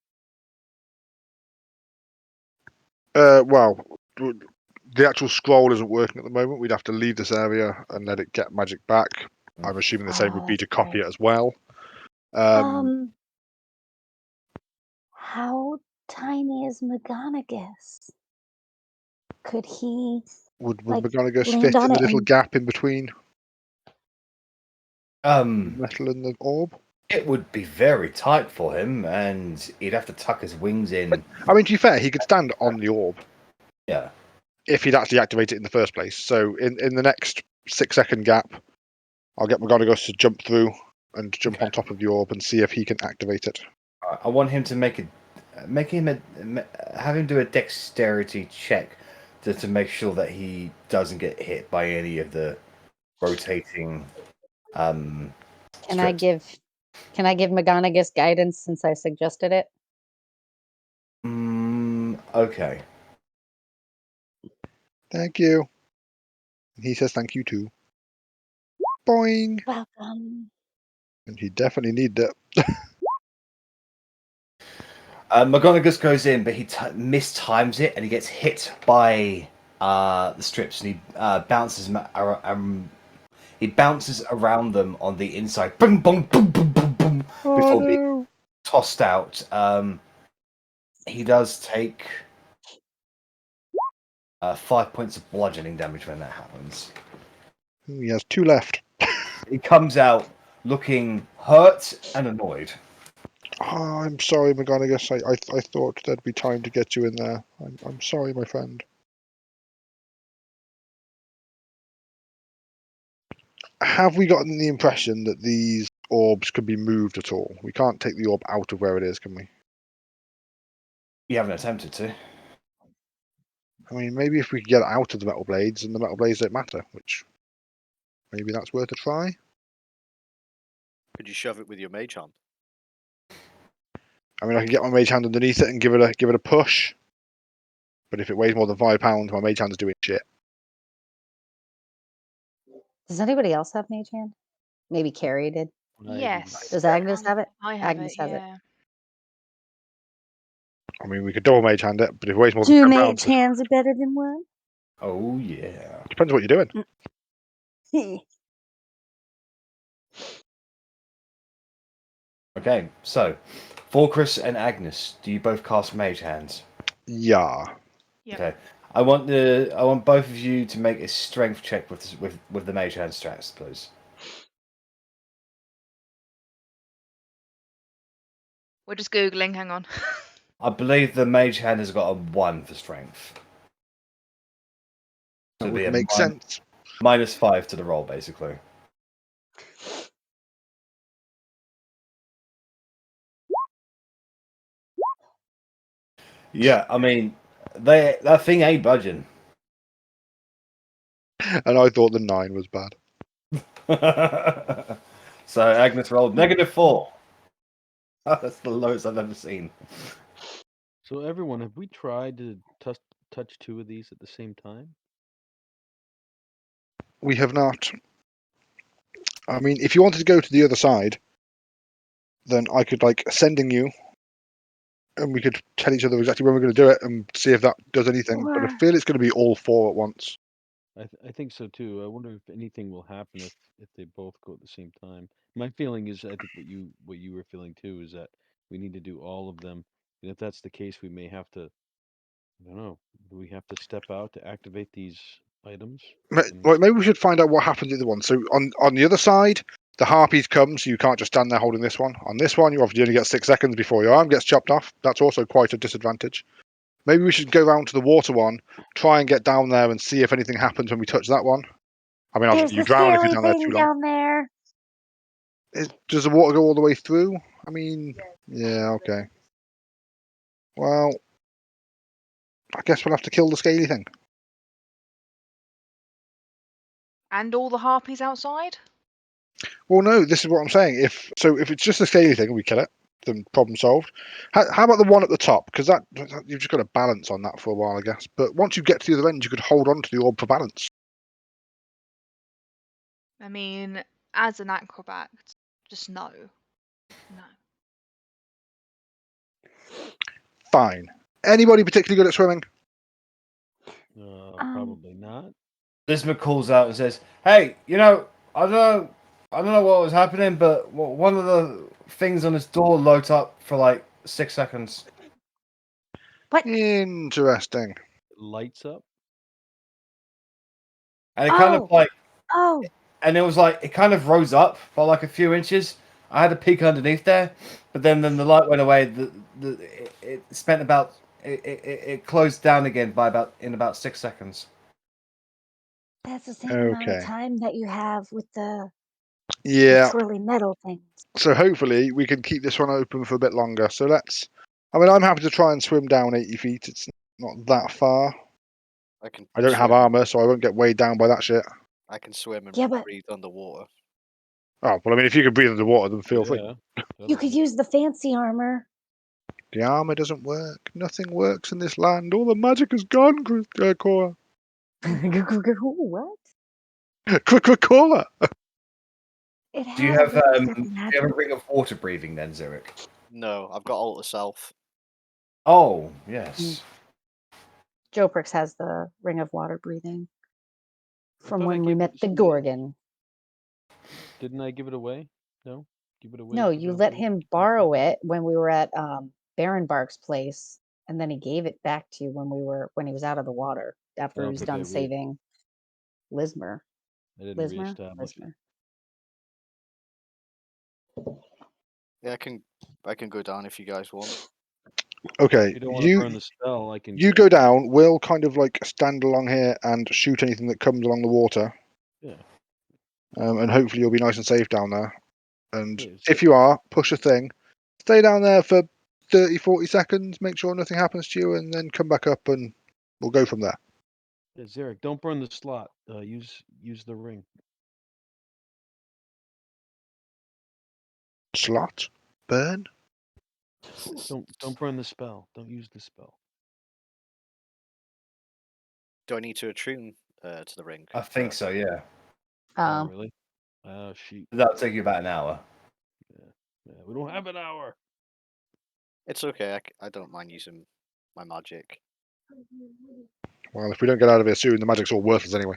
Well, the actual scroll isn't working at the moment. We'd have to leave this area and let it get magic back. I'm assuming the same would be to copy it as well. How tiny is McGonagall? Could he? Would McGonagall fit land on in the it little and- gap in between metal and the orb? It would be very tight for him, and he'd have to tuck his wings in. But, I mean, to be fair, he could stand on the orb. Yeah. If he'd actually activate it in the first place. So in the next 6 second gap, I'll get McGonagall to jump through and jump on top of the orb and see if he can activate it. I want him to have him do a dexterity check to make sure that he doesn't get hit by any of the rotating. Can I give McGonagall guidance since I suggested it? Okay. Thank you. He says thank you too. Boing. Welcome. And he definitely needed it. McGonagall goes in, but he mistimes it, and he gets hit by the strips, and he bounces around them on the inside, boom, boom, boom, boom, boom, boom, before being tossed out. He does take 5 points of bludgeoning damage when that happens. He has 2 left. He comes out looking hurt and annoyed. Oh, I'm sorry, McGonagall. I thought there'd be time to get you in there. I'm sorry, my friend. Have we gotten the impression that these orbs can be moved at all? We can't take the orb out of where it is, can we? You haven't attempted to. I mean, maybe if we could get it out of the metal blades, and the metal blades don't matter, which maybe that's worth a try. Could you shove it with your mage hand? I mean, I can get my mage hand underneath it and give it a push. But if it weighs more than £5, my mage hand's doing shit. Does anybody else have mage hand? Maybe Carrie did. Yes. Does Agnes have it? I have Agnes it, has it. yeah. I mean, we could double mage hand it, but if it weighs more than Two £10, mage hands are better than one. Oh yeah. Depends what you're doing. Okay, so Forcrus and Agnes, do you both cast mage hands? Yeah. Yep. Okay. I want both of you to make a strength check with the mage hand strats, please. We're just Googling, hang on. I believe the mage hand has got a 1 for strength. So That it'd be would a make sense. -5 to the roll, basically. Yeah, I mean, that thing ain't budging. And I thought the 9 was bad. So Agnes rolled -4. That's the lowest I've ever seen. So everyone, have we tried to touch 2 of these at the same time? We have not. I mean, if you wanted to go to the other side, then I could sending you, and we could tell each other exactly when we're going to do it and see if that does anything. But I feel it's going to be all 4 at once. I think so too. I wonder if anything will happen if they both go at the same time. My feeling is, I think what you were feeling too, is that we need to do all of them. And if that's the case, we may have to, I don't know, do we have to step out to activate these items? Maybe we should find out what happens to the other one. So on the other side, the Harpies come, so you can't just stand there holding this one. On this one, you obviously only get 6 seconds before your arm gets chopped off. That's also quite a disadvantage. Maybe we should go round to the water one, try and get down there and see if anything happens when we touch that one. I mean, obviously you drown if you're down there too long. Down there. Does the water go all the way through? I mean, yeah, okay. Well, I guess we'll have to kill the scaly thing. And all the harpies outside? Well, no, this is what I'm saying. If it's just the scaly thing and we kill it, then problem solved. How about the one at the top? Because that you've just got to balance on that for a while, I guess. But once you get to the other end, you could hold on to the orb for balance. I mean, as an acrobat, just no. No. Fine. Anybody particularly good at swimming? Probably not. Lisma calls out and says, "Hey, I don't know what was happening, but one of the things on his door lit up for 6 seconds." What? Interesting. It lights up. And it kind of Oh. and it was it kind of rose up by a few inches. I had a peek underneath there, but then the light went away. It spent about it closed down again in about 6 seconds. That's the same amount of time that you have with the Yeah. Twirly metal things. So hopefully we can keep this one open for a bit longer. So let's. I mean, I'm happy to try and swim down 80 feet. It's not that far. I don't have armor, so I won't get weighed down by that shit. I can swim and breathe underwater. Oh, well, I mean, if you can breathe underwater, then feel free. You could use the fancy armor. The armor doesn't work. Nothing works in this land. All the magic is gone, Cora. What? Cora. Do you have a ring of water breathing then, Zurich? No, I've got Alter Self. Oh, yes. Joprix has the ring of water breathing from when we met the Gorgon. Didn't I give it away? No? Give it away? No, you let him borrow it when we were at Barenbark's place, and then he gave it back to you when he was out of the water after he was done saving Lismer. I didn't reestablish. Yeah, I can go down if you guys want. Okay, you don't want to burn the spell. I can. You go down. We'll kind of like stand along here and shoot anything that comes along the water. Yeah. And hopefully you'll be nice and safe down there. And if you are, push a thing. Stay down there for 30, 40 seconds. Make sure nothing happens to you, and then come back up, and we'll go from there. Yeah, Zarek, don't burn the slot. Use the ring. Slot? Burn? Don't burn the spell. Don't use the spell. Do I need to attune to the ring? I think so, yeah. Oh, really? Oh, shoot. That'll take you about an hour. Yeah, we don't have an hour. It's okay. I don't mind using my magic. Well, if we don't get out of here soon, the magic's all worthless anyway.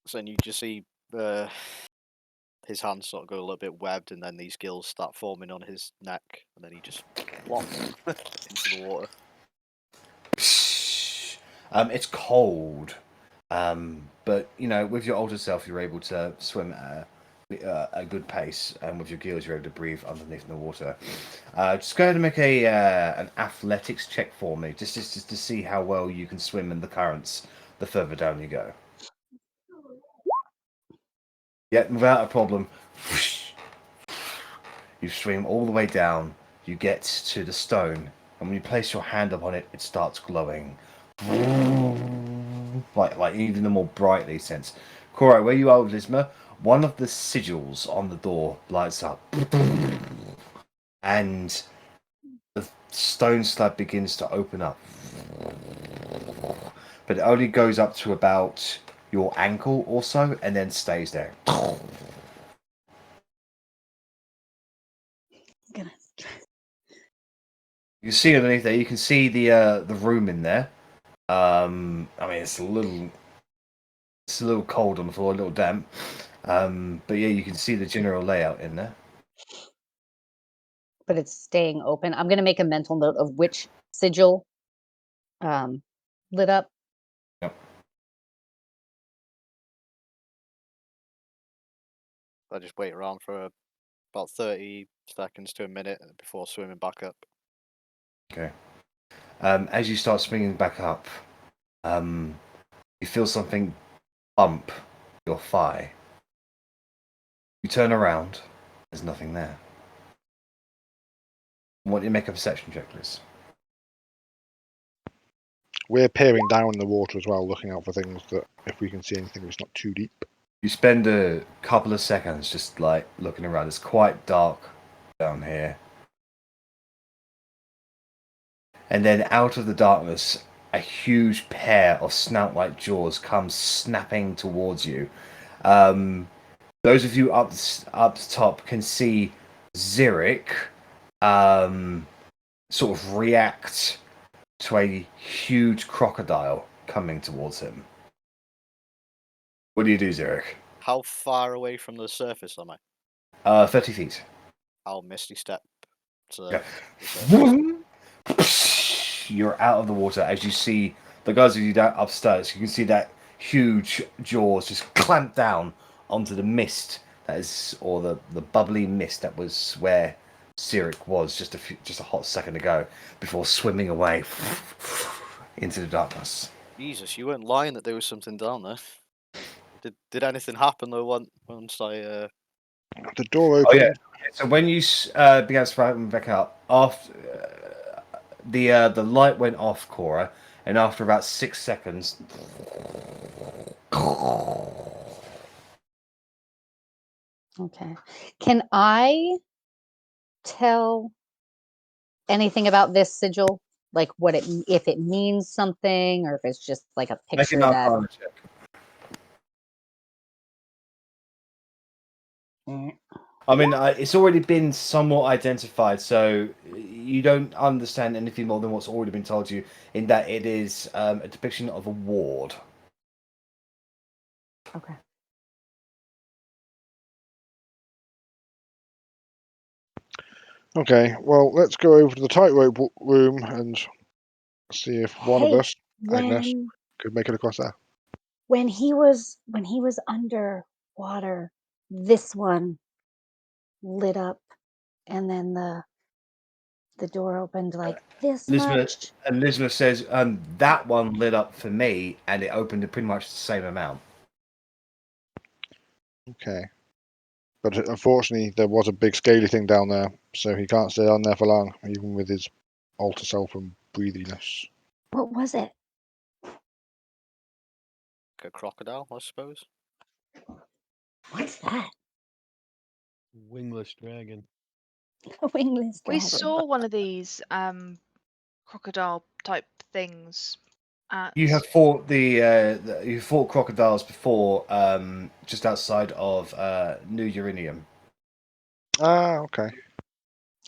So then you just see his hands sort of go a little bit webbed, and then these gills start forming on his neck, and then he just plops into the water. It's cold, but with your older self, you're able to swim at a good pace, and with your gills, you're able to breathe underneath in the water. Just go ahead and make an athletics check for me, just to see how well you can swim in the currents the further down you go. Yeah, without a problem. You swim all the way down. You get to the stone, and when you place your hand upon it, it starts glowing. Like even the more brightly sense. Cora, where you are with Lisma, one of the sigils on the door lights up, and the stone slab begins to open up, but it only goes up to about your ankle or so, and then stays there. You see underneath there. You can see the room in there. I mean, it's a little cold on the floor, a little damp. But yeah, you can see the general layout in there. But it's staying open. I'm gonna make a mental note of which sigil lit up. Yep. I just wait around for about 30 seconds to a minute before swimming back up. Okay. As you start swinging back up, you feel something bump your thigh. You turn around. There's nothing there. I want you to make a perception check, please. We're peering down in the water as well, looking out for things that if we can see anything that's not too deep. You spend a couple of seconds just like looking around. It's quite dark down here. And then out of the darkness, a huge pair of snout-like jaws comes snapping towards you. Those of you up the top can see Zurich sort of react to a huge crocodile coming towards him. What do you do, Zurich? How far away from the surface am I? 30 feet. I'll misty step to Okay. the surface. You're out of the water as you see the guys of you down upstairs. You can see that huge jaws just clamp down onto the mist that is, or the bubbly mist that was where Zurich was just a hot second ago before swimming away into the darkness. Jesus, you weren't lying that there was something down there. Did anything happen though? Once I the door opened. Oh yeah. So when you began sprouting back out, after the light went off, Cora, and after about 6 seconds. Okay. Can I tell anything about this sigil? Like what if it means something, or if it's just like a Make picture an that. Arcana check. I mean, it's already been somewhat identified, so you don't understand anything more than what's already been told you, in that it is a depiction of a ward. Okay. Okay, well, let's go over to the tightrope room and see if one of us, Agnes, could make it across there. When he was underwater, this one lit up, and then the door opened like this much. Elizabeth says, that one lit up for me, and it opened at pretty much the same amount. Okay. But unfortunately, there was a big scaly thing down there, so he can't stay on there for long, even with his alter self and breathiness. What was it? a crocodile, I suppose. What's that? Wingless dragon. A wingless dragon. We saw one of these crocodile type things. You have fought you fought crocodiles before, just outside of New Uranium. Ah, okay.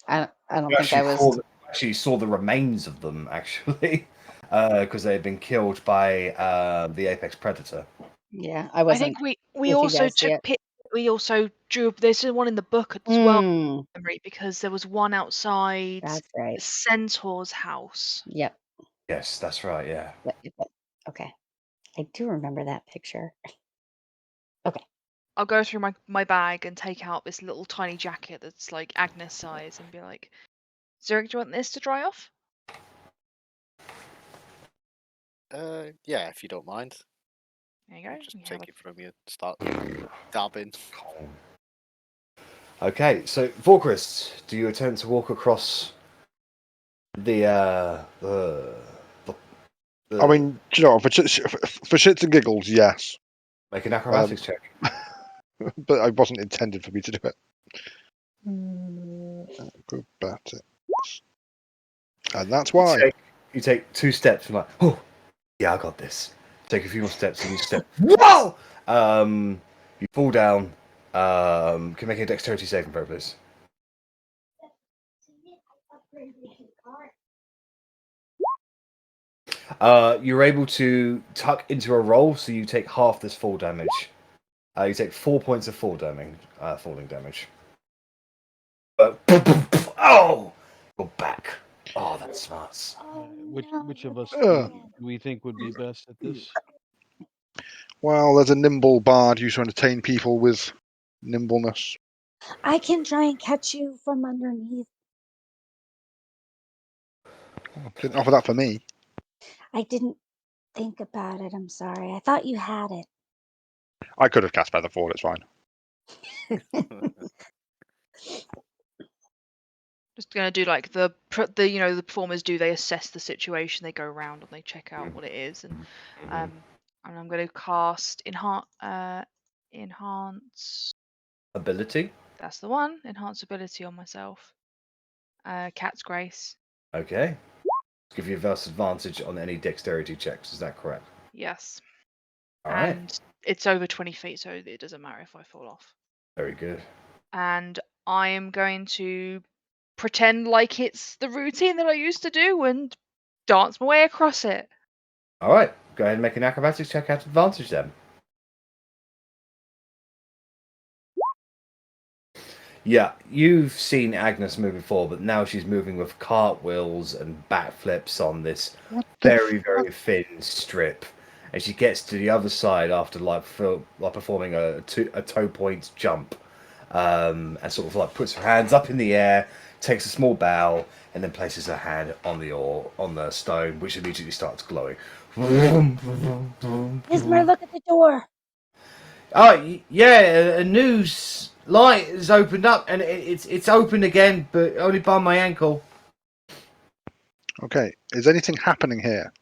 I don't think I was. Actually saw the remains of them, actually, because they had been killed by the apex predator. Yeah, I wasn't. I think we also took we also drew. There's one in the book as well, memory, because there was one outside. That's right. The Centaur's house. Yep. Yes, that's right. Yeah. Okay, I do remember that picture. Okay. I'll go through my bag and take out this little tiny jacket that's like Agnes size and be like, Zurich, do you want this to dry off? Yeah, if you don't mind. There you go. Just take it from you, start dabbing. Okay, so Vorkrist, do you attempt to walk across the I mean, you know, for shits and giggles, yes. Make an acrobatics check. But it wasn't intended for me to do it. Acrobatics. And that's why. You take 2 steps and like, oh, yeah, I got this. Take a few more steps and you step. Whoa! You fall down. Can you make a dexterity saving throw, please? You're able to tuck into a roll, so you take half this fall damage. You take 4 points of falling damage. Oh! Go back. Oh, that's smart. Which of us do we think would be best at this? Well, there's a nimble bard who's trying to entertain people with nimbleness. I can try and catch you from underneath. Didn't offer that for me. I didn't think about it. I'm sorry. I thought you had it. I could have cast Featherfall. It's fine. Just gonna do like the the performers do. They assess the situation. They go around and they check out what it is, and I'm gonna cast enhance ability. That's the one. Enhance ability on myself. Cat's Grace. Okay. Give you a advantage on any dexterity checks. Is that correct? Yes. All right. And it's over 20 feet, so it doesn't matter if I fall off. Very good. And I am going to pretend like it's the routine that I used to do and dance my way across it. All right. Go ahead and make an acrobatics check at advantage then. Yeah, you've seen Agnes move before, but now she's moving with cartwheels and backflips on this very thin strip. And she gets to the other side after like performing a toe point jump, and sort of like puts her hands up in the air, takes a small bow, and then places her hand on the stone, which immediately starts glowing. Ismar, look at the door. Oh, yeah, a new light has opened up, and it's open again, but only by my ankle. Okay, is anything happening here?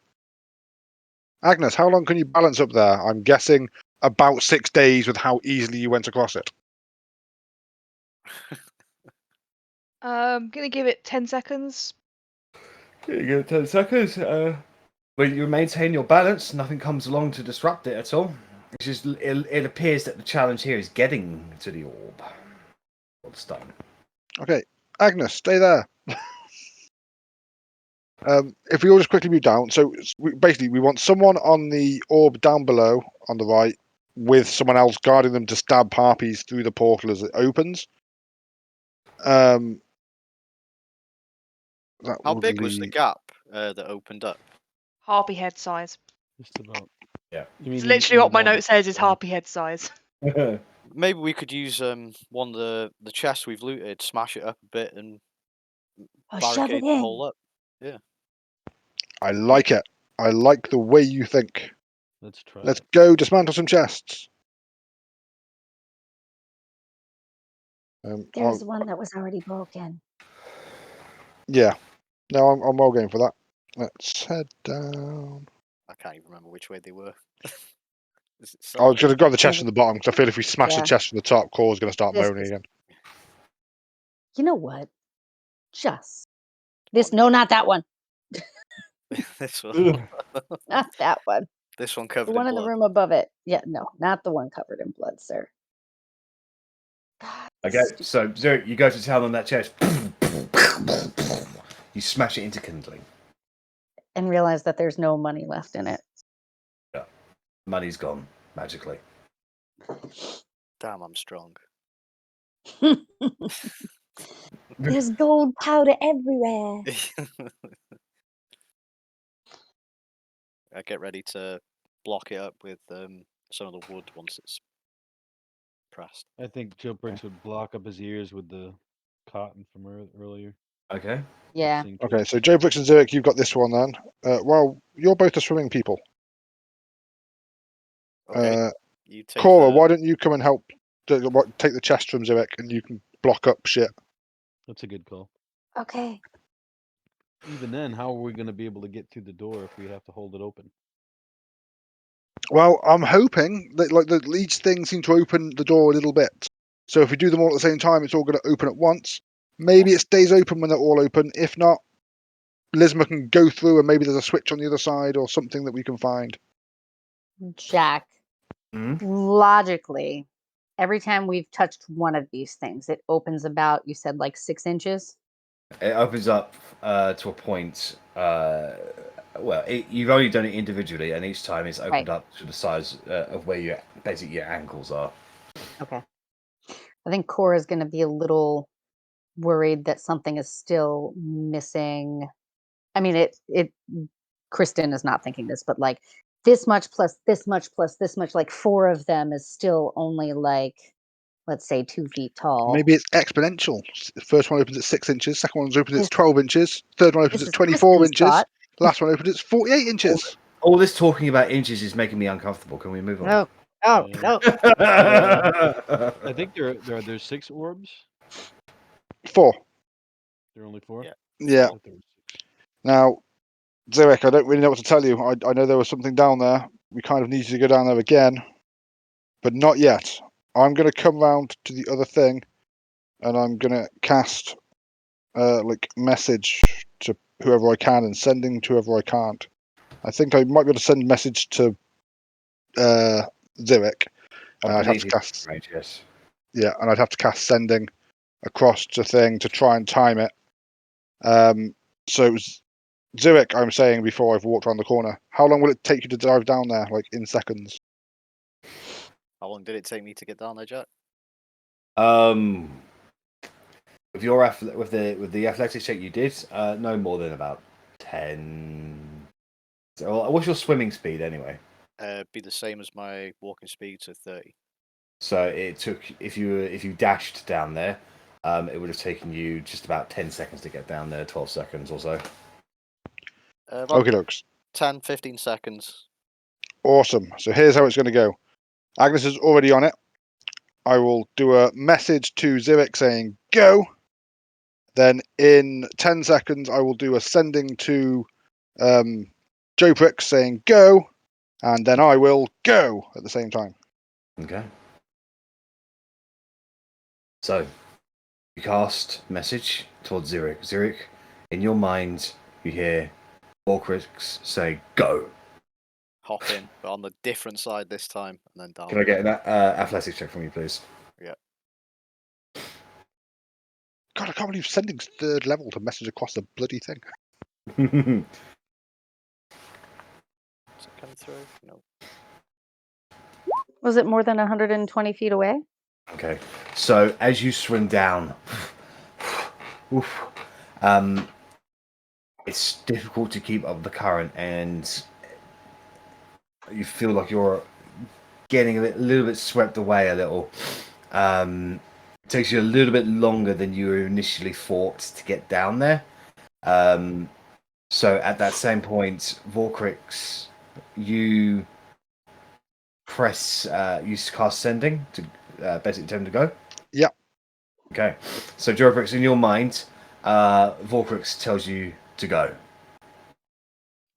Agnes, how long can you balance up there? I'm guessing about 6 days with how easily you went across it. I'm gonna give it 10 seconds. You give it 10 seconds. But you maintain your balance. Nothing comes along to disrupt it at all. It's just it appears that the challenge here is getting to the orb. Or the stone. Okay, Agnes, stay there. If we all just quickly move down, so basically we want someone on the orb down below on the right with someone else guarding them to stab Harpies through the portal as it opens. How big was the gap that opened up? Harpy head size. Just about. Yeah. You mean It's literally what my all note says is harpy head size. Maybe we could use one of the chests we've looted, smash it up a bit, and Shove it barricade the in. hole up. Yeah. I like it. I like the way you think. Let's try Let's it. go dismantle some chests. There's one that was already broken. Yeah. No, I'm well game for that. Let's head down. I can't even remember which way they were. I was going to grab the chest from the bottom because I feel if we smash the chest from the top, Core's going to start moaning again. You know what? No, not that one. This one. Not that one. This one covered The one in in the blood. room above it. Yeah, no, not the one covered in blood, sir. Okay, so Zurich, you go to town on that chest. You smash it into kindling. And realize that there's no money left in it. Yeah. Money's gone, magically. Damn, I'm strong. There's gold powder everywhere. I get ready to block it up with some of the wood once it's pressed. I think Joe Briggs would block up his ears with the cotton from earlier. Okay. Yeah. Okay, so Joe Bricks and Zurich, you've got this one then. Well, you're both the swimming people. Okay. You take Cora, why don't you come and help take the chest from Zurich and you can block up shit? That's a good call. Okay. Even then, how are we going to be able to get through the door if we have to hold it open? Well, I'm hoping that each thing seems to open the door a little bit. So if we do them all at the same time, it's all going to open at once. Maybe it stays open when they're all open. If not, Lizma can go through and maybe there's a switch on the other side or something that we can find. Jack, logically, every time we've touched one of these things, it opens about, you said like 6 inches? It opens up to a point. You've only done it individually, and each time it's opened up to the size of where your ankles are. Okay. I think Cora's going to be a little worried that something is still missing. I mean, Kristen is not thinking this, but like this much plus this much plus this much, like 4 of them is still only like, let's say 2 feet tall. Maybe it's exponential. The first one opens at 6 inches, second one opens at 12 inches, third one opens at 24 inches, last one opens at 48 inches. All this talking about inches is making me uncomfortable. Can we move on? No. No. I think there's 6 orbs. 4. There are only 4? Yeah. Now, Zurich, I don't really know what to tell you. I know there was something down there. We kind of need you to go down there again, but not yet. I'm going to come round to the other thing, and I'm going to cast message to whoever I can and sending to whoever I can't. I think I might be able to send message to Zurich. I'd have to cast. Right, yes. Yeah, and I'd have to cast sending across the thing to try and time it. So Zurich, I'm saying before I've walked around the corner, how long will it take you to dive down there, like in seconds? How long did it take me to get down there, Jack? With your with the athletics check you did, no more than about 10. So what's your swimming speed anyway? Be the same as my walking speed, so 30. So it took if you dashed down there, it would have taken you just about 10 seconds to get down there, 12 seconds or so. Okay, dokes. 10, 15 seconds. Awesome. So here's how it's going to go. Agnes is already on it. I will do a message to Zurich saying go. Then in 10 seconds, I will do a sending to Joe Prick saying go. And then I will go at the same time. Okay. So, you cast message towards Zurich. Zurich, in your mind, you hear Volcrix say go. Hop in, but on the different side this time, and then down. Can I get an athletics check from you, please? Yeah. God, I can't believe sending's 3rd level to message across the bloody thing. Is it coming through? No. Was it more than 120 feet away? Okay. So as you swing down, it's difficult to keep up the current, and you feel like you're getting a little bit swept away a little. It takes you a little bit longer than you initially thought to get down there. So at that same point, Volcrix, you press, you cast sending to basically tell him to go. Yeah. Okay. So Jobrix, in your mind, Volcrix tells you to go.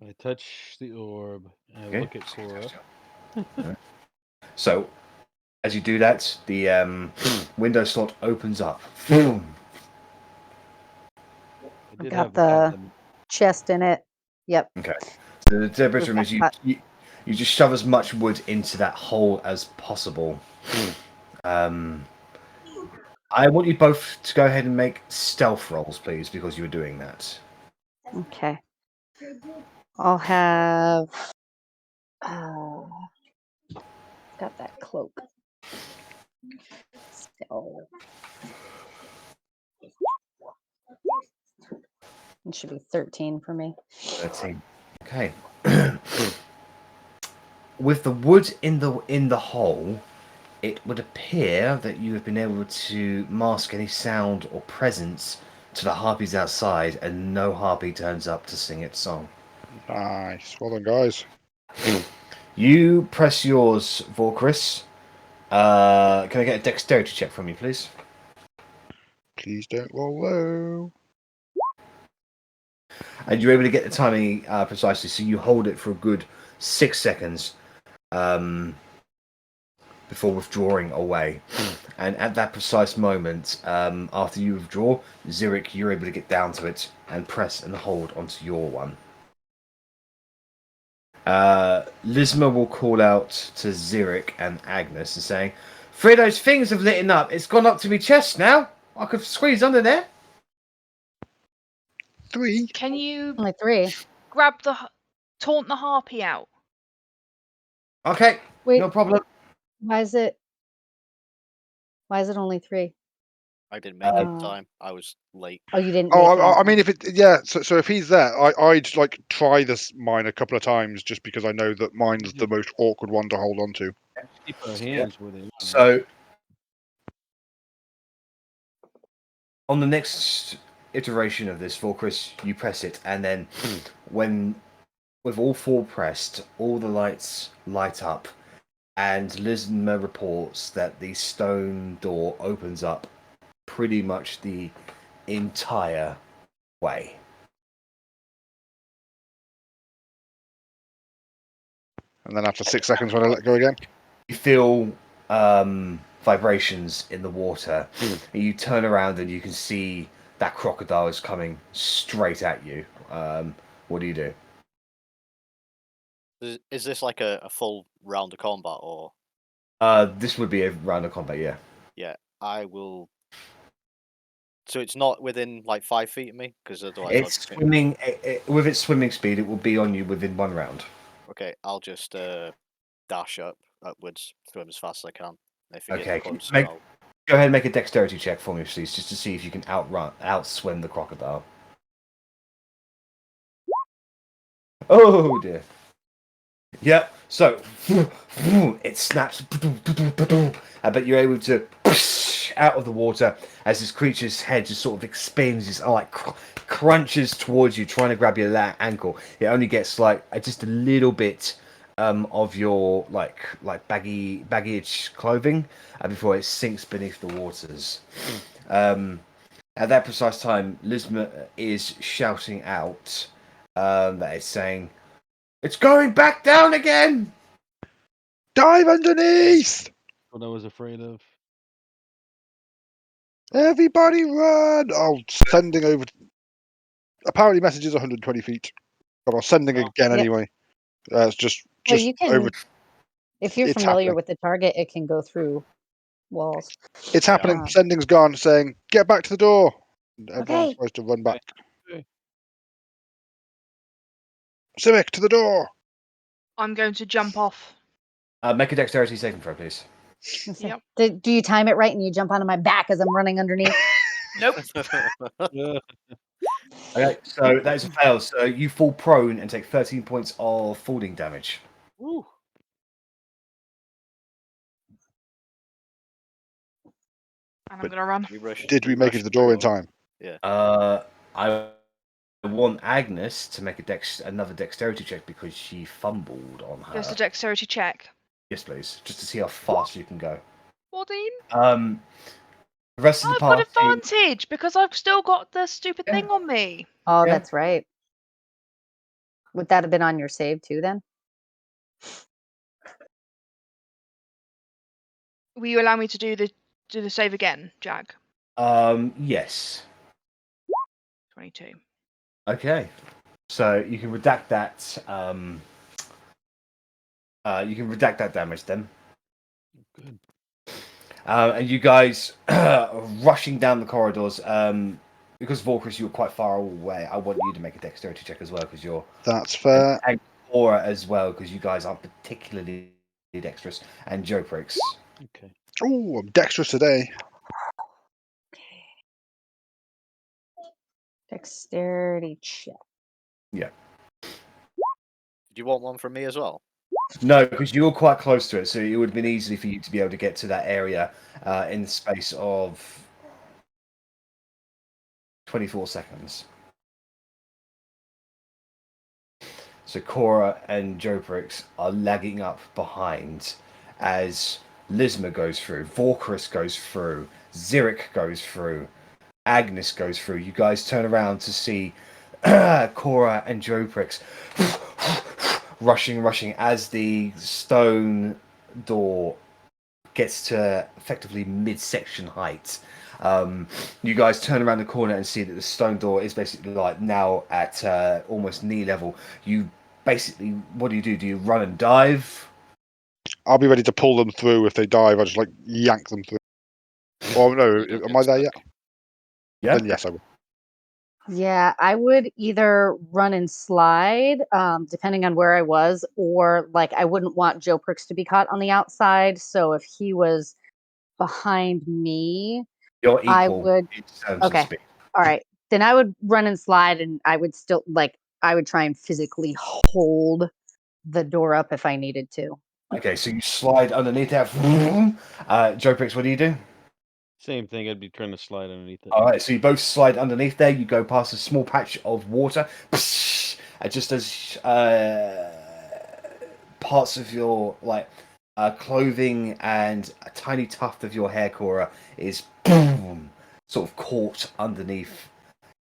I touch the orb. I Okay. look at Cora. So as you do that, the window slot opens up. Boom. I did Got have the chest in it. Yep. Okay. So the deliberate room is you just shove as much wood into that hole as possible. I want you both to go ahead and make stealth rolls, please, because you were doing that. Okay. I'll have. Got that cloak. So it should be 13 for me. 13. Okay. With the wood in the hole, it would appear that you have been able to mask any sound or presence to the harpies outside, and no harpy turns up to sing its song. Nice. Well done, guys. You press yours, Volcris. Can I get a dexterity check from you, please? Please don't roll low. And you're able to get the timing precisely, so you hold it for a good 6 seconds before withdrawing away. And at that precise moment, after you withdraw, Zurich, you're able to get down to it and press and hold onto your one. Lisma will call out to Zurich and Agnes and saying, "Three of those things have lit up. It's gone up to my chest now. I could squeeze under there." 3? Can you Only 3. grab taunt the harpy out? Okay, Wait. no problem. Why is it only 3? I didn't make it in time. I was late. Oh, you didn't. I mean, if it, yeah. So if he's there, I'd like try this mine a couple of times just because I know that mine's the most awkward one to hold on to. Keep our hands where they are. So, on the next iteration of this, Volcris, you press it, and then with all 4 pressed, all the lights light up, and Lisma reports that the stone door opens up pretty much the entire way. And then after 6 seconds, when I let go again, you feel vibrations in the water. And you turn around and you can see that crocodile is coming straight at you. What do you do? Is this like a full round of combat, or? This would be a round of combat, yeah. Yeah, I will. So it's not within like 5 feet of me, because otherwise It's swimming. With its swimming speed, it will be on you within 1 round. Okay, I'll just dash upwards, swim as fast as I can. If it Okay, gets close, go ahead and make a dexterity check for me, please, just to see if you can outswim the crocodile. Oh dear. Yep. So it snaps, but you're able to out of the water as this creature's head just sort of expands, just like crunches towards you, trying to grab your ankle. It only gets like just a little bit of your like baggage clothing before it sinks beneath the waters. At that precise time, Lisma is shouting out that it's saying, "It's going back down again! Dive underneath! What I was afraid of. Everybody run!" Oh, sending over. Apparently, message is 120 feet. But I'm sending again Yep. anyway. It's just Well, you can, over. if you're It's familiar happening. with the target, it can go through walls. It's happening. Um, Sending's gone, saying, "Get back to the door." Everyone's Okay. supposed to run back. Okay. Civic, to the door. I'm going to jump off. Make a dexterity saving throw, please. Yep. Do you time it right and you jump onto my back as I'm running underneath? Nope. Okay, so that is a fail. So you fall prone and take 13 points of falling damage. Woo. And I'm But going to run. Did we make it to the door in time? Yeah. I want Agnes to make another dexterity check because she fumbled on her. Just a dexterity check. Yes, please, just to see how fast you can go. 14? The rest of the I've got party. advantage because I've still got the stupid thing on me. Oh, Yeah. that's right. Would that have been on your save too then? Will you allow me to do the save again, Jag? Yes. 22. Okay. So you can redact that. You can redact that damage then. Good. And you guys rushing down the corridors. Because Volcris, you were quite far away. I want you to make a dexterity check as well because you're. That's fair. And Aura as well because you guys aren't particularly dexterous. And Joe Pricks. Okay. Oh, I'm dexterous today. Dexterity check. Yeah. Do you want one from me as well? No, because you were quite close to it, so it would have been easy for you to be able to get to that area in the space of 24 seconds. So Cora and Joprix are lagging up behind as Lisma goes through, Vorkris goes through, Zirik goes through, Agnes goes through. You guys turn around to see Cora and Joprix rushing as the stone door gets to effectively midsection height. You guys turn around the corner and see that the stone door is basically like now at almost knee level. You basically, what do? Do you run and dive? I'll be ready to pull them through if they dive. I just like yank them through. Oh no, am I there yet? Yeah. Then yes, I will. Yeah, I would either run and slide, depending on where I was, or like I wouldn't want Joe Pricks to be caught on the outside. So if he was behind me, You're equal. I would. In terms Okay. of speed. All right. Then I would run and slide, and I would still I would try and physically hold the door up if I needed to. Okay, so you slide underneath that. Joe Pricks, what do you do? Same thing. I'd be trying to slide underneath it. All right, so you both slide underneath there. You go past a small patch of water, just as parts of your clothing and a tiny tuft of your hair, Cora, is boom, sort of caught underneath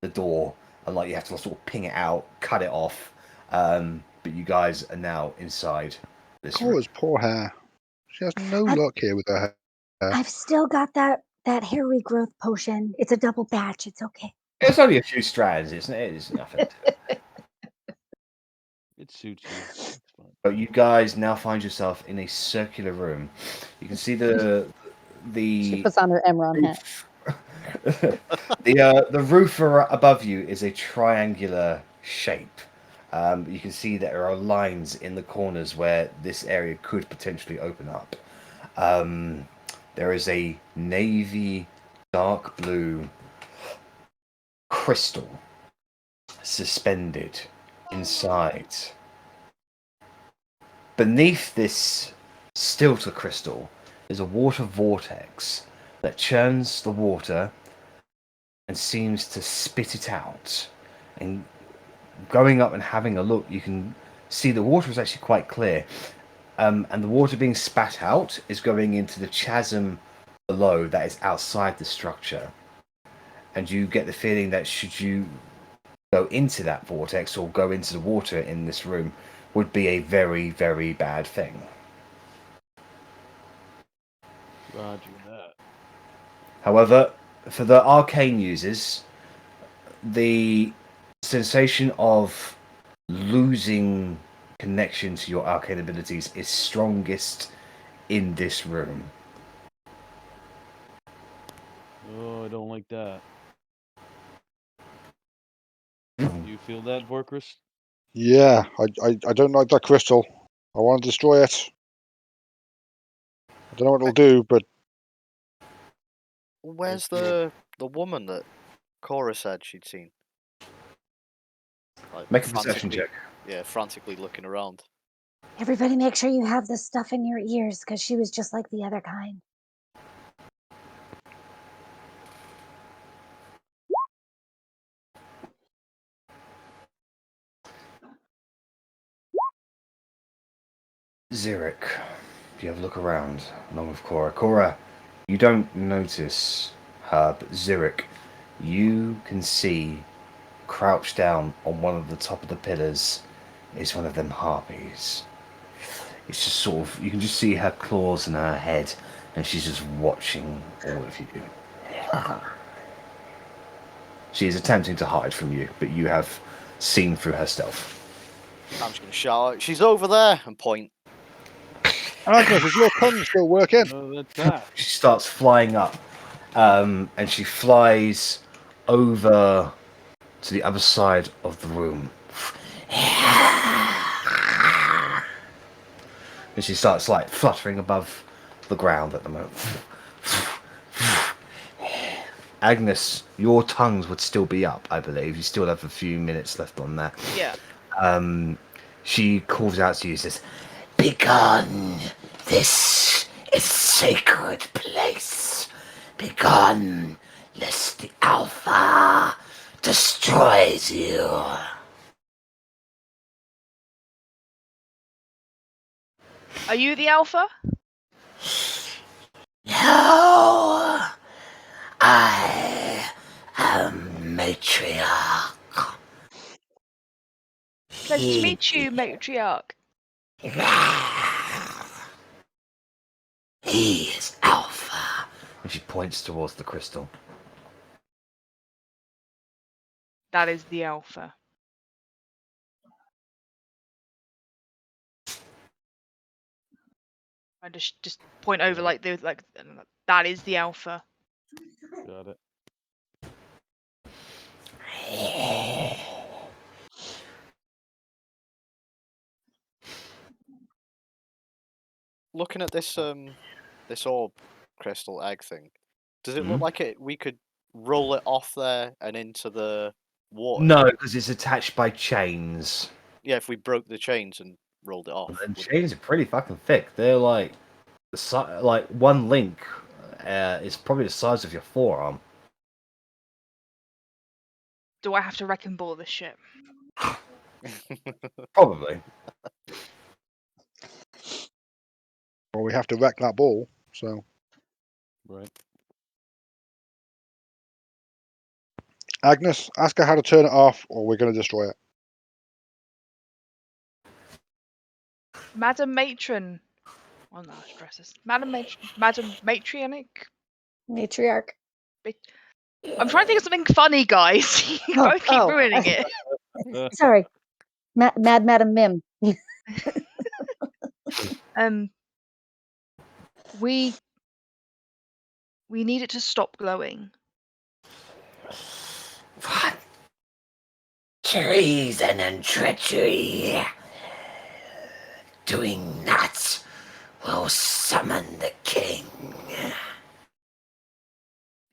the door, and like you have to sort of ping it out, cut it off. But you guys are now inside this room. Cora's poor hair. She has no luck here with her hair. I've still got that hair regrowth potion. It's a double batch. It's okay. It's only a few strands, isn't it? It's nothing. It suits you. It's fine. But you guys now find yourself in a circular room. You can see the She puts on her Emron hat. the roof above you is a triangular shape. You can see there are lines in the corners where this area could potentially open up. There is a navy dark blue crystal suspended inside. Beneath this stilter crystal is a water vortex that churns the water and seems to spit it out. And going up and having a look, you can see the water is actually quite clear, and the water being spat out is going into the chasm below that is outside the structure. And you get the feeling that should you go into that vortex or go into the water in this room would be a very, very bad thing. Roger that. However, for the arcane users, the sensation of losing connection to your arcane abilities is strongest in this room. Oh, I don't like that. Do you feel that, Vorkris? Yeah, I don't like that crystal. I want to destroy it. I don't know what it'll do, but Where's the woman that Cora said she'd seen? Like, Make a perception check. Yeah, frantically looking around. Everybody make sure you have this stuff in your ears, because she was just like the other kind. Zurich, you have a look around, along with Cora. Cora, you don't notice her, but Zurich, you can see crouched down on one of the top of the pillars is one of them harpies. It's just sort of, you can just see her claws in her head, and she's just watching all of you. She is attempting to hide from you, but you have seen through her stealth. I'm just going to shout out, "She's over there!" and point. Agnes, is your tongue still working? Oh, that's that. She starts flying up, and she flies over to the other side of the room. And she starts like fluttering above the ground at the moment. Agnes, your tongues would still be up, I believe. You still have a few minutes left on that. Yeah. She calls out to you and says, Begone! This is sacred place. Begone, lest the Alpha destroys you. Are you the Alpha? No, I am matriarch. Pleasure to meet you, matriarch. He is Alpha. and she points towards the crystal. That is the Alpha. I just point over like that is the Alpha. Got it. Looking at this this orb crystal egg thing, does it look like we could roll it off there and into the water? No, because it's attached by chains. Yeah, if we broke the chains and rolled it off. And chains are pretty fucking thick. They're like like one link is probably the size of your forearm. Do I have to wreck and ball this ship? Probably. Well, we have to wreck that ball, so. Right. Agnes, ask her how to turn it off, or we're going to destroy it. Madam Matron. Oh no, stresses. Madam Matriarch. Matriarch. I'm trying to think of something funny, guys. You both keep ruining it. Sorry. Mad Madam Mim. We need it to stop glowing. What? Treason and treachery. Doing that will summon the king.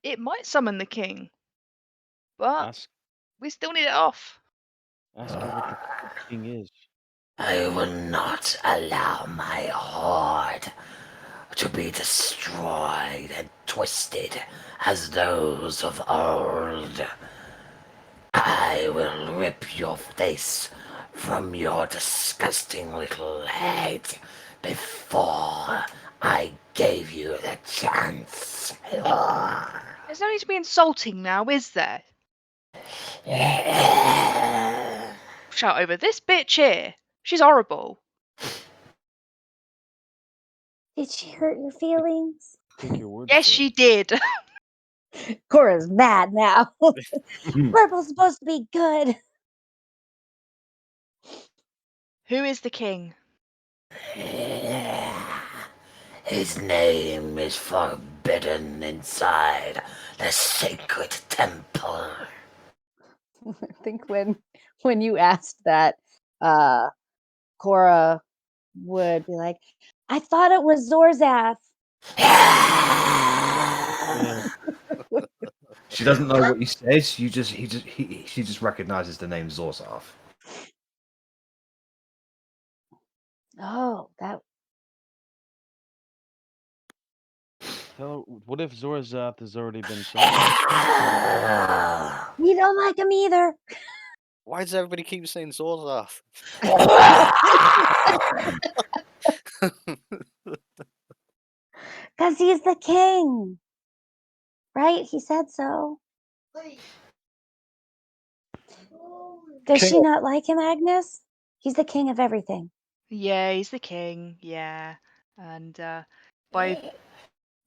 It might summon the king, but we still need it off. Ask her what the king is. I will not allow my horde to be destroyed and twisted as those of old. I will rip your face from your disgusting little head before I gave you the chance. There's no need to be insulting now, is there? Shout over this bitch here. She's horrible. Did she hurt your feelings? Take your word Yes, for it. she did. Cora's mad now. Purple's supposed to be good. Who is the king? His name is forbidden inside the sacred temple. I think when you asked that, Cora would be like, I thought it was Zorzath. She doesn't know what he says. She just recognizes the name Zorzath. Oh, that. Tell her, what if Zorazath has already been summoned? We don't like him either. Why does everybody keep saying Zorzath? Because he's the king. Right? He said so. Does she not like him, Agnes? He's the king of everything. Yeah, he's the king. Yeah, and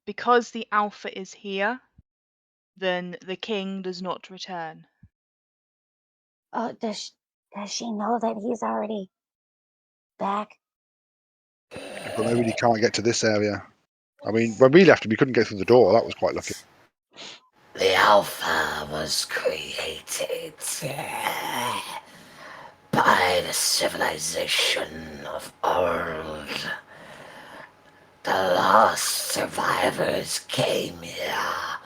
because the Alpha is here, then the king does not return. Oh, does she know that he's already back? But maybe he can't get to this area. I mean, when we left him, he couldn't get through the door. That was quite lucky. The Alpha was created by the civilization of old. The last survivors came here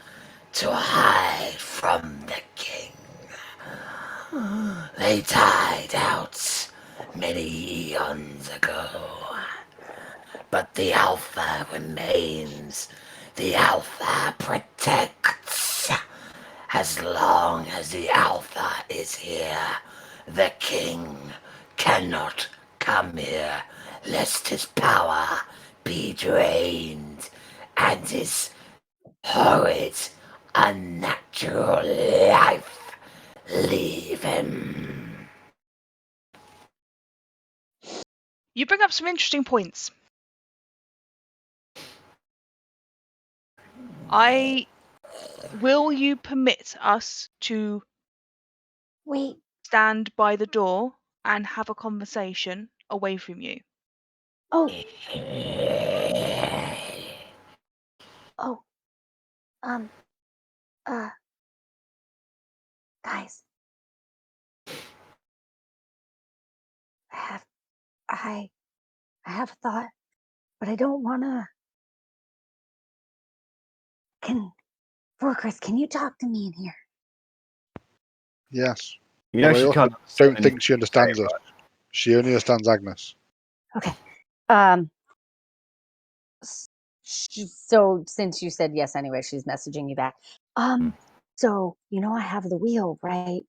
to hide from the king. They died out many eons ago. But the Alpha remains. The Alpha protects. As long as the Alpha is here, the king cannot come here, lest his power be drained and his horrid, unnatural life leave him. You bring up some interesting points. Will you permit us to stand by the door and have a conversation away from you? Oh. Guys. I have a thought, but I don't wanna. Chris, can you talk to me in here? Yes. You know, she can't. Don't think she understands us. She only understands Agnes. Okay. So since you said yes anyway, she's messaging you back. So I have the wheel, right?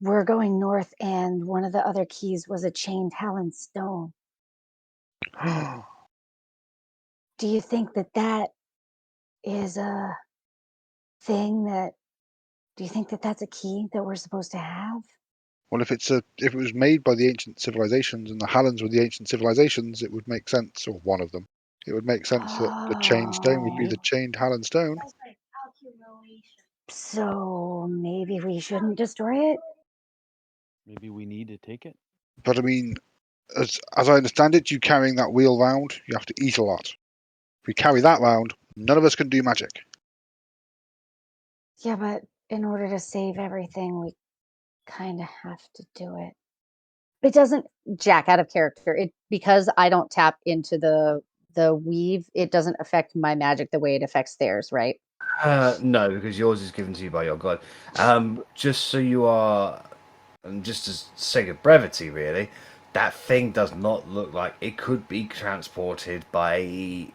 We're going north, and one of the other keys was a chained Helen stone. Do you think that is a thing do you think that's a key that we're supposed to have? Well, if it was made by the ancient civilizations and the Hallands were the ancient civilizations, it would make sense, or one of them. It would make sense that the chained stone would be the chained Hallan stone. So maybe we shouldn't destroy it? Maybe we need to take it? But I mean, as I understand it, you carrying that wheel round, you have to eat a lot. If we carry that round, none of us can do magic. Yeah, but in order to save everything, we kind of have to do it. It doesn't, Jack, out of character. Because I don't tap into the weave, it doesn't affect my magic the way it affects theirs, right? No, because yours is given to you by your god. Just so you are, and just as sake of brevity, really, that thing does not look like it could be transported by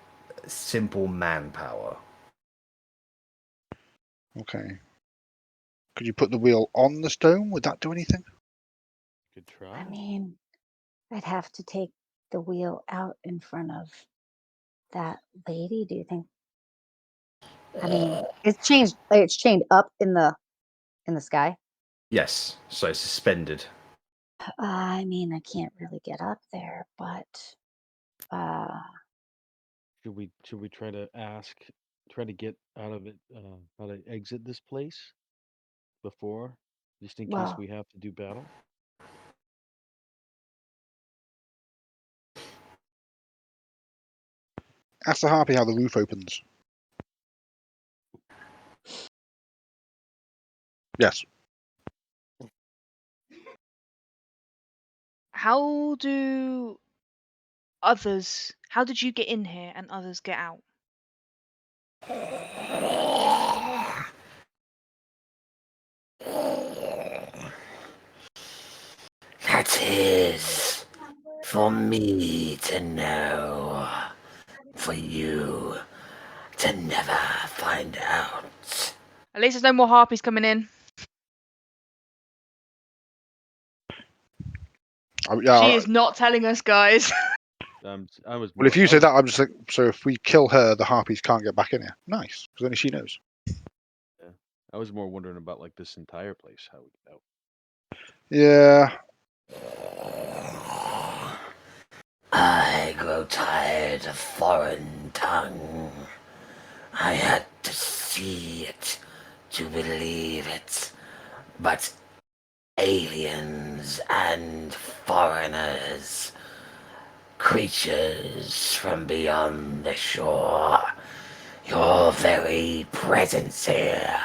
simple manpower. Okay. Could you put the wheel on the stone? Would that do anything? could try. I mean, I'd have to take the wheel out in front of that lady. Do you think? I mean, it's changed. It's chained up in the sky. Yes, so it's suspended. I mean, I can't really get up there, but Should we try to get out of it, how to exit this place before, just in case well, we have to do battle? Ask the Harpy how the roof opens. Yes. How did you get in here and others get out? That is for me to know. For you to never find out. At least there's no more harpies coming in. She is not telling us, guys. I was. Well, if you say that, I'm just like, so if we kill her, the Harpies can't get back in here. Nice, because only she knows. Yeah, I was more wondering about like this entire place, how we get out. Yeah. I grow tired of foreign tongue. I had to see it to believe it. But aliens and foreigners, creatures from beyond the shore, your very presence here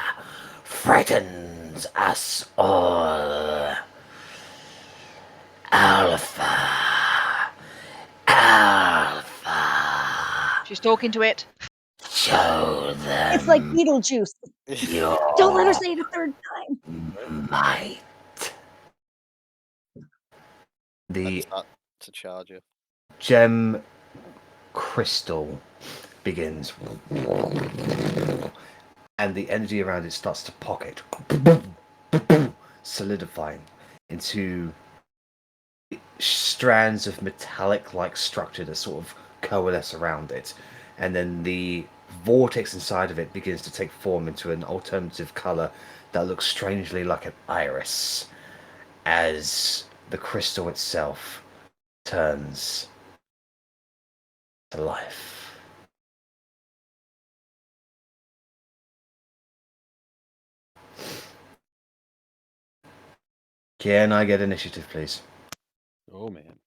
frightens us all. Alpha. She's talking to it. Show them. it's like Beetlejuice. Your Don't let her say it a third time. might. The to charge her. gem crystal begins, and the energy around it starts to pocket, solidifying into strands of metallic-like structure that sort of coalesce around it, and then the vortex inside of it begins to take form into an alternative color that looks strangely like an iris as the crystal itself turns to life. Can I get initiative, please? Oh man.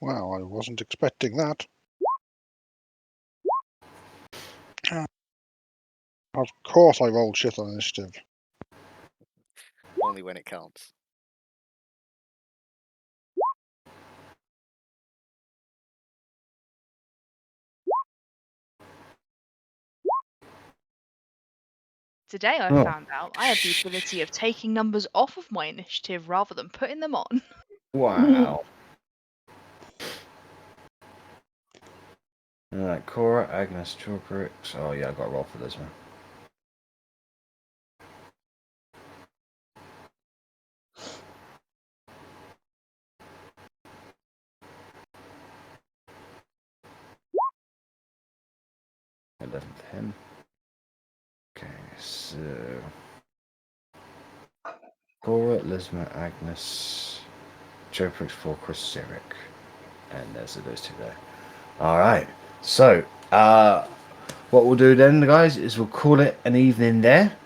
Wow, I wasn't expecting that. Of course I rolled shit on initiative. Only when it counts. Today I found out I have the ability of taking numbers off of my initiative rather than putting them on. Wow. Alright, Cora, Agnes, Jorbrix. Oh yeah, I got to roll for this one. $11 Okay, so Cora, Lisma, Agnes, Jorbrix, 4, Chris, Zurich. And there's those two there. Alright, so what we'll do then, guys, is we'll call it an evening there.